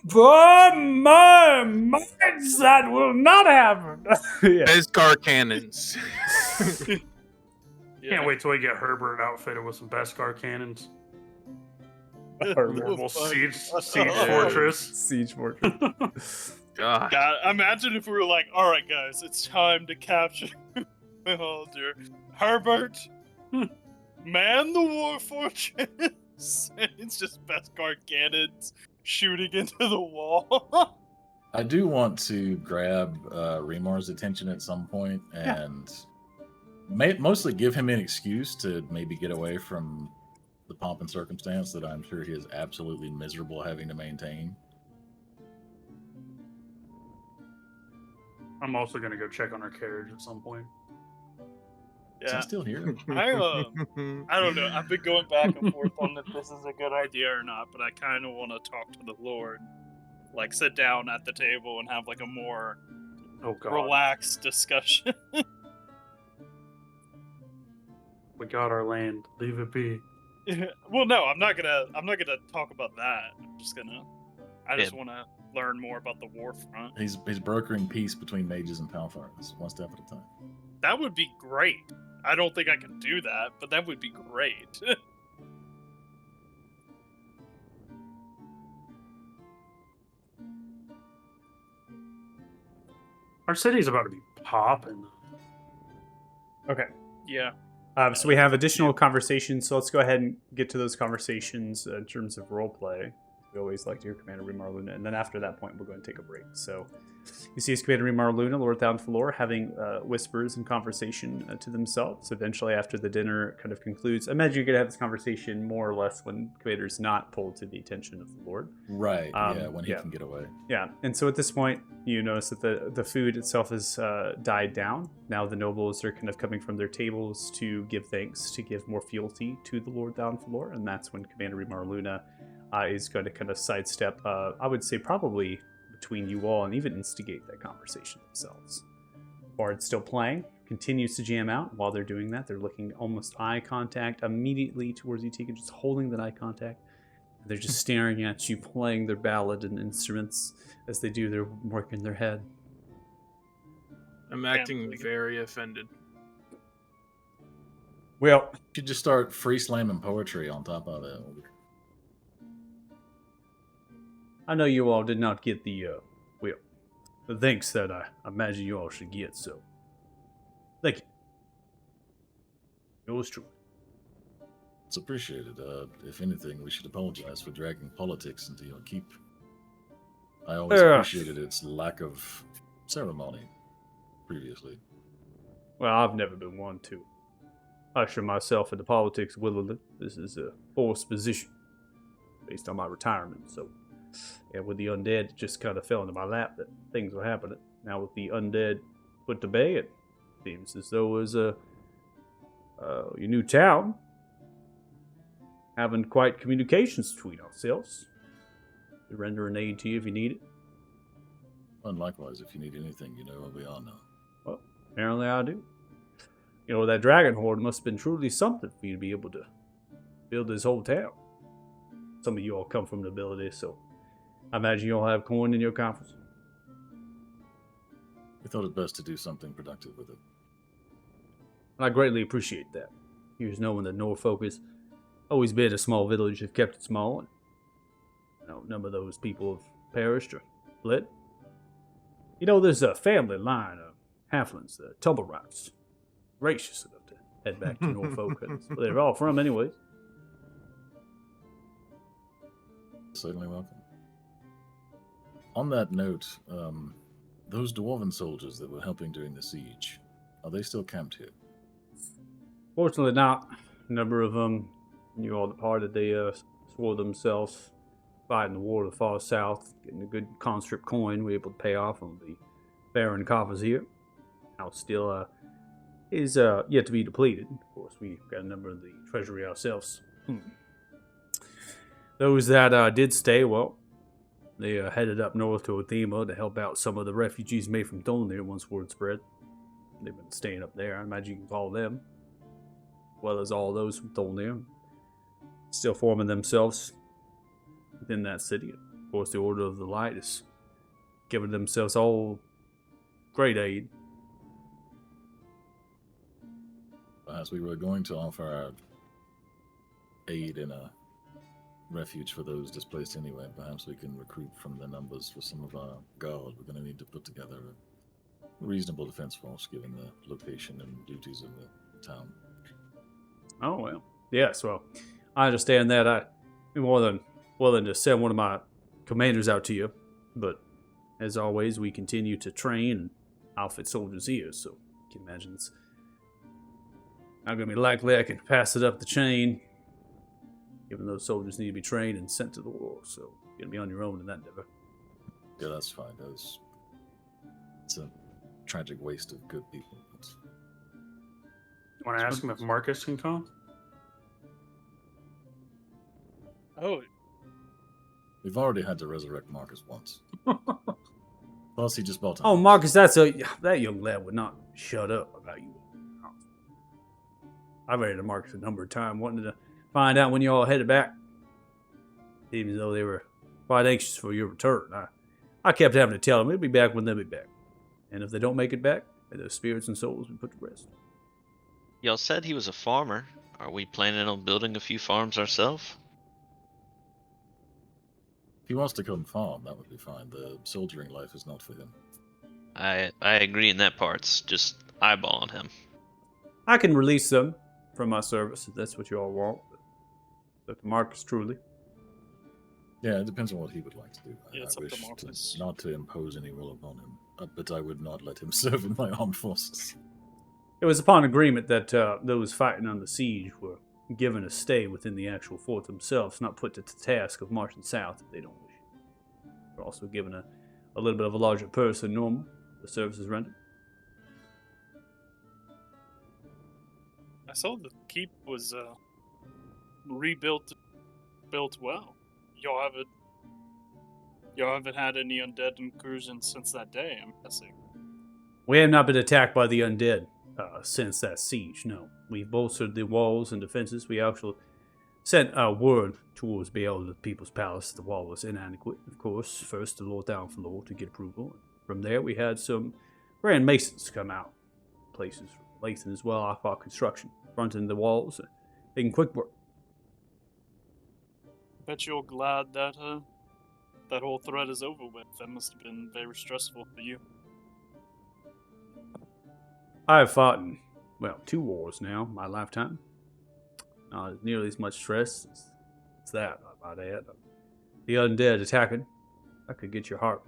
boy, my mindset will not happen. Yeah. Beskar cannons. yeah. Can't wait till we get Herbert outfitted with some Beskar cannons. Herbert. Normal fuck. siege Yeah. fortress. Siege fortress. God. God, imagine if we were like, "All right, guys, it's time to capture Beholder. Herbert, man the war fortress." And it's just Beskar cannons shooting into the wall. I do want to grab Remar's attention at some point and mostly give him an excuse to maybe get away from the pomp and circumstance that I'm sure he is absolutely miserable having to maintain. I'm also gonna go check on our carriage at some point. Is he Yeah, still here? I don't know. I've been going back and forth on if this is a good idea or not, but I kind of want to talk to the Lord, like sit down at the table and have like a more Oh god, relaxed discussion. we got our land. Leave it be. Well, no, I'm not gonna talk about that. I just Yeah. want to learn more about the war front. He's brokering peace between mages and Palthars, one step at a time. That would be great. I don't think I can do that, but that would be great. Our city's about to be popping. Okay. Yeah. So we have additional conversations. So let's go ahead and get to those conversations in terms of role play. We always like to hear Commander Remar Luna, and then after that point, we'll go and take a break. So you see, as Commander Remar Luna, Lord Downfloor, having whispers and conversation to themselves. Eventually, after the dinner kind of concludes, I imagine you're going to have this conversation more or less when Commander's not pulled to the attention of the Lord. Right, yeah, when he yeah. can get away. Yeah, and so at this point, you notice that the food itself has died down. Now the nobles are kind of coming from their tables to give thanks, to give more fealty to the Lord Downfloor, and that's when Commander Remar Luna is going to kind of sidestep, I would say probably between you all, and even instigate that conversation themselves. Bard's still playing, continues to jam out. While they're doing that, they're looking almost eye contact immediately towards you, Tika, just holding that eye contact. They're just staring at you, playing their ballad and instruments. As they do, they're working their head. I'm acting very offended. Well, You should just start free slamming poetry on top of it. I know you all did not get the thanks that I imagine you all should get, so thank you. Yours truly. It's appreciated. If anything, we should apologize for dragging politics into your keep. I always Yeah. appreciated its lack of ceremony previously. Well, I've never been one to usher myself into politics willingly. This is a forced position based on my retirement, so yeah, with the undead, it just kind of fell into my lap that things were happening. Now with the undead put to bay, it seems as though it was your new town having quite communications between ourselves. We render an aid to you if you need it. And likewise, if you need anything, you know where we are now. Well, apparently I do. You know, that dragon horde must have been truly something for you to be able to build this whole town. Some of you all come from nobility, so I imagine you all have coin in your coffers. We thought it best to do something productive with it. And I greatly appreciate that. Here's knowing that Norfolk has always been a small village, have kept it small, and a number of those people have perished or fled. You know, there's a family line halflings, the tumble rats. Gracious enough to head back to Norfolk. That's where they're all from, anyways. Certainly welcome. On that note, those dwarven soldiers that were helping during the siege, are they still camped here? Fortunately not. A number of them knew all departed. They swore themselves fighting the war to the far south, getting a good conscript coin we were able to pay off on the Baron coffers here. House still is yet to be depleted. Of course, we've got a number of the treasury ourselves. Those that did stay, well, they headed up north to Othema to help out some of the refugees made from Thulnir once word spread. They've been staying up there. I imagine you can call them, as well as all those from Thulnir, still forming themselves within that city. Of course, the Order of the Light is giving themselves all great aid. As we were going to offer our aid in a refuge for those displaced anyway, perhaps we can recruit from the numbers for some of our guard. We're going to need to put together a reasonable defense force given the location and duties of the town. Oh, well. Yes, well, I understand that. I'd be more than willing to send one of my commanders out to you. But, as always, we continue to train and outfit soldiers here, so you can imagine it's not going to be likely I can pass it up the chain, given those soldiers need to be trained and sent to the war, so you're going to be on your own in that endeavor. Yeah, that's fine. It's a tragic waste of good people. Want to ask him if Marcus can come? Oh, We've already had to resurrect Marcus once. Plus, he just bought him. Oh, Marcus, that young lad would not shut up about you. I've read to Marcus a number of times, wanting to find out when you all headed back, even though they were quite anxious for your return. I kept having to tell them they'll be back when they'll be back. And if they don't make it back, may their spirits and souls be put to rest. Y'all said he was a farmer. Are we planning on building a few farms ourselves? If he wants to come farm, that would be fine. The soldiering life is not for him. I agree in that part's just eyeballing him. I can release them from my service if that's what you all want. But up to Marcus, truly. Yeah, it depends on what he would like to do. Yeah, it's I up to wish Marcus. not to impose any will upon him, but I would not let him serve in my armed forces. It was upon agreement that those fighting on the siege were given a stay within the actual fort themselves, not put to the task of marching south if they don't wish. They're also given a little bit of a larger purse than normal. The services rendered. I saw the keep was rebuilt, built well. Y'all haven't had any undead incursions since that day, I'm guessing. We have not been attacked by the undead since that siege, no. We've bolstered the walls and defenses. We actually sent word towards Baal, the People's Palace. The wall was inadequate, of course. First to Lord Downfloor to get approval. From there, we had some grand masons come out. Places for Lathan as well, off our construction. Fronting the walls, making quick work. Bet you're glad that that whole threat is over with. That must have been very stressful for you. I have fought in, well, 2 wars now, in my lifetime. Not nearly as much stress as that, I might add. The undead attacking, that could get your heart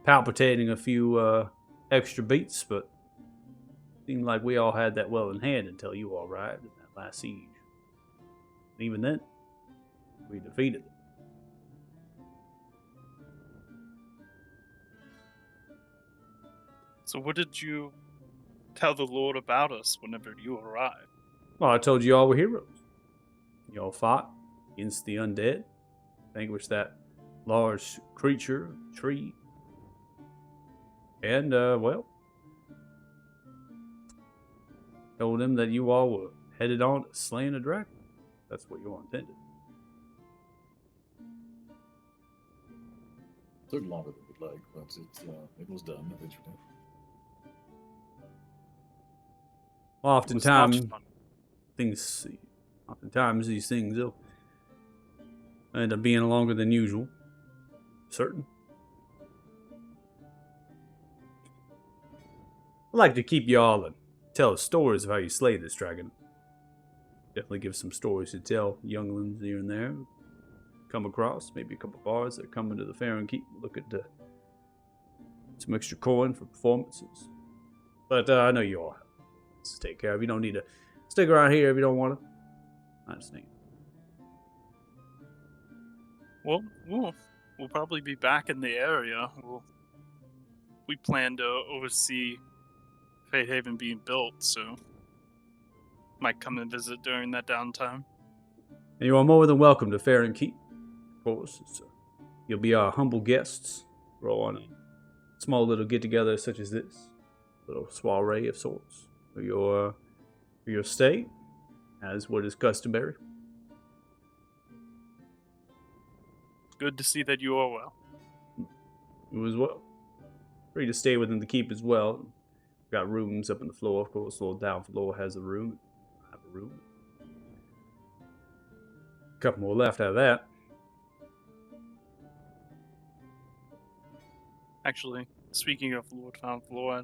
palpitating a few extra beats, but it seemed like we all had that well in hand until you all arrived in that last siege. And even then, we defeated them. So what did you tell the Lord about us whenever you arrived? Well, I told you all were heroes. You all fought against the undead, vanquished that large creature, tree, and, well, told him that you all were headed on to slaying a dragon. That's what you all intended. Took longer than we'd like, but it was done eventually. Well, It was not oftentimes, fun. these things will end up being longer than usual. Certain. I'd like to keep you all and tell stories of how you slay this dragon. Definitely give some stories to tell younglings here and there. Come across, maybe a couple bars that come into the fair and keep look at some extra coin for performances. But I know you all have to take care of. You don't need to stick around here if you don't want to. I understand. Well, we'll probably be back in the area. We plan to oversee Fate Haven being built, so might come and visit during that downtime. And you are more than welcome to Fair and Keep. Of course, you'll be our humble guests. We're all on a small little get-together such as this. Little soiree of sorts for your stay, as what is customary. Good to see that you are well. You as well. Free to stay within the keep as well. We've got rooms up on the floor, of course. The little down floor has a room. I have a room. A couple more left out of that. Actually, speaking of Lord Fauntleroy,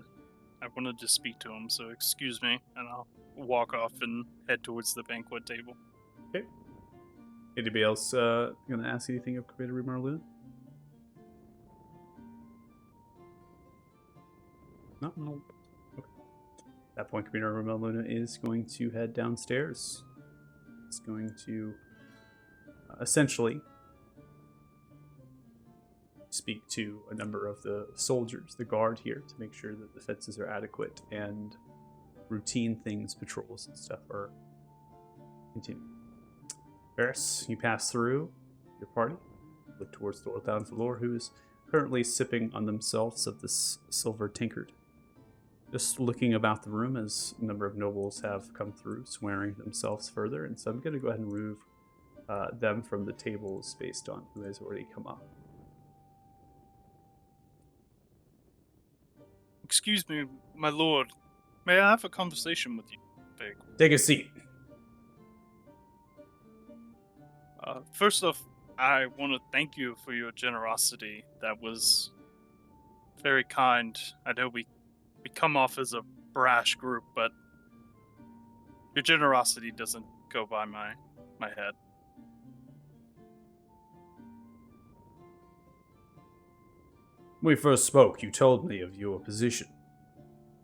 I wanted to speak to him, so excuse me, and I'll walk off and head towards the banquet table. Okay. Anybody else gonna ask anything of Commander Marluna? No. Okay. At that point, Commander Marluna is going to head downstairs. It's going to essentially speak to a number of the soldiers, the guard here, to make sure that the fences are adequate and routine things, patrols and stuff are continuing. Varys, you pass through your party, look towards the Lord Floor, who is currently sipping on themselves of this silver tankard. Just looking about the room as a number of nobles have come through, swearing themselves further, and so I'm going to go ahead and remove them from the tables based on who has already come up. Excuse me, my lord. May I have a conversation with you, Big? Take a seat. First off, I want to thank you for your generosity. That was very kind. I know we come off as a brash group, but your generosity doesn't go by my head. When we first spoke, you told me of your position.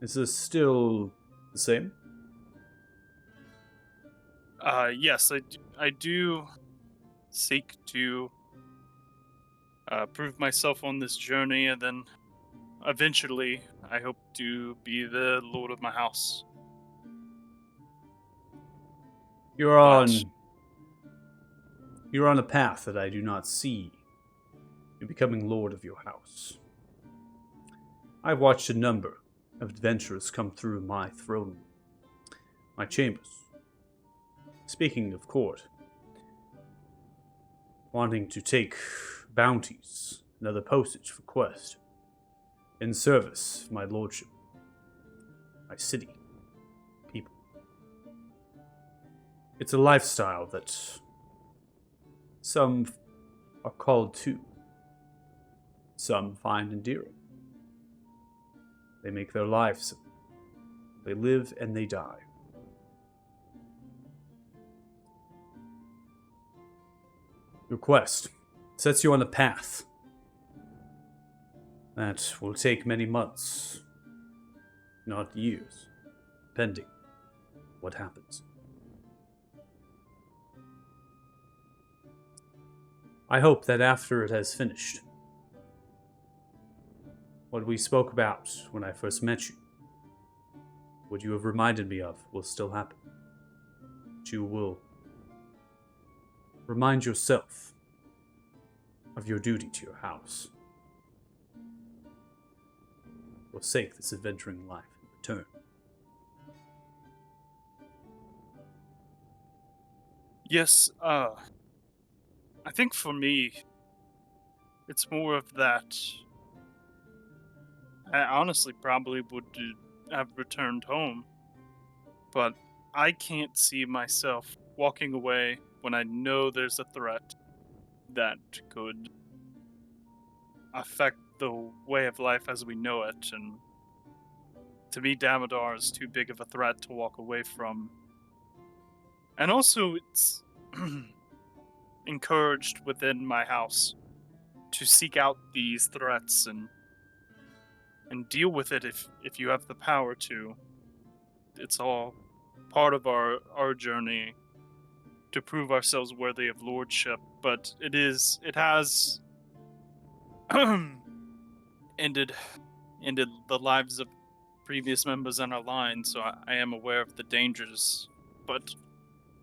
Is this still the same? Yes, I do seek to prove myself on this journey, and then eventually I hope to be the lord of my house. You're on a path that I do not see. You're becoming lord of your house. I've watched a number of adventurers come through my throne room, my chambers. Speaking of court, wanting to take bounties and other postage for quest, in service of my lordship, my city, people. It's a lifestyle that some are called to, some find endearing. They make their lives simple. They live and they die. Your quest sets you on a path that will take many months, not years, depending what happens. I hope that after it has finished, what we spoke about when I first met you, what you have reminded me of, will still happen. That you will remind yourself of your duty to your house. Forsake this adventuring life and return. Yes, I think for me, it's more of that. I honestly probably would have returned home, but I can't see myself walking away when I know there's a threat that could affect the way of life as we know it and To me, Damodar is too big of a threat to walk away from. And also, it's encouraged within my house to seek out these threats and deal with it if you have the power to. It's all part of our journey to prove ourselves worthy of lordship, but it has ended the lives of previous members in our line, so I am aware of the dangers. But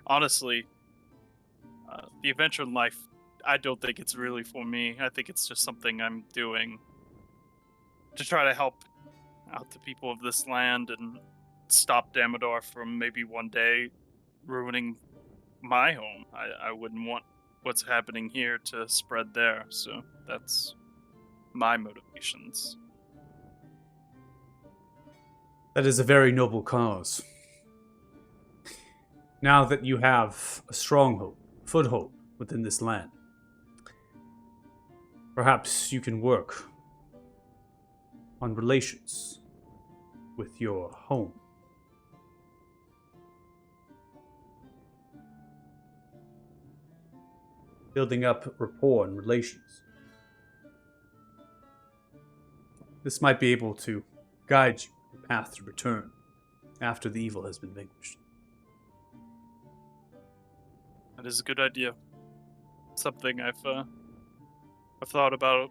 honestly, the adventure life, I don't think it's really for me. I think it's just something I'm doing to try to help out the people of this land and stop Damodar from maybe one day ruining my home. I wouldn't want what's happening here to spread there, so that's my motivations. That is a very noble cause. Now that you have a stronghold, foothold within this land, perhaps you can work on relations with your home. Building up rapport and relations. This might be able to guide you on the path to return after the evil has been vanquished. That is a good idea. Something I've thought about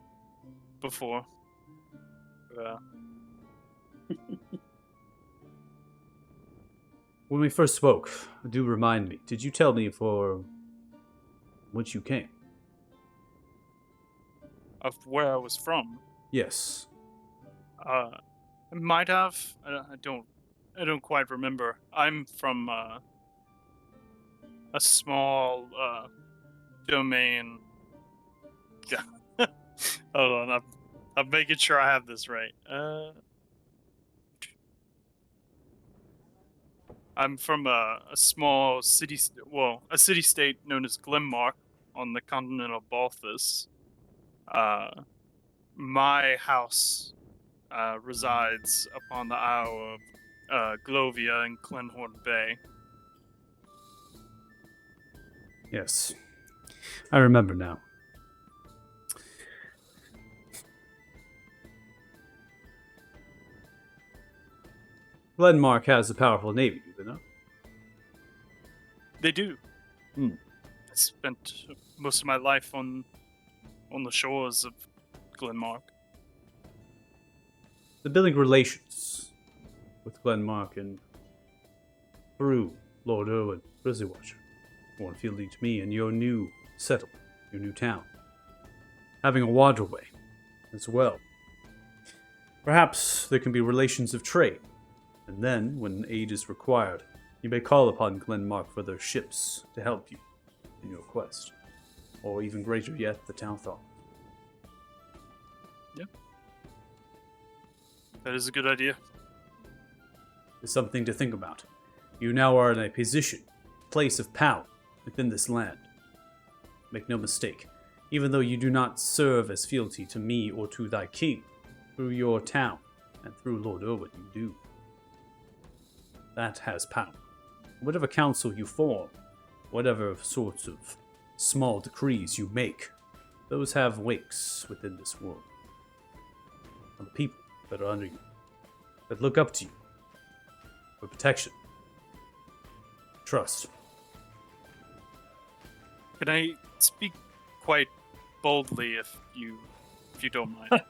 before. When we first spoke, do remind me, did you tell me for whence you came? Of where I was from. Yes. I might have. I don't quite remember. I'm from a small domain. Yeah. Hold on, I'm making sure I have this right. I'm from a small city, a city-state known as Glenmark on the continent of Balthus. My house resides upon the Isle of Glovia in Glenhorn Bay. Yes. I remember now. Glenmark has a powerful navy, do they not? They do. Hmm. I spent most of my life on the shores of Glenmark. The building relations with Glenmark and through Lord Irwin, Grizzly Watcher, one fielding to me and your new settlement, your new town, having a waterway as well. Perhaps there can be relations of trade, and then, when aid is required, you may call upon Glenmark for their ships to help you in your quest, or even greater yet, the town thought. Yeah. That is a good idea. It's something to think about. You now are in a place of power within this land. Make no mistake, even though you do not serve as fealty to me or to thy king, through your town and through Lord Irwin you do. That has power. Whatever council you form, whatever sorts of small decrees you make, those have weights within this world. And the people that are under you, that look up to you for protection, trust. Can I speak quite boldly if you don't mind?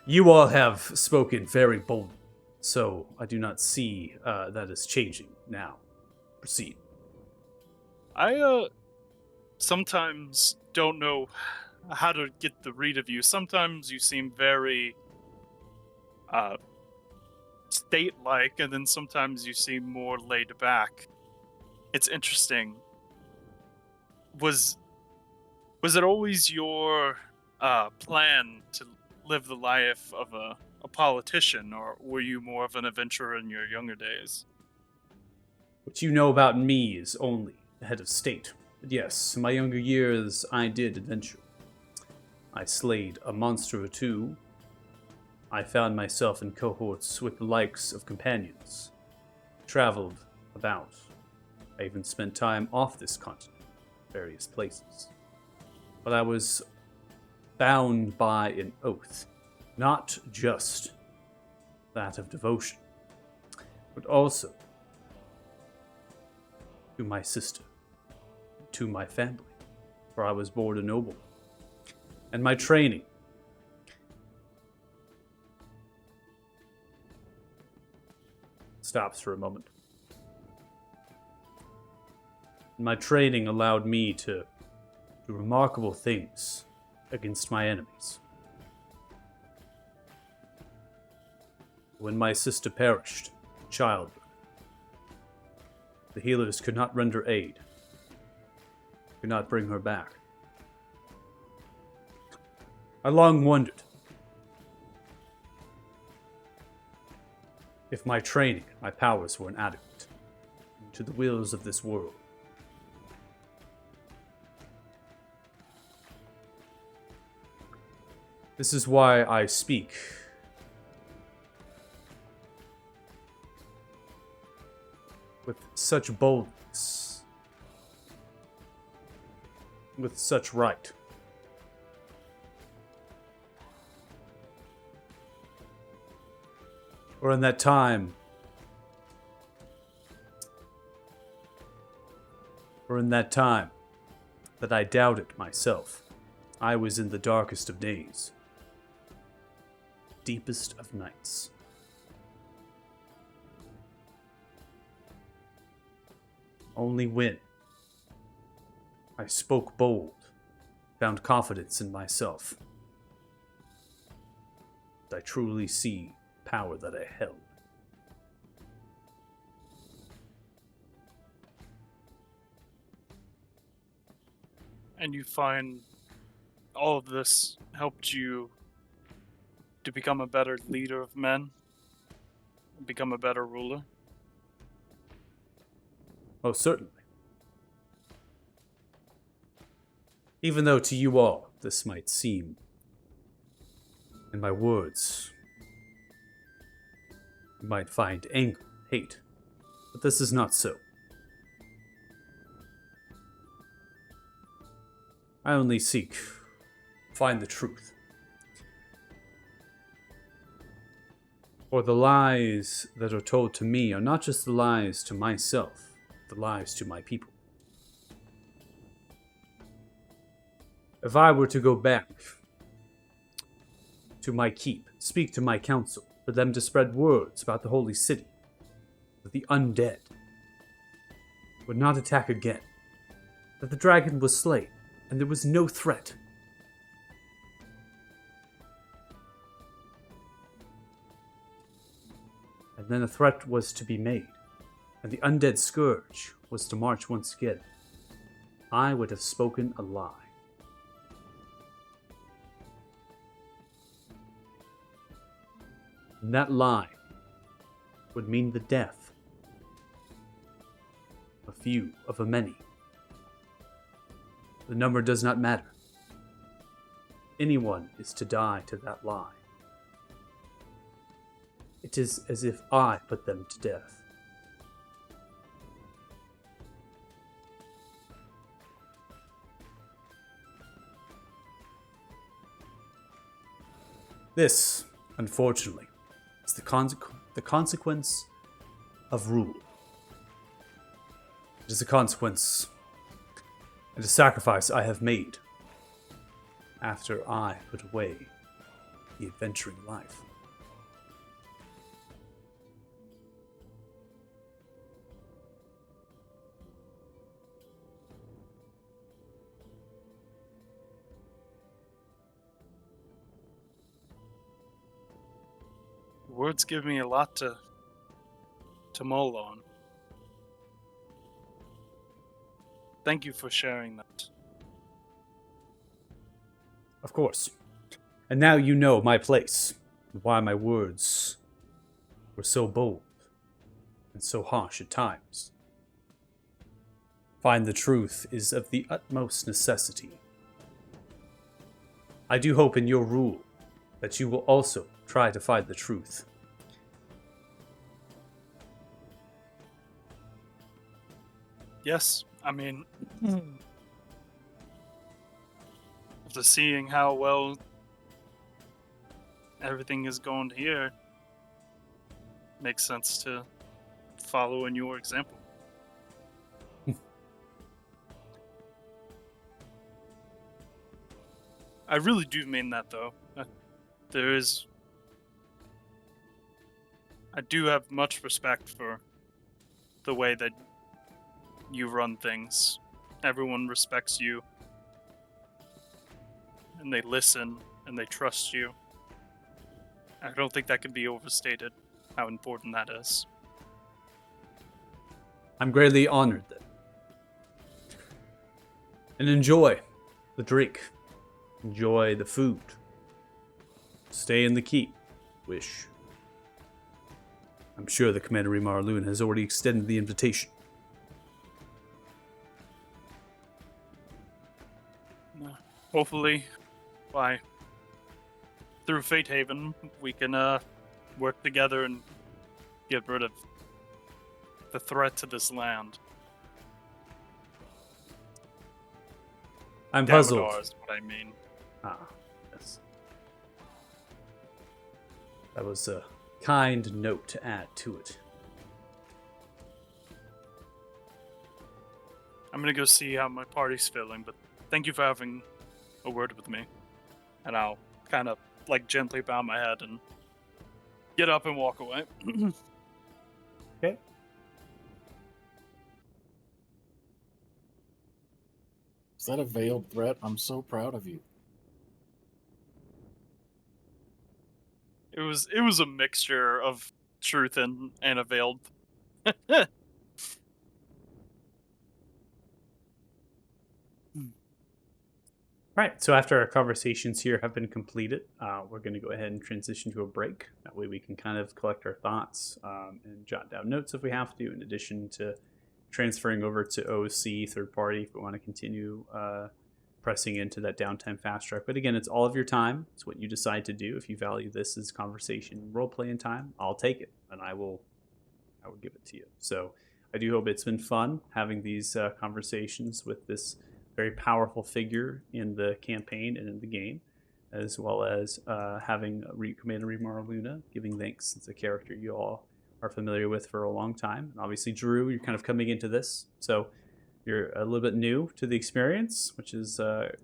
You all have spoken very boldly, so I do not see that is changing now. Proceed. I sometimes don't know how to get the read of you. Sometimes you seem very state-like, and then sometimes you seem more laid back. It's interesting. Was it always your plan to live the life of a politician, or were you more of an adventurer in your younger days? What you know about me is only the head of state. But yes, in my younger years, I did adventure. I slayed a monster or two, I found myself in cohorts with the likes of companions. Traveled about. I even spent time off this continent, various places. But I was bound by an oath, not just that of devotion, but also to my sister, to my family, for I was born a noble. And my training stops for a moment. My training allowed me to do remarkable things against my enemies. When my sister perished in childbirth, the healers could not render aid, could not bring her back. I long wondered if my training, my powers were inadequate to the wills of this world. This is why I speak with such boldness, with such right. Or in that time, that I doubted myself, I was in the darkest of days, deepest of nights. Only when I spoke bold, found confidence in myself, did I truly see power that I held. And you find all of this helped you to become a better leader of men, become a better ruler? Oh, certainly. Even though to you all this might seem, in my words, you might find anger, hate, but this is not so. I only seek to find the truth. For the lies that are told to me are not just the lies to myself, the lies to my people. If I were to go back to my keep, speak to my council, for them to spread words about the holy city, that the undead would not attack again, that the dragon was slain, and there was no threat. And then a threat was to be made, and the undead scourge was to march once again. I would have spoken a lie. And that lie would mean the death of a few, of a many. The number does not matter. Anyone is to die to that lie. It is as if I put them to death. This, unfortunately, is the consequence of rule. It is a consequence and a sacrifice I have made after I put away the adventuring life. Words give me a lot to mull on. Thank you for sharing that. Of course. And now you know my place, and why my words were so bold and so harsh at times. Find the truth is of the utmost necessity. I do hope in your rule that you will also try to find the truth. Yes, I mean, after seeing how well everything is going here, makes sense to follow in your example. I really do mean that, though. I do have much respect for the way that you run things. Everyone respects you, and they listen, and they trust you. I don't think that can be overstated, how important that is. I'm greatly honored then. And enjoy the drink. Enjoy the food. Stay in the keep. Wish. I'm sure the Commander Remar Luna has already extended the invitation. Hopefully, through Fate Haven, we can work together and get rid of the threat to this land. I'm puzzled. Damadar is what I mean. Ah, yes. That was a kind note to add to it. I'm gonna go see how my party's feeling, but thank you for having a word with me. And I'll kind of gently bow my head and get up and walk away. Okay. Is that a veiled threat? I'm so proud of you. It was a mixture of truth and a veiled. Right, so after our conversations here have been completed, we're going to go ahead and transition to a break. That way we can kind of collect our thoughts and jot down notes if we have to, in addition to transferring over to OC, third party, if we want to continue pressing into that downtime fast track. But again, it's all of your time. It's what you decide to do. If you value this as conversation and role-playing time, I'll take it, and I will give it to you. So I do hope it's been fun having these conversations with this very powerful figure in the campaign and in the game, as well as having Commander Remar Luna giving thanks. It's a character you all are familiar with for a long time. And obviously, Drew, you're kind of coming into this, so you're a little bit new to the experience, which is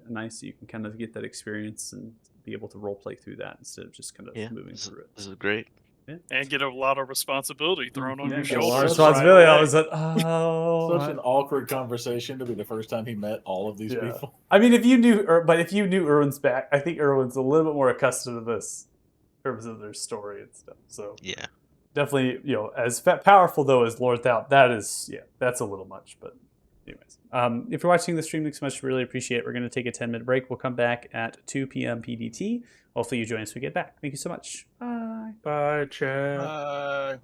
nice that you can kind of get that experience and be able to role play through that instead of just kind of moving through it. This is great. Yeah. And get a lot of responsibility thrown on your Yeah, shoulders. Responsibility. right I was like, oh. Such an awkward conversation to be the first time he met all of these people. I mean, if you knew Erwin's back, I think Erwin's a little bit more accustomed to this in terms of their story and stuff. So Yeah. definitely, as powerful though as Lord Thou, that's a little much. But anyways, if you're watching the stream, thanks so much. Really appreciate it. We're going to take a 10-minute break. We'll come back at 2 p.m. PDT. Hopefully you join us when we get back. Thank you so much. Bye. Bye, chat.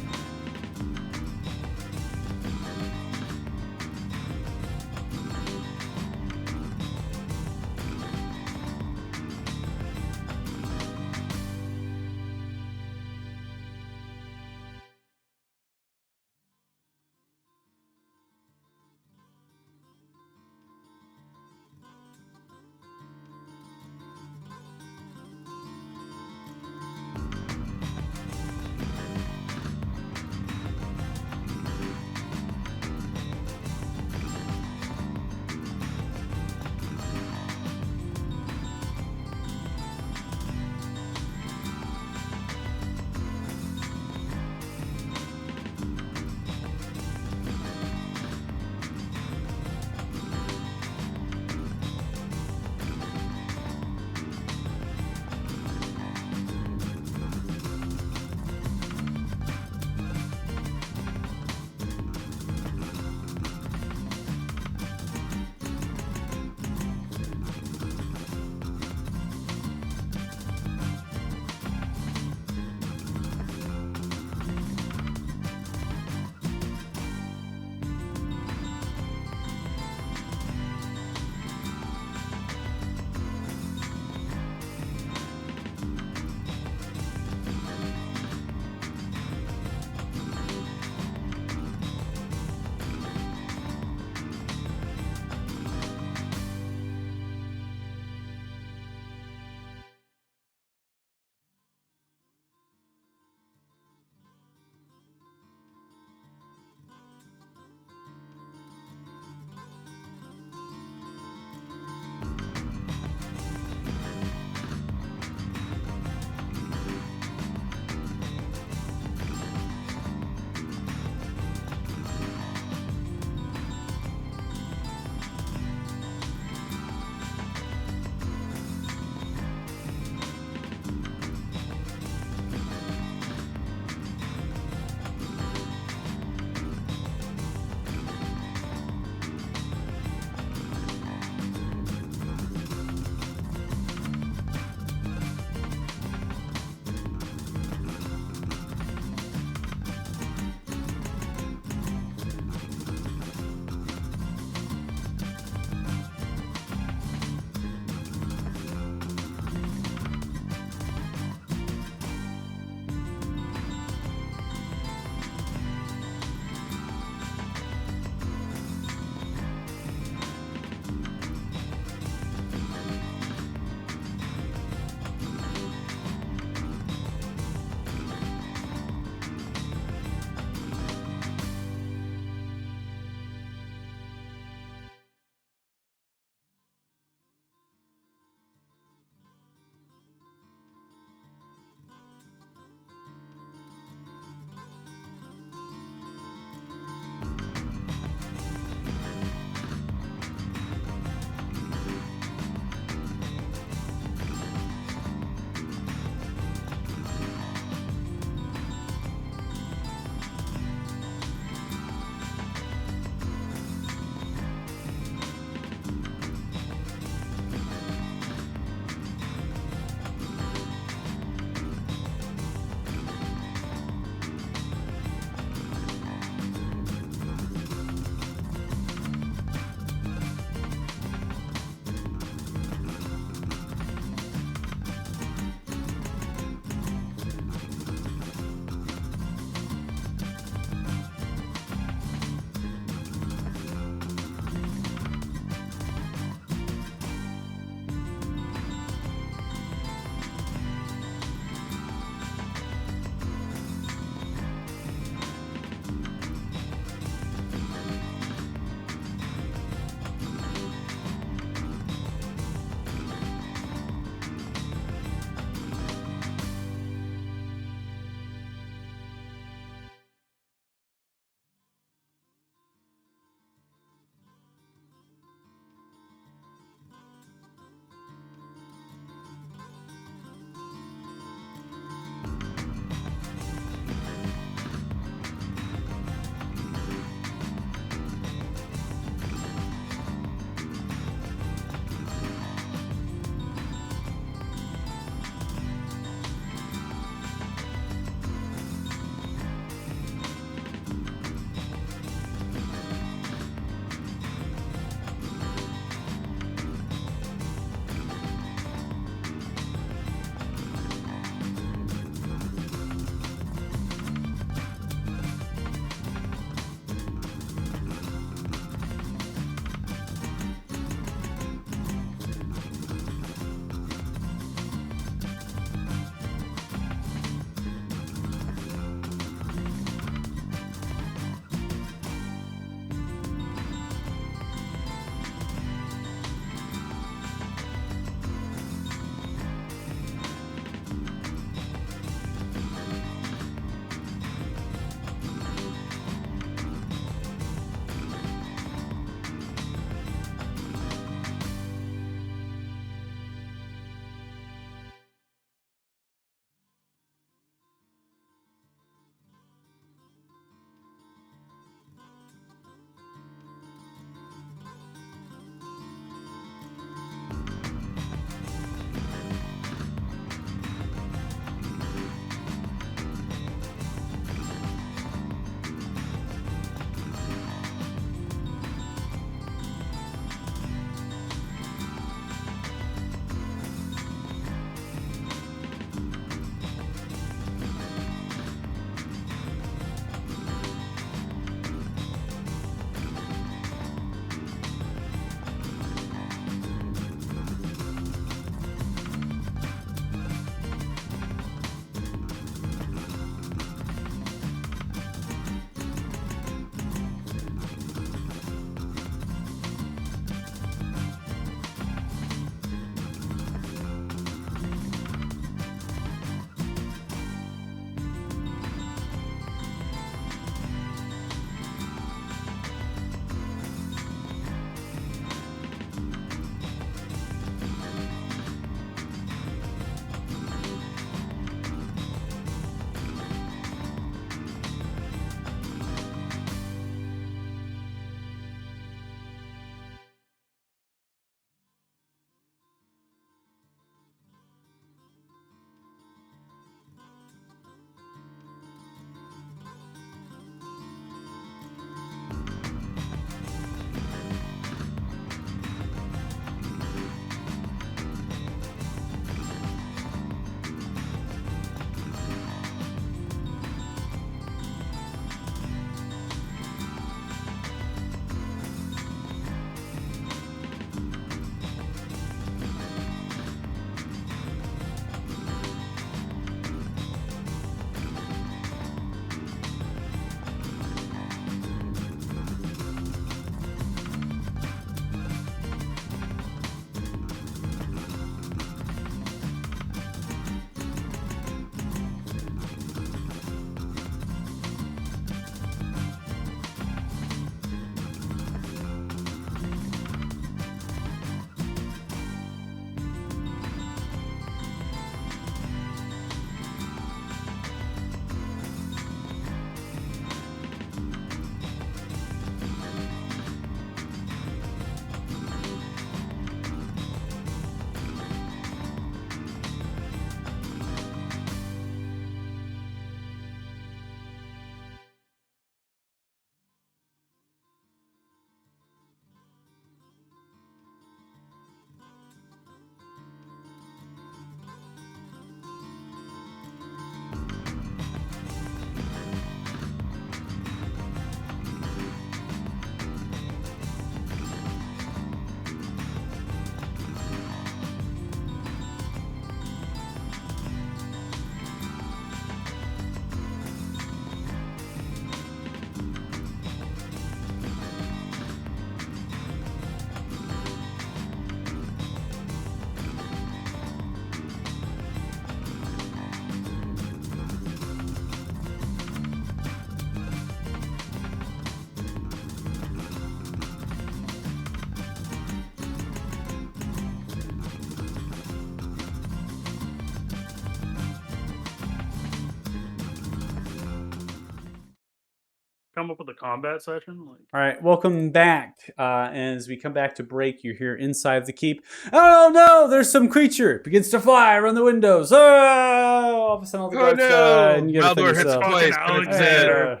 come up with a combat session? Like, All right, welcome back. As we come back to break, you're here inside the keep. Oh no, there's some creature. It begins to fly around the windows. Oh, all of a sudden all the Oh, guards no! die, and you gotta Maldor defend hits yourself. twice. Fucking Alexander.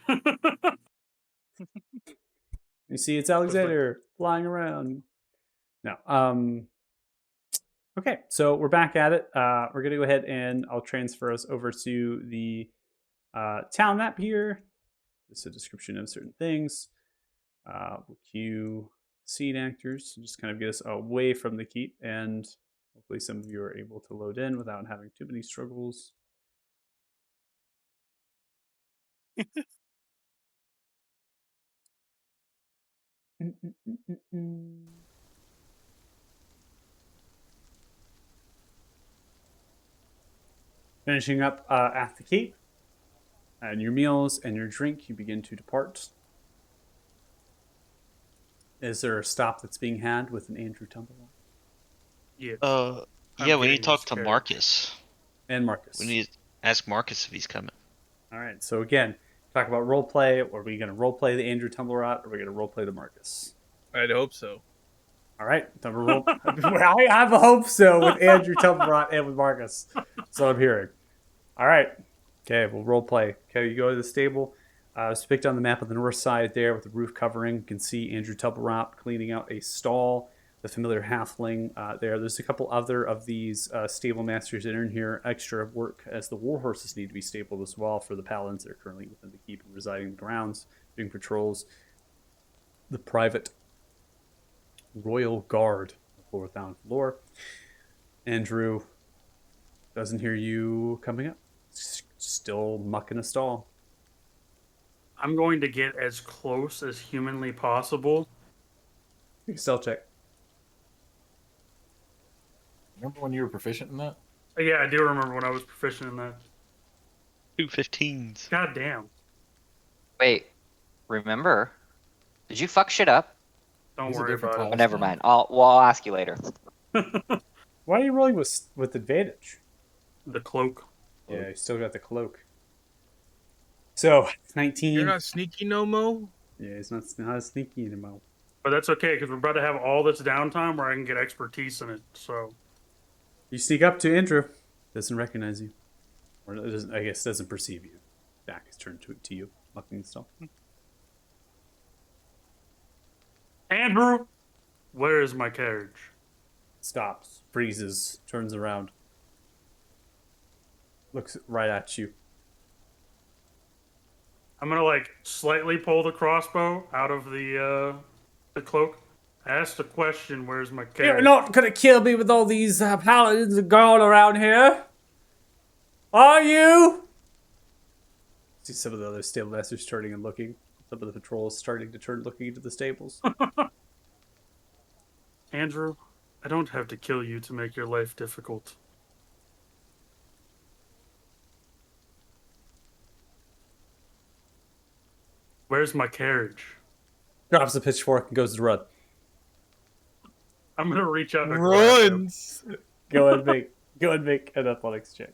Alexander. You see, it's Alexander flying around. No. Okay, so we're back at it. We're gonna go ahead and I'll transfer us over to the town map here. It's a description of certain things. We'll cue scene actors to just kind of get us away from the keep, and hopefully some of you are able to load in without having too many struggles. Finishing up at the keep, and your meals and your drink, you begin to depart. Is there a stop that's being had with an Andrew Tumbleweed Yeah. Yeah, we getting need to talk to scared. Marcus. and Marcus? We need to ask Marcus if he's coming. All right. So again, talk about role play. Are we going to role play the Andrew Tumblerot, or are we going to role play the Marcus? I'd hope so. All right. Then we're roll- I have a hope so with Andrew Tumblerot and with Marcus. That's what I'm hearing. All right. Okay. We'll role play. Okay. You go to the stable. It's picked on the map on the north side there with the roof covering. You can see Andrew Tumblerot cleaning out a stall. The familiar halfling there. There's a couple other of these stable masters that are in here. Extra work as the war horses need to be stabled as well for the paladins that are currently within the keep and residing in the grounds, doing patrols. The private royal guard, floor down floor. Andrew doesn't hear you coming up. Still mucking a stall. I'm going to get as close as humanly possible. Make a stealth check. Remember when you were proficient in that? Yeah, I do remember when I was proficient in that. 215s. God damn. Wait, remember? Did you fuck shit up? Don't He's a worry different about Oh, class. never mind. I'll ask you later. it. Why are you rolling with advantage? The cloak. Yeah, you still got the cloak. So 19. You're not sneaky no mo. Yeah, it's not as sneaky anymore. But that's okay, because we're about to have all this downtime where I can get expertise in it. So, You sneak up to Andrew. Doesn't recognize you, or doesn't, I guess doesn't perceive you. Back is turned to you, mucking stuff. Andrew, where is my carriage? Stops, freezes, turns around, looks right at you. I'm gonna like slightly pull the crossbow out of the cloak. Ask the question, where's my carriage? You're not gonna kill me with all these paladins going around here, are you? See some of the other stable masters turning and looking. Some of the patrols starting to turn, looking into the stables. Andrew, I don't have to kill you to make your life difficult. Where's my carriage? Drops the pitchfork and goes to run. I'm gonna reach out and grab him. Runs. Go and make an athletics check.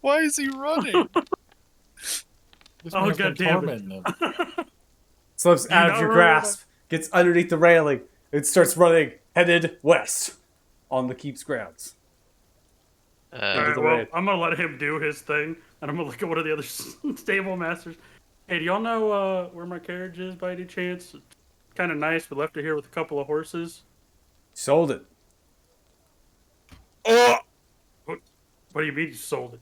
Why is he running? This Oh, man's been goddammit. tormenting him. Slips You out of know your where- grasp, gets underneath the railing, and starts running, headed west on the keep's grounds. All Uh, right, the well, raid. I'm gonna let him do his thing, and I'm gonna look at one of the other stable masters. Hey, do y'all know where my carriage is by any chance? It's kind of nice. We left it here with a couple of horses. Sold it. Oh! What do you mean you sold it?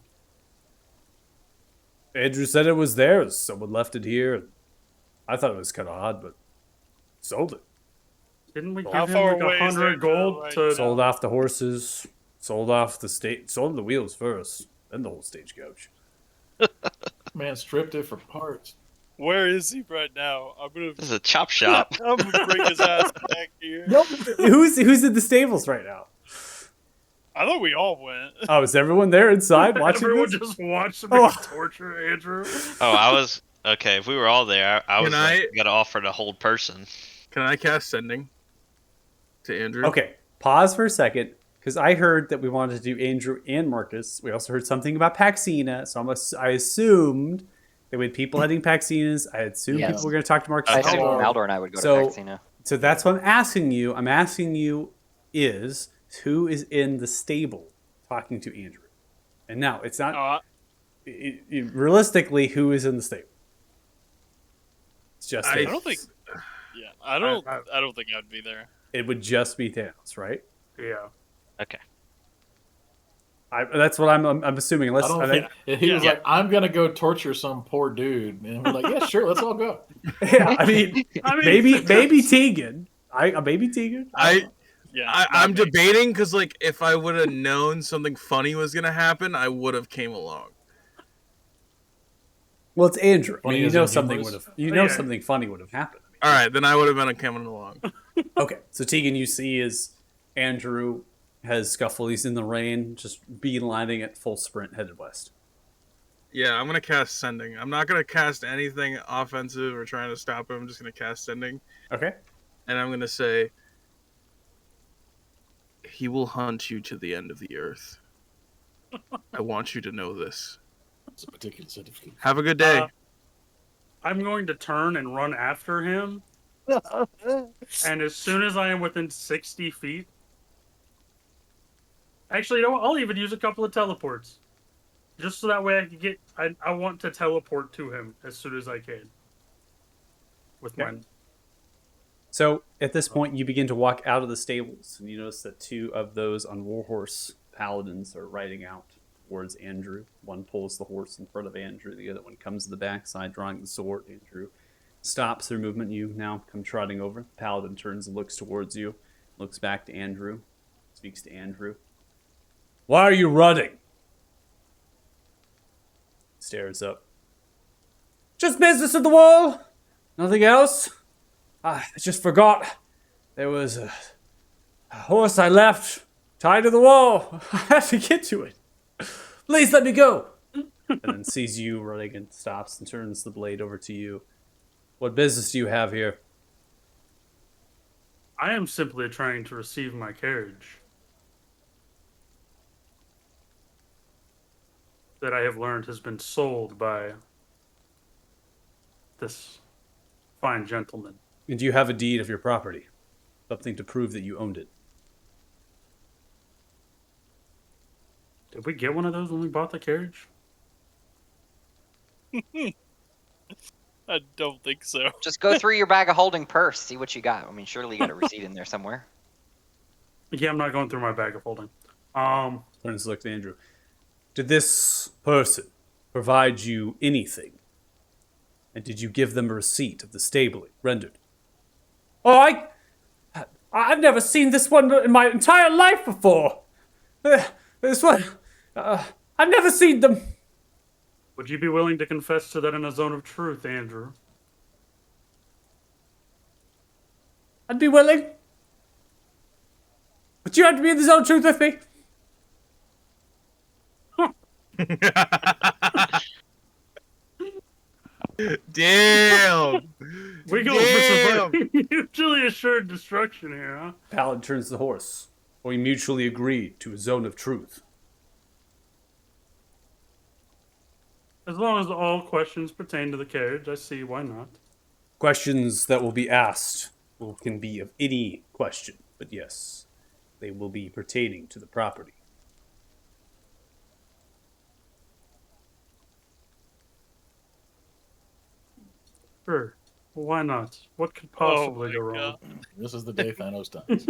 Andrew said it was theirs. Someone left it here. I thought it was kind of odd, but sold it. Didn't we How give him far like away is 100 Andrew gold right to? Sold off the horses. Sold off the sold the wheels first, then the whole stagecoach. Man stripped it for parts. Where is he right now? I'm gonna this is a chop shop. I'm gonna bring his ass back here. who's in the stables right now? I thought we all went. Oh, is everyone there inside watching Everyone this? just watched him Oh. torture Andrew. Oh, I was okay. If we were all there, I was Can like, I- gotta offer to hold person. Can I cast sending to Andrew? Okay, pause for a second, because I heard that we wanted to do Andrew and Marcus. We also heard something about Paxina, so I assumed with people heading Paxinas, I assume Yes. people were going to talk to Mark I Okay. assume Stalwart. Maldor and I would go So- to Paxina. So that's what I'm asking you. I'm asking you is who is in the stable talking to Andrew? And now it's not Uh, realistically who is in the stable. It's just I I don't think. Yeah, I don't. I- I don't think I'd be there. it would just be Thanos, right? Yeah. That's what I'm assuming. Unless I don't think he was like, I'm gonna go torture some poor dude, and we're like, yeah, sure, let's all go. yeah, I mean, maybe Tegan. Maybe Tegan. Yeah, I'm not me. debating because like if I would have known something funny was gonna happen, I would have came along. Well, it's Andrew. I Funny mean, you as know in something humorous? would have. You know Yeah. something funny would have happened. All right, then I would have been coming along. Okay, so Tegan, you see is Andrew has scuffled. He's in the rain, just beelining at full sprint, headed west. Yeah, I'm gonna cast sending. I'm not gonna cast anything offensive or trying to stop him. I'm just gonna cast sending, Okay. and I'm gonna say, he will hunt you to the end of the earth. I want you to know this. It's a particular certificate. Have a good day. I'm going to turn and run after him. And as soon as I am within 60 feet, actually, you know what? I'll even use a couple of teleports, just so that way I can get. I want to teleport to him as soon as I can. With Okay. mine. So at this point, you begin to walk out of the stables, and you notice that two of those on Warhorse paladins are riding out towards Andrew. One pulls the horse in front of Andrew. The other one comes to the backside, drawing the sword. Andrew stops their movement. You now come trotting over. The paladin turns and looks towards you, looks back to Andrew, speaks to Andrew. Why are you running? Stares up. Just business at the wall. Nothing else. I just forgot. There was a horse I left tied to the wall. I had to get to it. Please let me go. And then sees you running and stops and turns the blade over to you. What business do you have here? I am simply trying to receive my carriage. That I have learned has been sold by this fine gentleman. And do you have a deed of your property? Something to prove that you owned it. Did we get one of those when we bought the carriage? I don't think so. Just go through your bag of holding purse, see what you got. I mean, surely you got a receipt in there somewhere. Yeah, I'm not going through my bag of holding. Turns to look at Andrew. Did this person provide you anything? And did you give them a receipt of the stabling rendered? Oh, I've never seen this one in my entire life before. This one, I've never seen them. Would you be willing to confess to that in a zone of truth, Andrew? I'd be willing. But you have to be in the zone of truth with me. Damn. We go for some mutually assured destruction here, huh? Paladin turns the horse. We mutually agreed to a zone of truth. As long as all questions pertain to the carriage, I see why not. Questions that will be asked can be of any question, but yes, they will be pertaining to the property. Sure. Well, why not? What could possibly my go wrong? God. This is the day Thanos dies.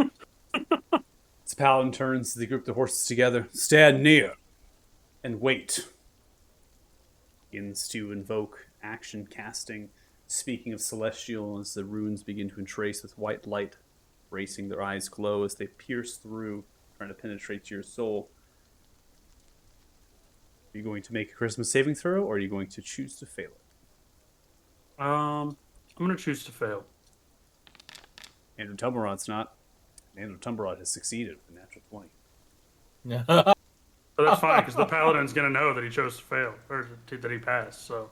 As Paladin turns the group of horses together, stand near and wait. Begins to invoke action casting, speaking of celestial as the runes begin to entrace with white light, racing their eyes glow as they pierce through, trying to penetrate your soul. Are you going to make a Christmas saving throw, or are you going to choose to fail it? I'm gonna choose to fail. Andrew Tumberod's not. Andrew Tumberod has succeeded with a natural 20. But that's fine, because the paladin's gonna know that he chose to fail, or that he passed, so.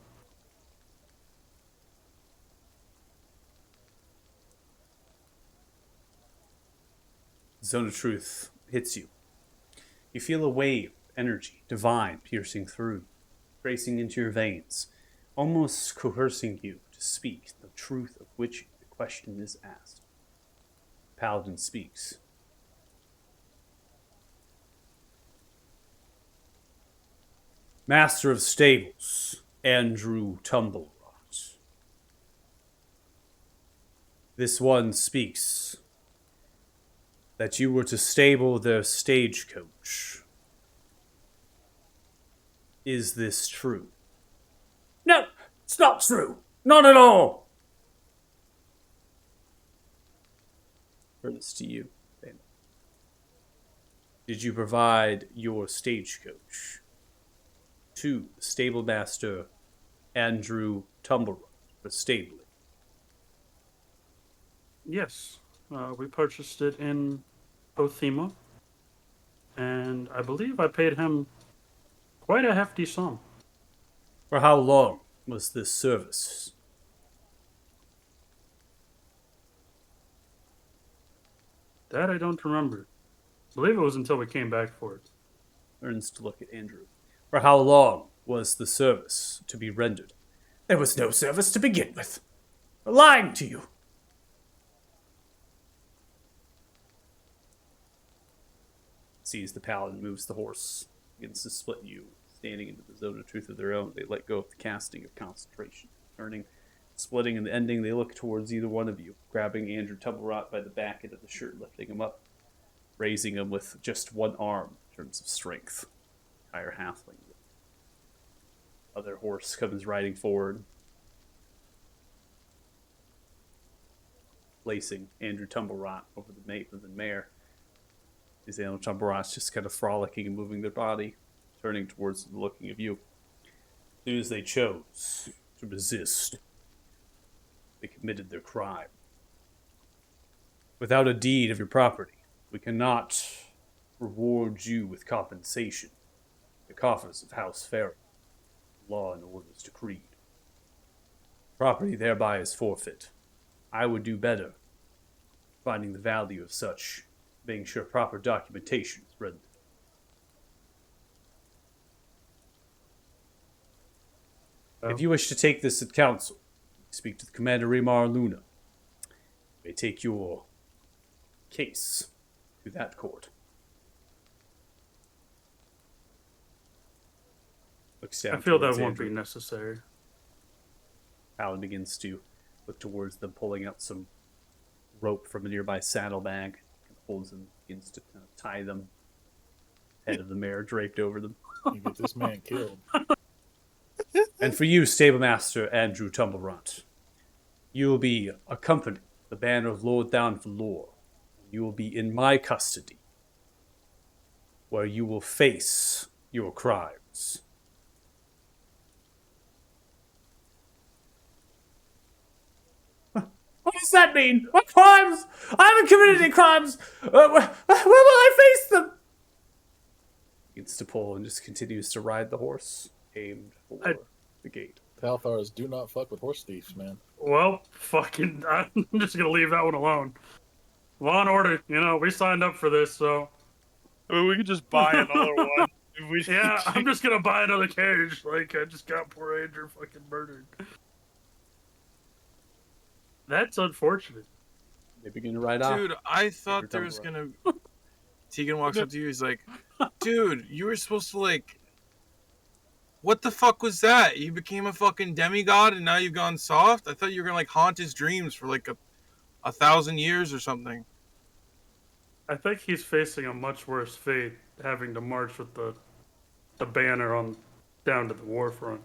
Zone of Truth hits you. You feel a wave of energy, divine, piercing through, racing into your veins. almost coercing you to speak the truth of which the question is asked. Paladin speaks. Master of Stables, Andrew Tumblerot. This one speaks that you were to stable their stagecoach. Is this true? No, it's not true. Not at all. Ernest, to you, Ben. Did you provide your stagecoach to the stable master Andrew Tumblerot for stabling? Yes, we purchased it in Othema, and I believe I paid him quite a hefty sum. For how long was this service? That I don't remember. I believe it was until we came back for it. Ernst to look at Andrew. For how long was the service to be rendered? There was no service to begin with. We're lying to you. Sees the paladin, moves the horse, begins to split you, standing into the zone of truth of their own. They let go of the casting of concentration, turning, splitting, and ending. They look towards either one of you, grabbing Andrew Tumblerot by the back end of the shirt, lifting him up, raising him with just one arm in terms of strength. Higher halfling. Other horse comes riding forward, placing Andrew Tumblerot over the mate of the mare. These animal Tumblerot's just kind of frolicking and moving their body, turning towards the looking of you. As soon as they chose to resist, they committed their crime. Without a deed of your property, we cannot reward you with compensation. The coffers of House Farrell, law and order is decreed. Property thereby is forfeit. I would do better finding the value of such, being sure proper documentation is rendered. If you wish to take this at council, speak to the Commander Remar Luna. You may take your case to that court. Looks down I feel that towards won't Andrew. be necessary. Paladin begins to look towards them, pulling out some rope from a nearby saddlebag. Holds them, begins to kind of tie them. Head of the mare draped over them. You get this man killed. And for you, stablemaster Andrew Tumblerot, you will be accompanying the banner of Lord Downfalor. You will be in my custody, where you will face your crimes. What does that mean? What crimes? I haven't committed any crimes. Where will I face them? Begins to pull and just continues to ride the horse, aimed for the gate. Talthars do not fuck with horse thieves, man. Well, fucking, I'm just gonna leave that one alone. Law and order, we signed up for this, so. I mean, we could just buy another one. If we Yeah, I'm just gonna buy another carriage. Like, I just got poor Andrew fucking murdered. That's unfortunate. They begin to ride off. Dude, I thought there was gonna. Tegan walks up to you. He's like, "Dude, you were supposed to like. What the fuck was that? You became a fucking demigod and now you've gone soft? I thought you were gonna like haunt his dreams for like 1,000 years or something." I think he's facing a much worse fate, having to march with the banner on down to the war front.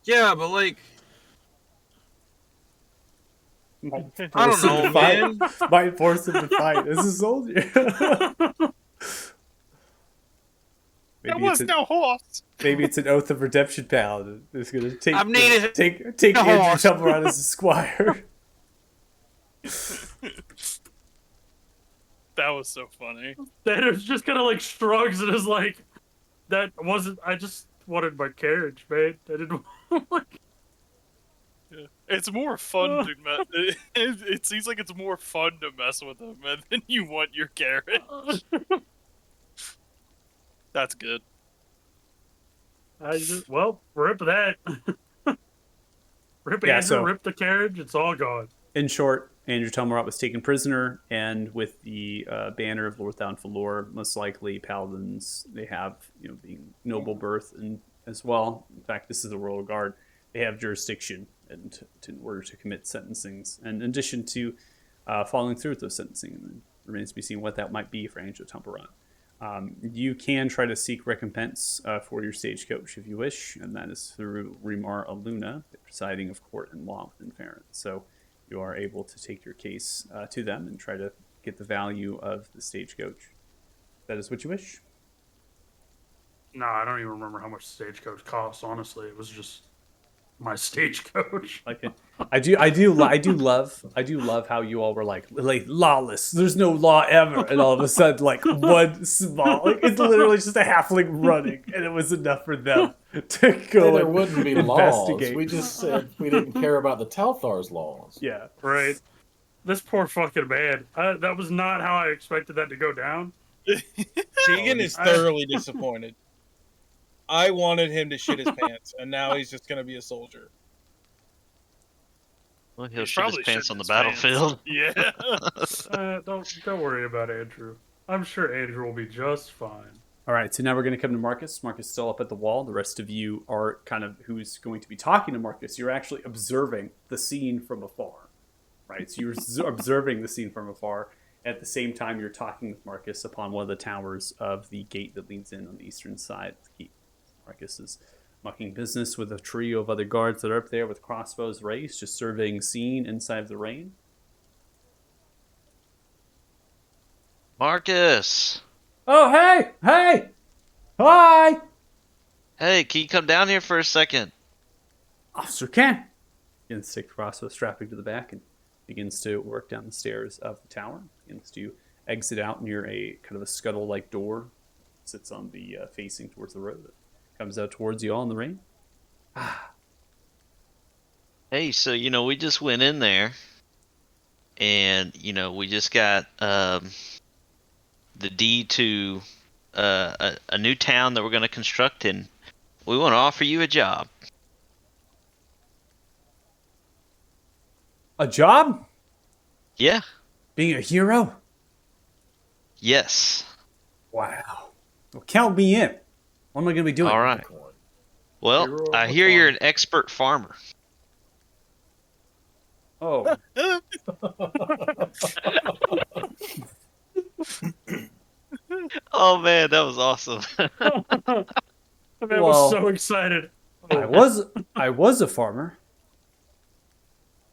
Yeah, but like, I Force don't him know, to fight. man. Might force him to fight as a soldier. There was no horse. Maybe it's an oath of redemption paladin. It's gonna take I've needed take a Andrew horse. Tumblerot as a squire. That was so funny. Thanos just kind of like shrugs and is like, "That wasn't. I just wanted my carriage, man. I didn't." Like, Yeah. It's more fun to it seems like it's more fun to mess with him and then you want your carriage. That's good. well, rip that. Rip Yeah, Andrew, so- rip the carriage. It's all gone. In short, Andrew Telmarat was taken prisoner, and with the banner of Lorthal and Falor, most likely paladins, they have, being noble birth and as well. In fact, this is the Royal Guard. They have jurisdiction in order to commit sentencings, and in addition to following through with those sentencing. And it remains to be seen what that might be for Andrew Telmarat. You can try to seek recompense for your stagecoach if you wish, and that is through Remar Aluna, the presiding of court and law within Farron. So you are able to take your case to them and try to get the value of the stagecoach. That is what you wish. No, I don't even remember how much Stagecoach costs. Honestly, it was just my Stagecoach. Like I do love how you all were like lawless. There's no law ever, and all of a sudden like one small, like it's literally just a halfling running, and it was enough for them to go. There and wouldn't be laws. investigate. We just said we didn't care about the Telthar's laws. Yeah. Right. This poor fucking man. That was not how I expected that to go down. Tegan is thoroughly disappointed. I wanted him to shit his pants, and now he's just going to be a soldier. Well, he'll He's shit his probably pants shitting on the his pants. battlefield. Yeah. Don't worry about Andrew. I'm sure Andrew will be just fine. All right, so now we're going to come to Marcus. Marcus is still up at the wall. The rest of you are kind of who's going to be talking to Marcus. You're actually observing the scene from afar, right? So you're observing the scene from afar. At the same time, you're talking with Marcus upon one of the towers of the gate that leads in on the eastern side of the keep. Marcus is mucking business with a trio of other guards that are up there with crossbows raised, just surveying scene inside of the rain. Marcus! Oh, hey! Hey! Hi! Hey, can you come down here for a second? Officer Ken! Begins to take the crossbow strapping to the back and begins to work down the stairs of the tower. Begins to exit out near a kind of a scuttle-like door. Sits on the facing towards the road. Comes out towards you all in the rain. Hey, so, we just went in there, and, we just got the deed to a new town that we're going to construct, and we want to offer you a job. A job? Yeah. Being a hero? Yes. Wow. Well, count me in. What am I going to be doing? All right. Well, Hero I of hear the you're farm. an expert farmer. Oh. Oh, man, that was awesome. The man Well, was so excited. I was a farmer.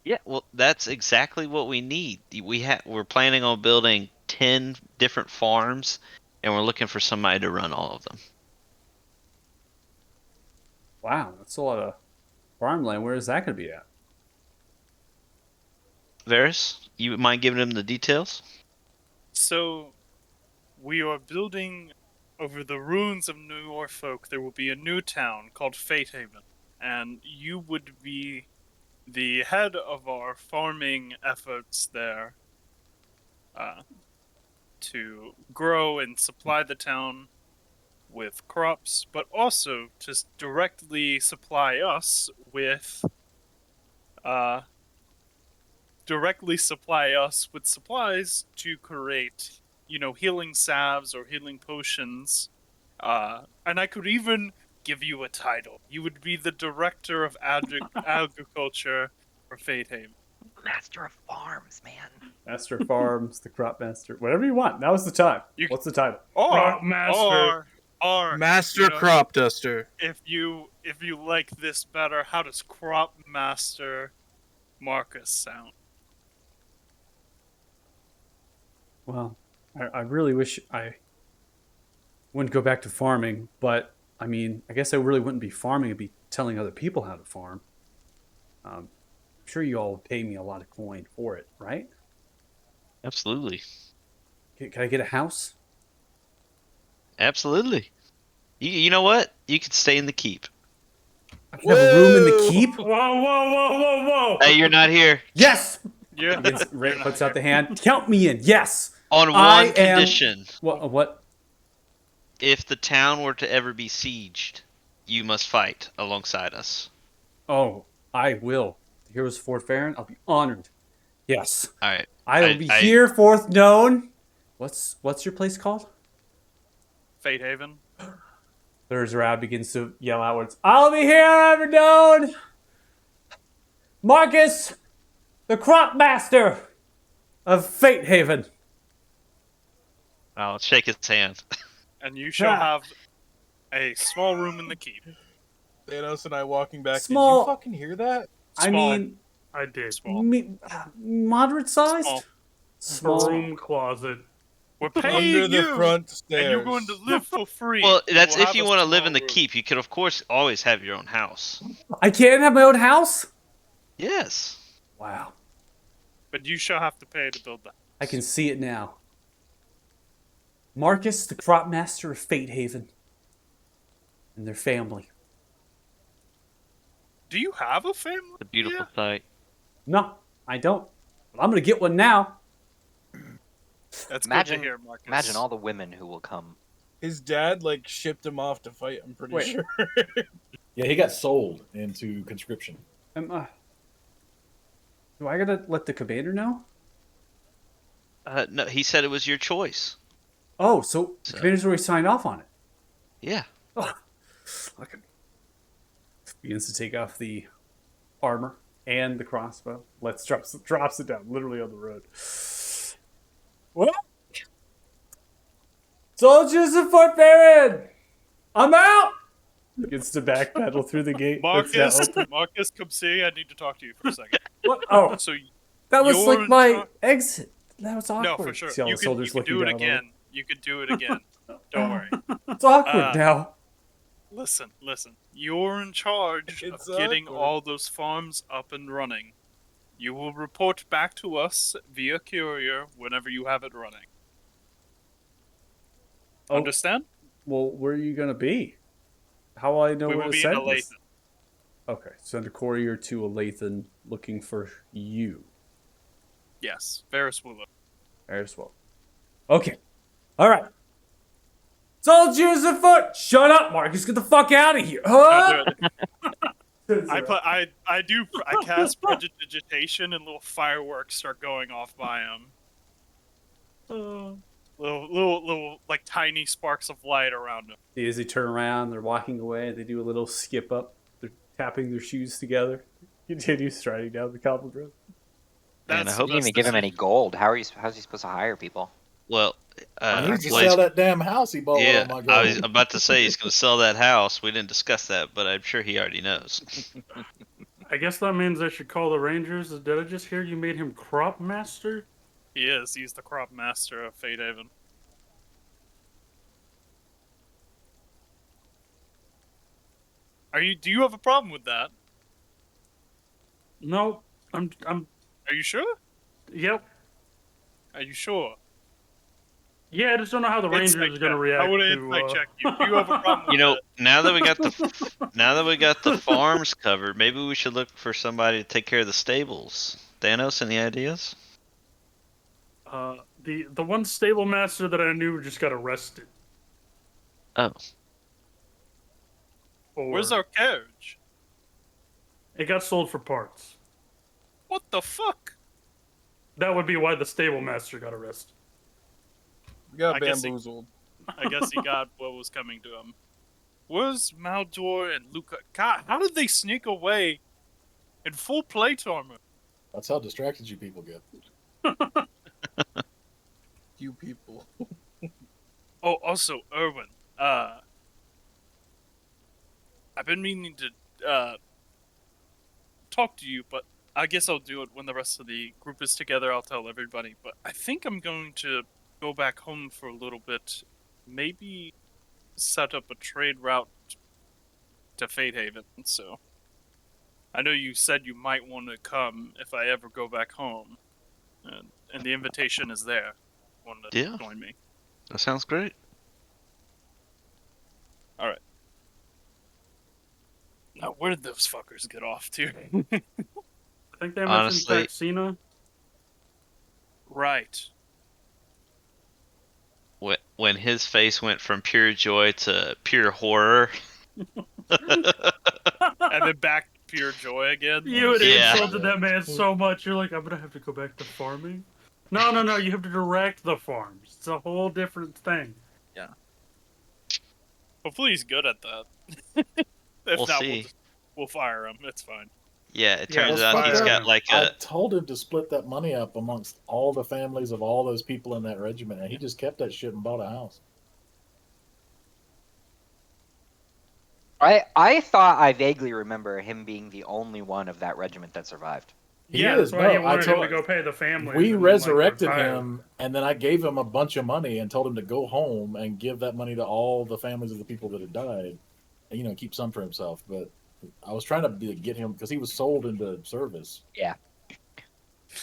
Yeah, well, that's exactly what we need. We're planning on building 10 different farms, and we're looking for somebody to run all of them. Wow, that's a lot of farmland. Where is that going to be at? Varys, you mind giving them the details? So, we are building over the ruins of New Norfolk. There will be a new town called Fatehaven, and you would be the head of our farming efforts there to grow and supply the town with crops, but also to directly supply us with supplies to create, healing salves or healing potions. And I could even give you a title. You would be the director of agriculture for Fatehaven. Master of farms, man. Master of Farms, the Crop Master, whatever you want. Now's the time. What's the title? Crop Master. Or Master Crop Duster. if you like this better, how does Crop Master Marcus sound? Well, I really wish I wouldn't go back to farming, but I mean, I guess I really wouldn't be farming. I'd be telling other people how to farm. I'm sure you all pay me a lot of coin for it, right? Absolutely. Can I get a house? Absolutely. You know what? You could stay in the keep. I can have a room in the keep? Whoa, whoa, whoa, whoa, whoa! Hey, you're not here. Yes! Yeah. Ray puts out the hand. Count me in. Yes! On I one am- condition. What? If the town were to ever be sieged, you must fight alongside us. Oh, I will heroes of Fort Farron, I'll be honored. Yes. All right. I will be here, forth known. What's your place called? Fate Haven. There's Rab begins to yell outwards. I'll be here, ever known. Marcus, the crop master of Fate Haven. I'll shake his hand. And you shall have a small room in the keep. Thanos and I walking back. Small- Did you fucking hear that? I Small. mean, I did. Small. moderate sized. Small. Small. Broom closet. We're paying Under the you, front stairs. and you're going to live for free. Well, and that's we'll if have you a want to live in small the room. keep. You could, of course, always have your own house. I can't have my own house. Yes. Wow, But you shall have to pay to build that. I can see it now. Marcus, the crop master of Fate Haven, and their family. Do you have a family? It's a beautiful Yeah. sight. No, I don't. But I'm gonna get one now. That's Imagine, good to hear, Marcus. imagine all the women who will come. His dad like shipped him off to fight. I'm pretty Wait. sure. Yeah, he got sold into conscription. Do I gotta let the commander know? No, he said it was your choice. Oh, so the So- commander's already signed off on it. Yeah. Okay. Begins to take off the armor and the crossbow. Drops it down, literally on the road. Well, soldiers of Fort Farron, I'm out. Begins to backpedal through the gate. that's now Marcus, open. Marcus, come see. I need to talk to you for a second. What? Oh, So, that was you're like in my charge- exit. That was awkward. no, for sure. See all You the can, soldiers you can looking do it down on me. again. You can do it again. Don't worry. It's awkward Uh, now. Listen. You're in charge It's of getting awkward. all those farms up and running. You will report back to us via courier whenever you have it running. Oh, Understand? well, where are you gonna be? How will I know We where will to be in send this? Alathan. Okay, send a courier to Alathan looking for you Yes, Varys will. as well. Okay, all right. Soldiers afoot! Shut up, Marcus. Get the fuck out of here. Huh? I cast prestidigitation and little fireworks start going off by him. Little like tiny sparks of light around him. As they turn around, they're walking away. They do a little skip up. They're tapping their shoes together. Continue striding down the cobbled road. Man, I That's- hope You didn't even give him any gold. How's he supposed to hire people? Well, I need to well, sell that damn house he bought with yeah, all my gold. I was about to say he's going to sell that house. We didn't discuss that, but I'm sure he already knows. I guess that means I should call the Rangers. Did I just hear you made him crop master? He is. He's the crop master of Fate Haven. Do you have a problem with that? No, I'm. Are you sure? Yep. Are you sure? Yeah, I just don't know how the Rangers Insight are gonna check. react I would to. insight check you. Do you have a problem with You know, that? now that we got the farms covered, maybe we should look for somebody to take care of the stables. Thanos, any ideas? The one stable master that I knew just got arrested. Oh. Where's our carriage? It got sold for parts. What the fuck? That would be why the stable master got arrested. We got I guess he- bamboozled. I guess he got what was coming to him. Where's Maldor and Luca? God, how did they sneak away in full plate armor? That's how distracted you people get. You people. Oh, also, Erwin. I've been meaning to talk to you, but I guess I'll do it when the rest of the group is together. I'll tell everybody. But I think I'm going to go back home for a little bit. Maybe set up a trade route to Fate Haven. So I know you said you might want to come if I ever go back home, and the invitation is there. Want to Yeah. join me? That sounds great. Now, where did those fuckers get off to? I think they mentioned Honestly- Taxina. Right. When his face went from pure joy to pure horror. And then back pure joy again. You had Yeah. insulted that man so much. You're like, I'm gonna have to go back to farming. No. You have to direct the farms. It's a whole different thing. Hopefully he's good at that. If We'll not, see. we'll fire him. It's fine. Yeah, it Yeah, turns let's out he's fire got him. like I a told him to split that money up amongst all the families of all those people in that regiment, and he just kept that shit and bought a house. I thought I vaguely remember him being the only one of that regiment that survived. He Yeah, is, that's why no, you I wanted him told- to go pay the family. We resurrected him, and then I gave him a bunch of money and told him to go home and give that money to all the families of the people that had died, and keep some for himself. But I was trying to get him because he was sold into service.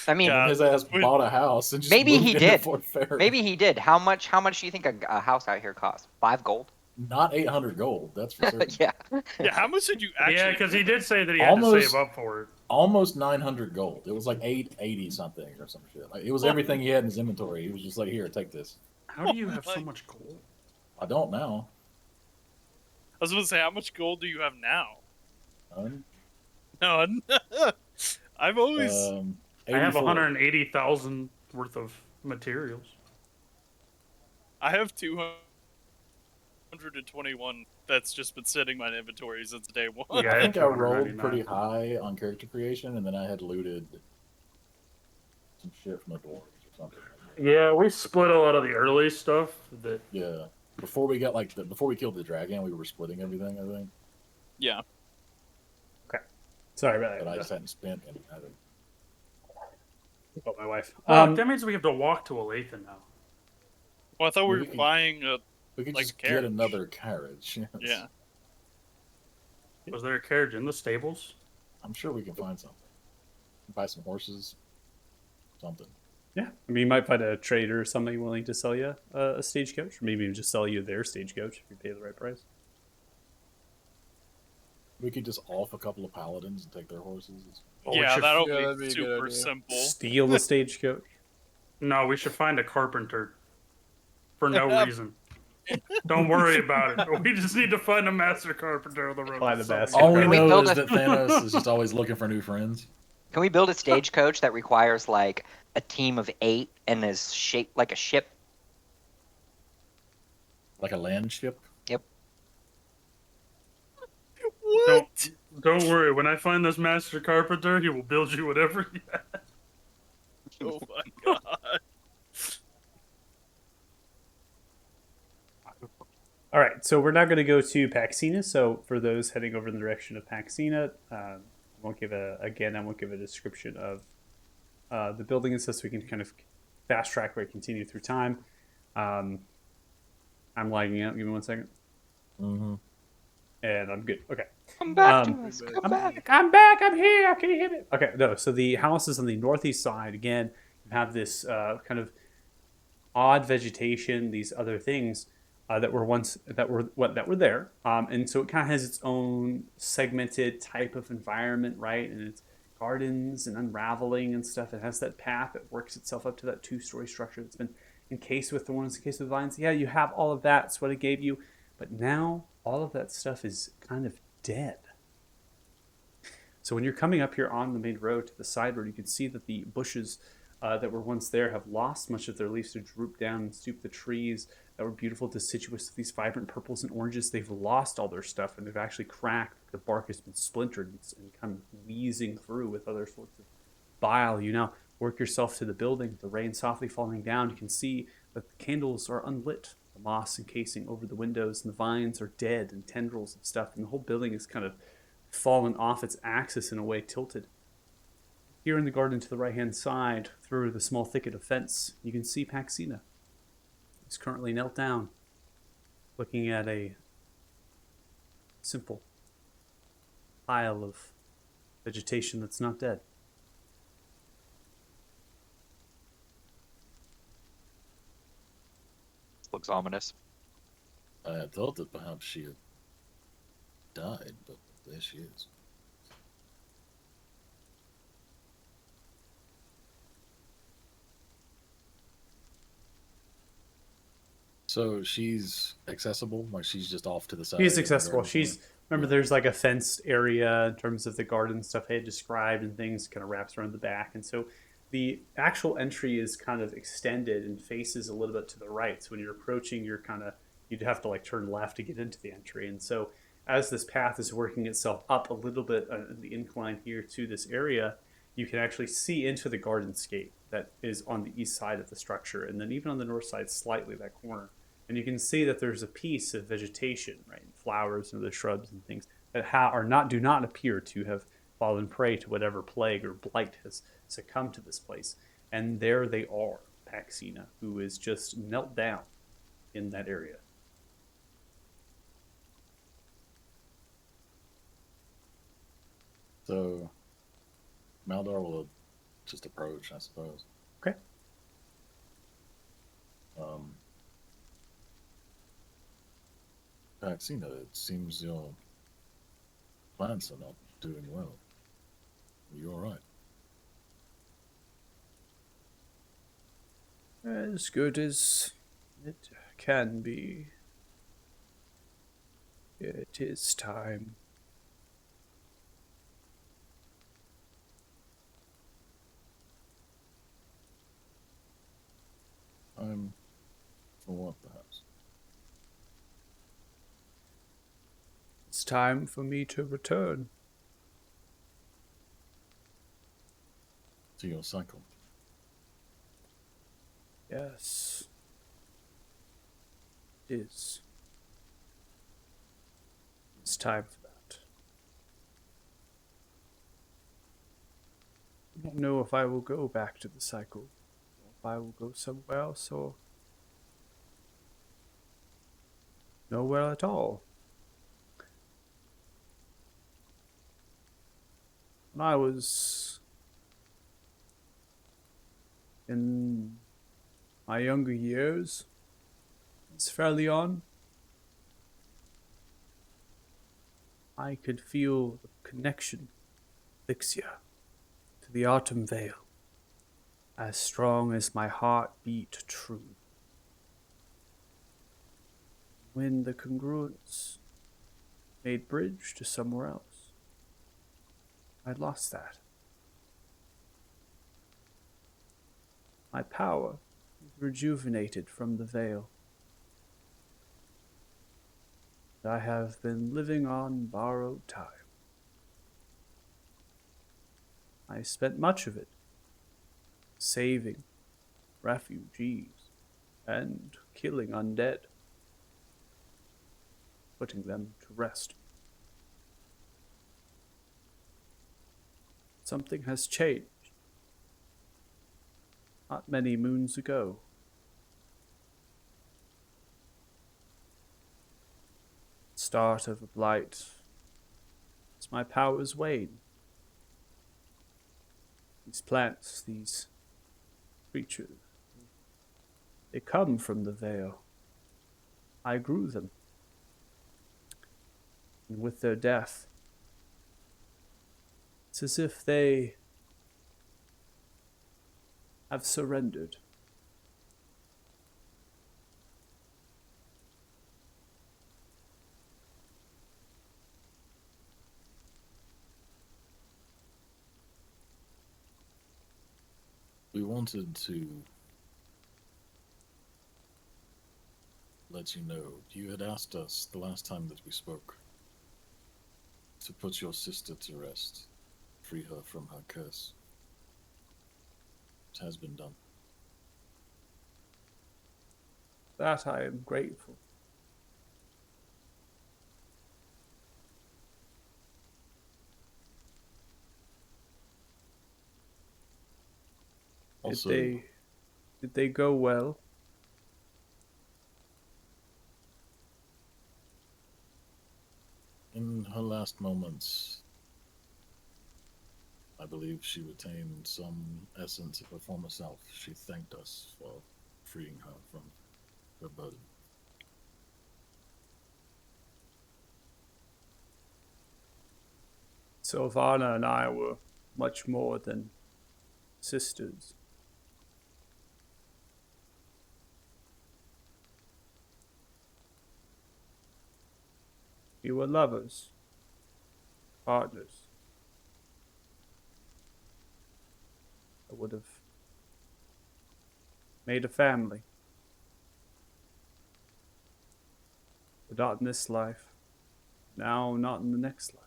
I mean, God. His ass Wait. bought a house and just Maybe moved he into did. Fort Ferry. maybe he did. How much do you think a house out here costs? 5 gold? Not 800 gold. That's for certain. Yeah. Yeah, how much did you actually? Yeah, because he did say that he had to Almost- save up for it. Almost 900 gold. It was like 880 something or some shit. Like, it was everything he had in his inventory. He was just like, "Here, take this." How do you have so much gold? I don't now. I was going to say, how much gold do you have now? None. None. I've always. I have 84. 180,000 worth of materials. I have 221 that's just been sitting in my inventory since day one. Yeah, I think I rolled 299. pretty high on character creation, and then I had looted some shit from the dwarves or something. Yeah, we split a lot of the early stuff. That Yeah. Before we got before we killed the dragon, we were splitting everything. I think, Yeah. Sorry about but I that. just hadn't spent any. I think. Oh, my wife. that means we have to walk to Olathe now. Well, I thought we We were can- buying a. We could Like just a carriage. get another carriage. Yes. Yeah. Was there a carriage in the stables? I'm sure we can find something. Buy some horses. Something. Yeah, I mean, you might find a trader or somebody willing to sell you a stagecoach, or maybe even just sell you their stagecoach if you pay the right price. We could just off a couple of paladins and take their horses. Yeah, that'll that'd be be a good super idea. simple. Steal the stagecoach. No, we should find a carpenter. For no reason. Don't worry about it. We just need to find a master carpenter on the road. Find the master All we Can we know build is a- that Thanos is just always looking for new friends. Can we build a stagecoach that requires like a team of 8 and is shaped like a ship? Like a land ship. What? Don't worry. When I find this master carpenter, he will build you whatever you have. Oh my god. All right, so we're now going to go to Paxina. So for those heading over in the direction of Paxina, I won't give a description of the building and stuff, so we can kind of fast track where I continue through time. I'm lagging out. Give me 1 second, Mm-hmm. and I'm good. Okay. Come back Um, to us. Come back. I'm back. I'm here. Can you hear me? Okay. No. So the house is on the northeast side. Again, you have this kind of odd vegetation. These other things that were there, and so it kind of has its own segmented type of environment, right? And it's gardens and unraveling and stuff. It has that path that works itself up to that 2-story structure that's been encased with thorns, encased with vines. Yeah, you have all of that. That's what it gave you. But now all of that stuff is kind of dead. So when you're coming up here on the main road to the side road, you can see that the bushes that were once there have lost much of their leaves to droop down and stoop. The trees that were beautiful, deciduous with these vibrant purples and oranges, they've lost all their stuff and they've actually cracked. The bark has been splintered and kind of wheezing through with other sorts of bile. You now work yourself to the building, the rain softly falling down. You can see that the candles are unlit. The moss encasing over the windows and the vines are dead and tendrils and stuff. And the whole building is kind of fallen off its axis in a way, tilted. Here in the garden to the right-hand side, through the small thicket of fence, you can see Paxina. He's currently knelt down, looking at a simple pile of vegetation that's not dead. Looks ominous. I had thought that perhaps she had died, but there she is. So she's accessible, like she's just off to the side. She's in the accessible. garden She's somewhere? Remember, there's like a fenced area in terms of the garden stuff I had described, and things kind of wraps around the back. And so the actual entry is kind of extended and faces a little bit to the right. So when you're approaching, you'd have to like turn left to get into the entry. And so as this path is working itself up a little bit the incline here to this area, you can actually see into the gardenscape that is on the east side of the structure, and then even on the north side, slightly that corner. And you can see that there's a piece of vegetation, right, flowers and other shrubs and things that do not appear to have fallen prey to whatever plague or blight has succumbed to this place. And there they are, Paxina, who is just knelt down in that area. So, Maldor will just approach, I suppose. Okay. Paxina, it seems your plants are not doing well. Are you alright? As good as it can be. It is time. Time for what, perhaps? It's time for me to return. To your cycle. Yes. It is. It's time for that. I don't know if I will go back to the cycle, or if I will go somewhere else, or nowhere at all. When I was in my younger years, as Fairleon, I could feel the connection, Lixia, to the Autumn Vale, as strong as my heart beat true. When the congruence made bridge to somewhere else, I'd lost that. My power was rejuvenated from the veil. I have been living on borrowed time. I spent much of it saving refugees and killing undead, putting them to rest. Something has changed. Not many moons ago. Start of a blight. As my powers wane. These plants, these creatures, they come from the veil. I grew them. And with their death, it's as if they have surrendered. We wanted to let you know. You had asked us the last time that we spoke to put your sister to rest, free her from her curse. It has been done. That I am grateful. Also, Did they go well? in her last moments, I believe she retained some essence of her former self. She thanked us for freeing her from her burden. Sylvana and I were much more than sisters. We were lovers. partners. I would have made a family. But not in this life. Now, not in the next life.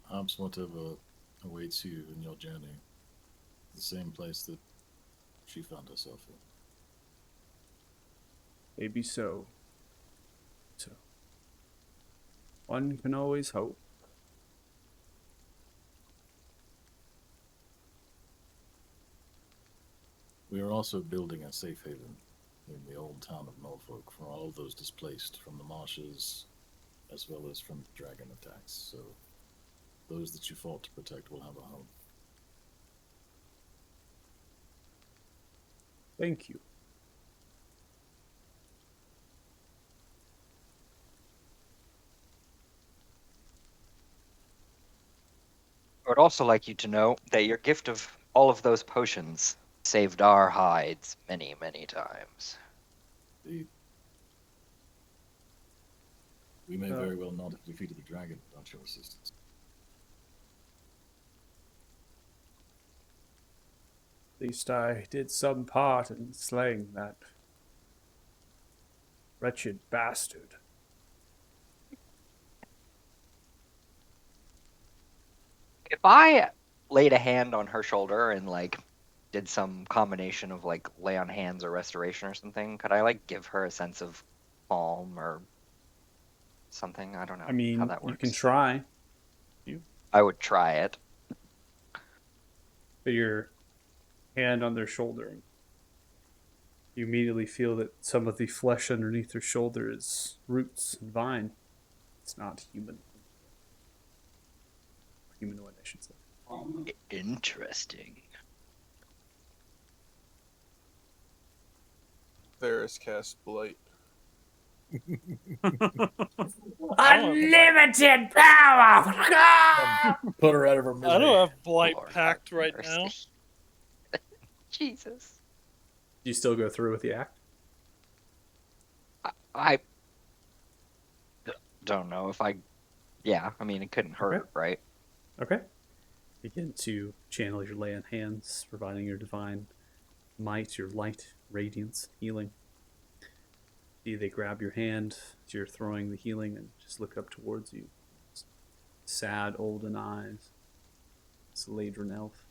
Perhaps whatever awaits you in your journey, the same place that she found herself in. Maybe so. So, one can always hope. We are also building a safe haven in the old town of Norfolk for all those displaced from the marshes as well as from dragon attacks. So those that you fought to protect will have a home. Thank you. I would also like you to know that your gift of all of those potions saved our hides many, many times. We may very well not have defeated the dragon without your assistance. At least I did some part in slaying that wretched bastard. If I laid a hand on her shoulder and like did some combination of like lay on hands or restoration or something, could I like give her a sense of calm or something? I don't know I mean, how that works. you can try. I would try it. Put your hand on their shoulder. You immediately feel that some of the flesh underneath their shoulder is roots and vine. It's not human. Humanoid, I should say. Interesting. Varys cast Blight. Unlimited power! Put her out of her I misery. don't have Blight Lord packed have right mercy. now. Jesus. Do you still go through with the act? I don't know if I. Yeah, I mean, it couldn't hurt, Okay. right? Okay. Begin to channel your lay on hands, providing your divine might, your light, radiance, healing. See, they grab your hand as you're throwing the healing and just look up towards you. Sad, olden eyes. Saladrin elf.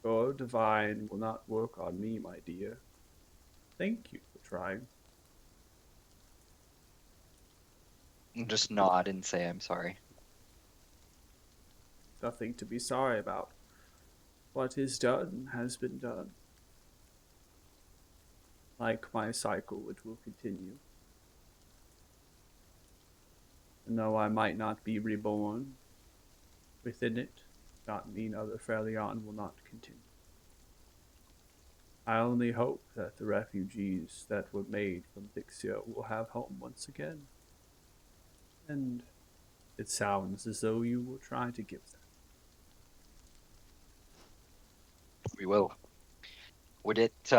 Your divine will not work on me, my dear. Thank you for trying. Just nod and say I'm sorry. Nothing to be sorry about. What is done has been done. Like my cycle, it will continue. And though I might not be reborn within it, not mean other Fairleon will not continue. I only hope that the refugees that were made from Vixia will have home once again. And it sounds as though you will try to give them. We will. Would it,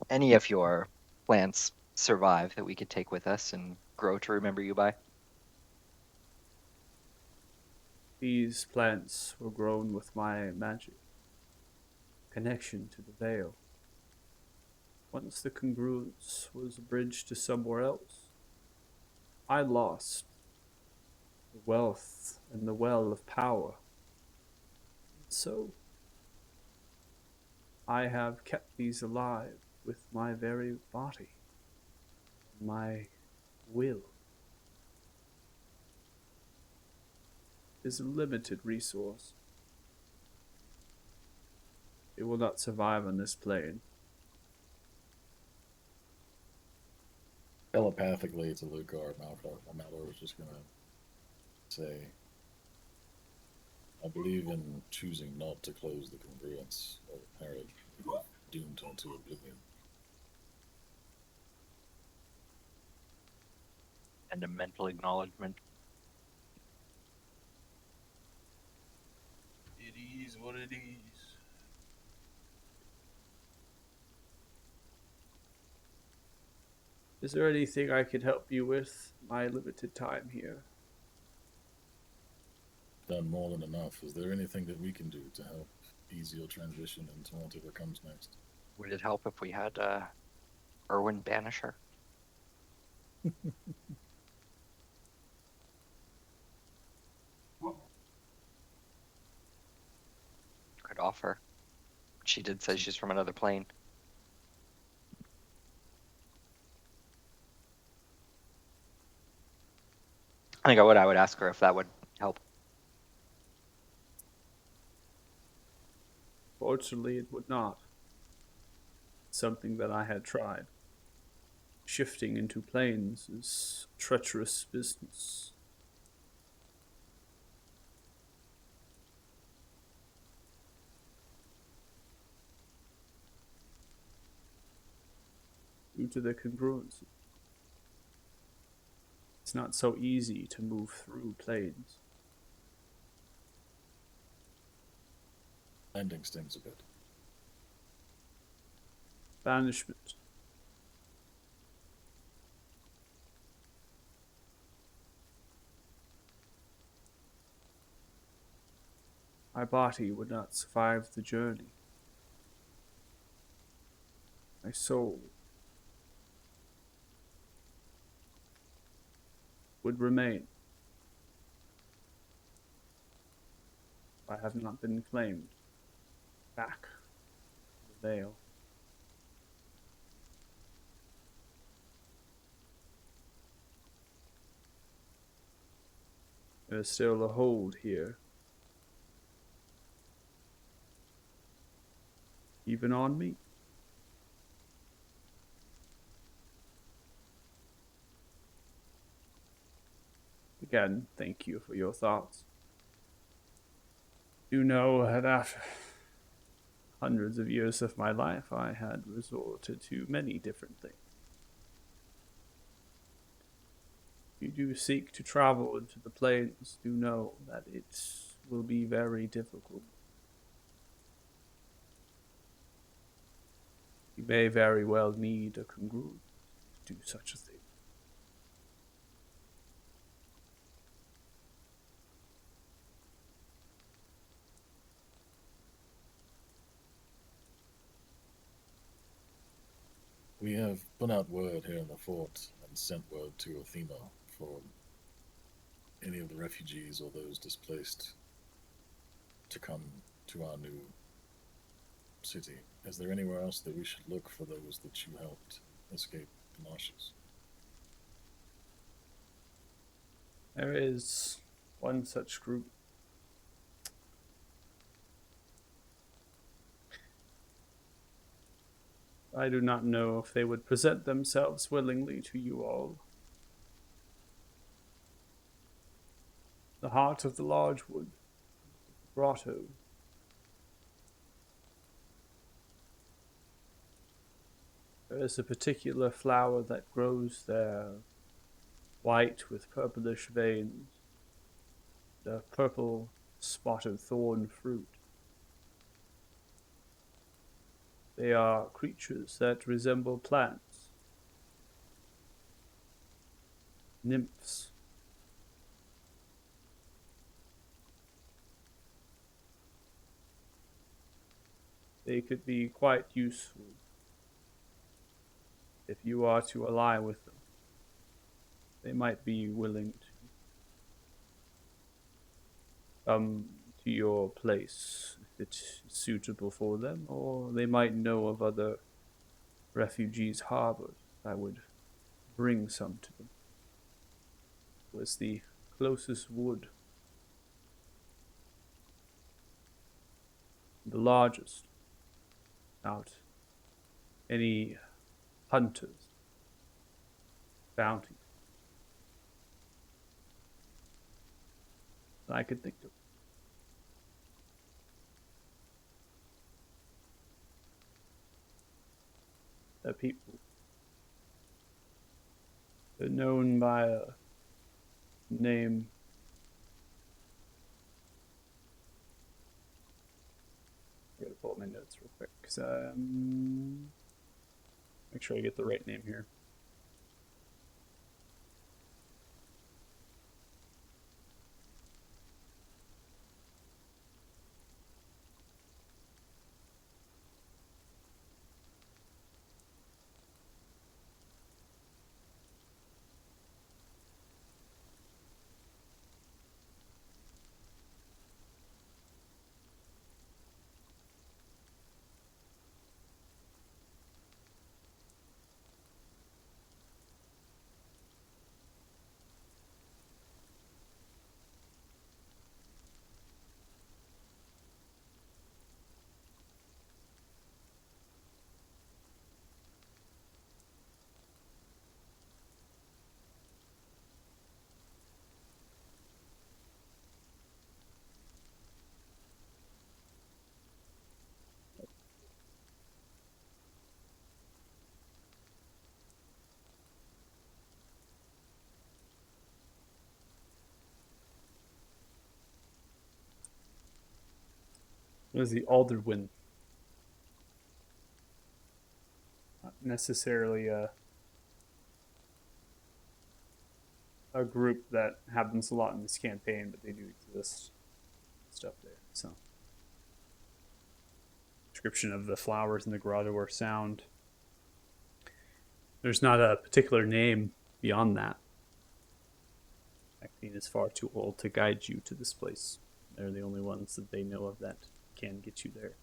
any of your plants survive that we could take with us and grow to remember you by? These plants were grown with my magic. Connection to the veil. Once the congruence was bridged to somewhere else, I lost the wealth and the well of power. So, I have kept these alive with my very body, my will. It is a limited resource. It will not survive on this plane. Telepathically to Lucar, Malor was just gonna say, I believe in choosing not to close the congruence or Herod doomed unto oblivion. And a mental acknowledgement. It is what it is. Is there anything I can help you with? My limited time here. Done more than enough. Is there anything that we can do to help ease your transition into whatever comes next? Would it help if we had Erwin Banisher? Could offer. She did say she's from another plane. I think I would ask her if that would help. Fortunately, it would not. Something that I had tried. Shifting into planes is treacherous business. Due to the congruency. It's not so easy to move through planes. Landing stings a bit. Banishment. My body would not survive the journey. My soul would remain. I have not been claimed back the veil. There is still a hold here. Even on me. Again, thank you for your thoughts. You know that after hundreds of years of my life, I had resorted to many different things. If you do seek to travel into the plains, do know that it will be very difficult. You may very well need a congruent to do such a thing. We have put out word here in the fort and sent word to Othema for any of the refugees or those displaced to come to our new city. Is there anywhere else that we should look for those that you helped escape the marshes? There is one such group. I do not know if they would present themselves willingly to you all. The heart of the large wood, grotto. There is a particular flower that grows there, white with purplish veins, the purple spotted thorn fruit. They are creatures that resemble plants, nymphs. They could be quite useful if you are to ally with them. They might be willing to come to your place if it's suitable for them, or they might know of other refugees harbored. I would bring some to them. It was the closest wood, the largest, without any hunters, bounty that I could think of. The people. They're known by a name. I gotta pull up my notes real quick, 'cause make sure I get the right name here. is the Alderwin. Not necessarily a group that happens a lot in this campaign, but they do exist. Stuff there. So, description of the flowers in the grotto are sound. There's not a particular name beyond that. Maxine is far too old to guide you to this place. They're the only ones that they know of that can get you there.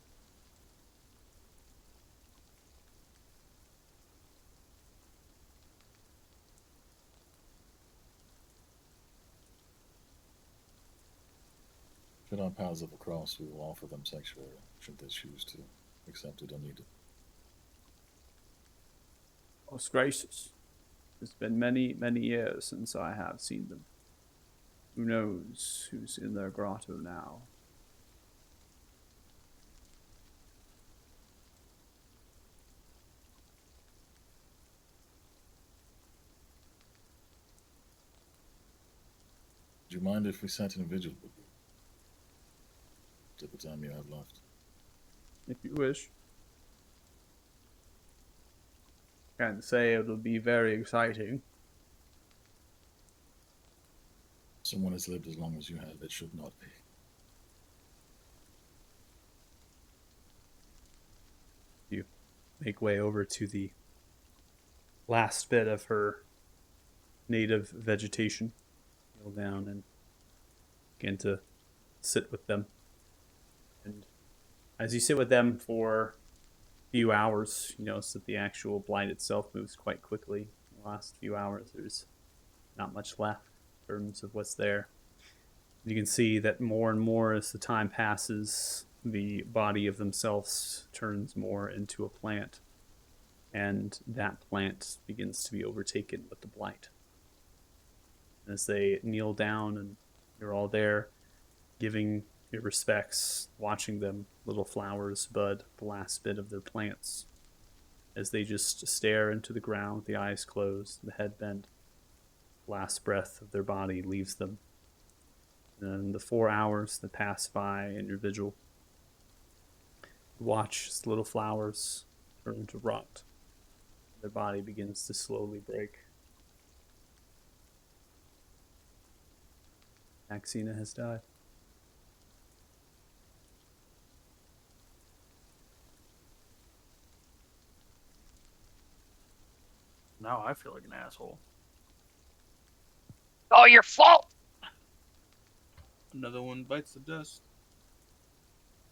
Should our paths ever cross, we will offer them sanctuary, should they choose to accept it or need it. Most gracious. It's been many, many years since I have seen them. Who knows who's in their grotto now? Would you mind if we sat in a vigil with you? At the time you have left. If you wish. Can't say it'll be very exciting. Someone has lived as long as you have, it should not be. You make way over to the last bit of her native vegetation. Kneel down and begin to sit with them. And as you sit with them for a few hours, you notice that the actual blight itself moves quite quickly. In the last few hours, there's not much left in terms of what's there. You can see that more and more as the time passes, the body of themselves turns more into a plant, and that plant begins to be overtaken with the blight. As they kneel down and you're all there giving your respects, watching them, little flowers bud the last bit of their plants, as they just stare into the ground, the eyes closed, the head bent. Last breath of their body leaves them. And the 4 hours that pass by in your vigil, you watch as little flowers turn to rot. Their body begins to slowly break. Maxina has died. Now I feel like an asshole. Oh, your fault! Another one bites the dust.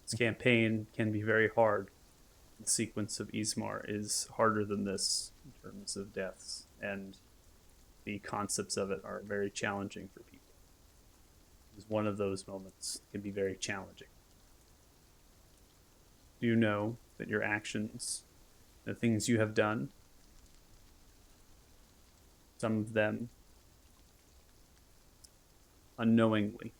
This campaign can be very hard. The sequence of Ismar is harder than this in terms of deaths, and the concepts of it are very challenging for people. It's one of those moments that can be very challenging. You know that your actions, the things you have done, some of them unknowingly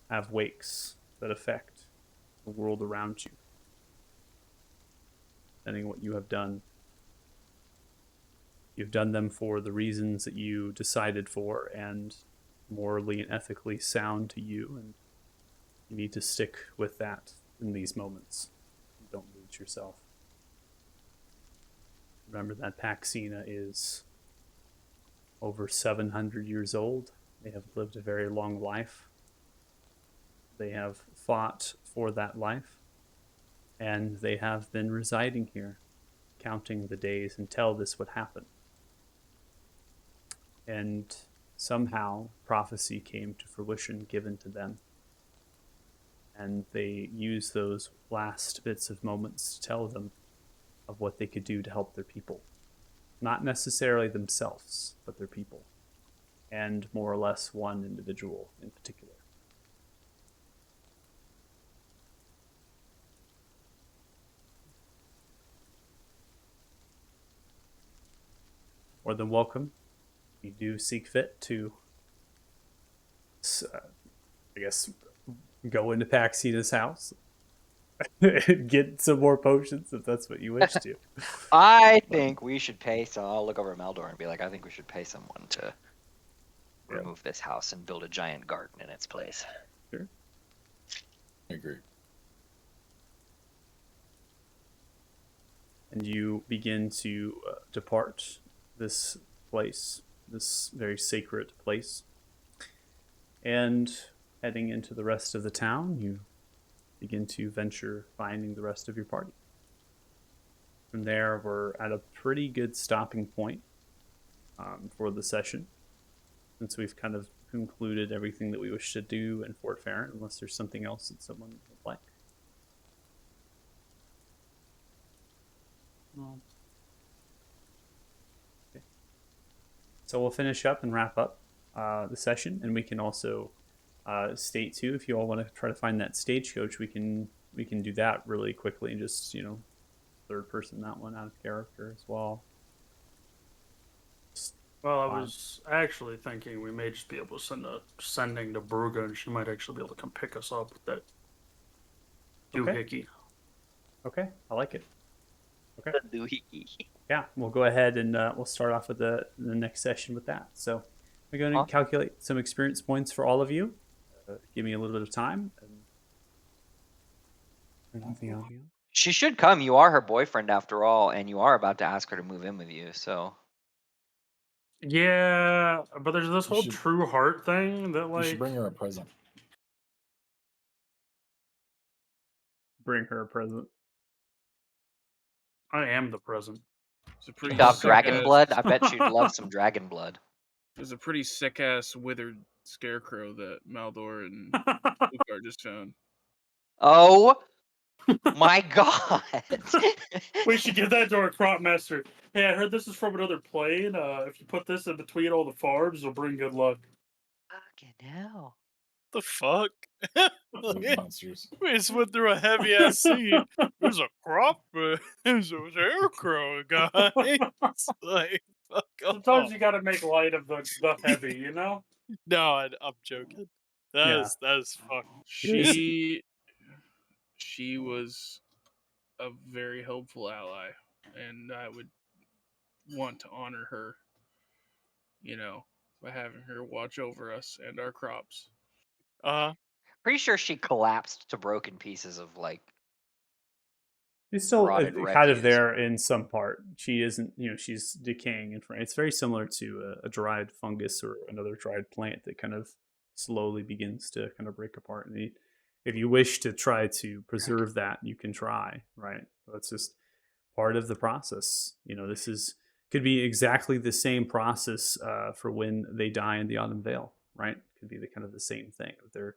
have wakes that affect the world around you. Depending on what you have done, you've done them for the reasons that you decided for and morally and ethically sound to you, and you need to stick with that in these moments. You don't lose yourself. Remember that Paxina is over 700 years old. They have lived a very long life. They have fought for that life, and they have been residing here, counting the days until this would happen. And somehow prophecy came to fruition given to them, and they used those last bits of moments to tell them of what they could do to help their people. Not necessarily themselves, but their people, and more or less one individual in particular. More than welcome. You do seek fit to, I guess, go into Paxina's house and get some more potions if that's what you wish to. I think we should pay. So I'll look over at Maldor and be like, I think we should pay someone to remove this house and build a giant garden in its place. Sure. I agree. And you begin to depart this place, this very sacred place. And heading into the rest of the town, you begin to venture finding the rest of your party. From there, we're at a pretty good stopping point for the session, since we've kind of concluded everything that we wish to do in Fort Farron, unless there's something else that someone would like. No. Okay. So we'll finish up and wrap up the session, and we can also state too, if you all want to try to find that stagecoach, we can do that really quickly and just third person that one out of character as well. Well, I Fine. was actually thinking we may just be able to send a sending to Bruga, and she might actually be able to come pick us up with that doohickey. Okay, I like it. Okay. Doohickey. Yeah, we'll go ahead and we'll start off with the next session with that. So we're going to calculate some experience points for all of you. Give me a little bit of time. She should come. You are her boyfriend after all, and you are about to ask her to move in with you. So Yeah, but there's this You whole should- true heart thing that You should like bring her a present. Bring her a present. I am the present. It's a pretty stop sick dragon ass- blood. I bet she'd love some dragon blood. There's a pretty sick ass withered scarecrow that Maldor and Lucar just found. Oh my god! We should give that to our crop master. Hey, I heard this is from another plane. If you put this in between all the farms, it'll bring good luck. Fucking hell. The fuck? Those monsters. We just went through a heavy ass scene. There's a crop, there's a scarecrow, guys. Like, fuck Sometimes off. you gotta make light of the heavy, you know? No, I'm joking. Yeah. That is fuck. She was a very helpful ally, and I would want to honor her, by having her watch over us and our crops. Pretty sure she collapsed to broken pieces of like. She's still Rotted kind of refuse. there in some part. She isn't, she's decaying in front. It's very similar to a dried fungus or another dried plant that kind of slowly begins to kind of break apart. And if you wish to try to preserve that, you can try, right? That's just part of the process. This could be exactly the same process for when they die in the Autumn Vale, right? Could be the kind of the same thing. They're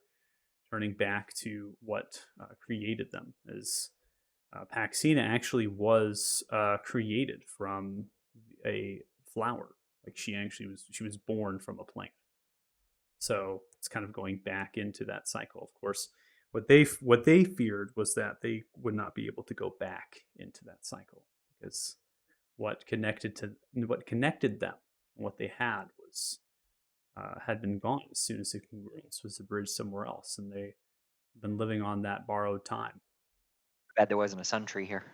turning back to what created them. As Paxina actually was created from a flower. Like she was born from a plant. So it's kind of going back into that cycle. Of course, what they feared was that they would not be able to go back into that cycle, because what connected them, what they had was had been gone as soon as the congruence was bridged somewhere else, and they've been living on that borrowed time. Bad there wasn't a sun tree here.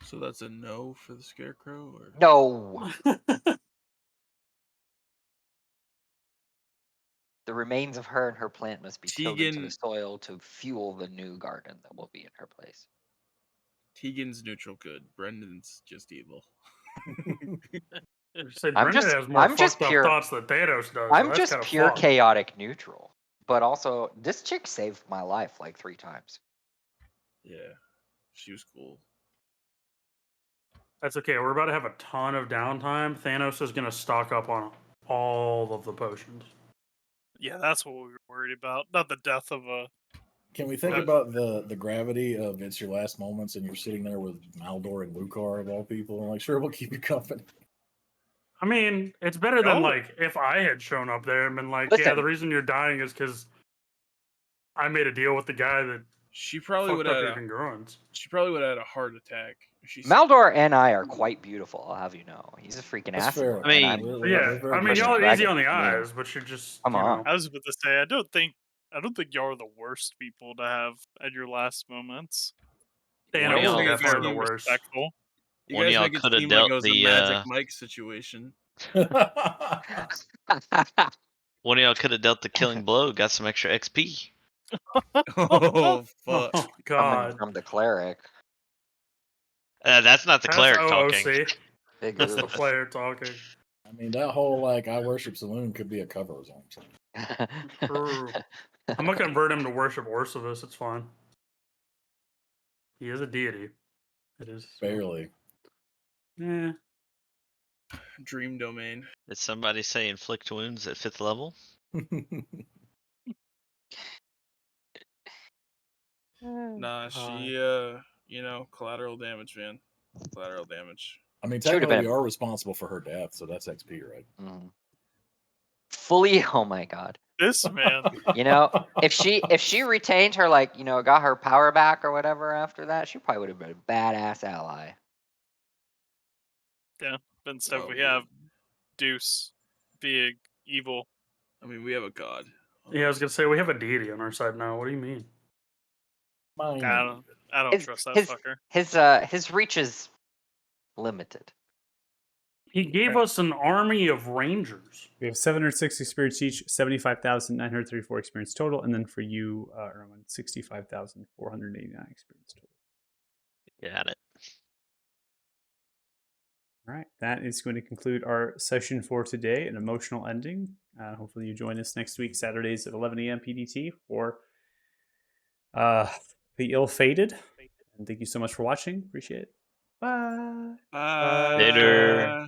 So that's a no for the scarecrow, or No. The remains of her and her plant must be tilled into the Tegan- soil to fuel the new garden that will be in her place. Tegan's neutral good. Brendan's just evil. Say I'm Brendan just- has more I'm just fucked up pure- thoughts than Thanos does. I'm That's just kinda pure fucked. chaotic neutral. But also, this chick saved my life like 3 times. Yeah, she was cool. That's okay. We're about to have a ton of downtime. Thanos is gonna stock up on all of the potions. Yeah, that's what we were worried about. Not the death of a. Can we think about the gravity of it's your last moments and you're sitting there with Maldor and Lucar of all people? I'm like, sure, we'll keep you company. I mean, it's better than Oh. like if I had shown up there and been like, Listen. yeah, the reason you're dying is because I made a deal with the guy that She probably fucked would up have. your congruence. She probably would have had a heart attack. Maldor and I are quite beautiful, I'll have you know. He's a freaking That's acid. fair. and I'm- Yeah, I mean, Person y'all are easy dragon, on the yeah. eyes, but you're just Come you on. know. I was about to say, I don't think y'all are the worst people to have at your last moments. Thanos One of is y'all- definitely the Very worst. respectful. You One of guys y'all make it coulda seem dealt like it was the, a Magic Mike situation. One of y'all could have dealt the killing blow, got some extra XP. Oh fuck! Oh Coming God. from the cleric. That's not the That's cleric OOC. talking. Big That's the oof. player talking. I mean, that whole like I worship saloon could be a cover song. True. I'm gonna convert him to worship Orcivis. It's fine. He is a deity. It is. Barely. Yeah. Dream domain. Did somebody say inflict wounds at 5th level? Nah, God. she collateral damage, man. Collateral damage. I mean, Should've technically, we been. are responsible for her death, so that's XP, right? Mm. Fully. Oh my God. This man. You know, if she retained her, like, you know, got her power back or whatever after that, she probably would have been a badass ally. But instead Well, we have Deuce being evil. I mean, we have a god. Yeah, I was gonna say we have a deity on our side now. What do you mean? Mine. I don't trust that fucker. His reach is limited. He gave Okay. us an army of rangers. We have 706 experience each, 75,934 experience total, and then for you, Erwin, 65,489 experience total. Got it. All right, that is going to conclude our session for today. An emotional ending. Hopefully, you join us next week, Saturdays at 11 a.m. PDT for The Ill-Fated. And thank you so much for watching. Appreciate it. Bye. Later.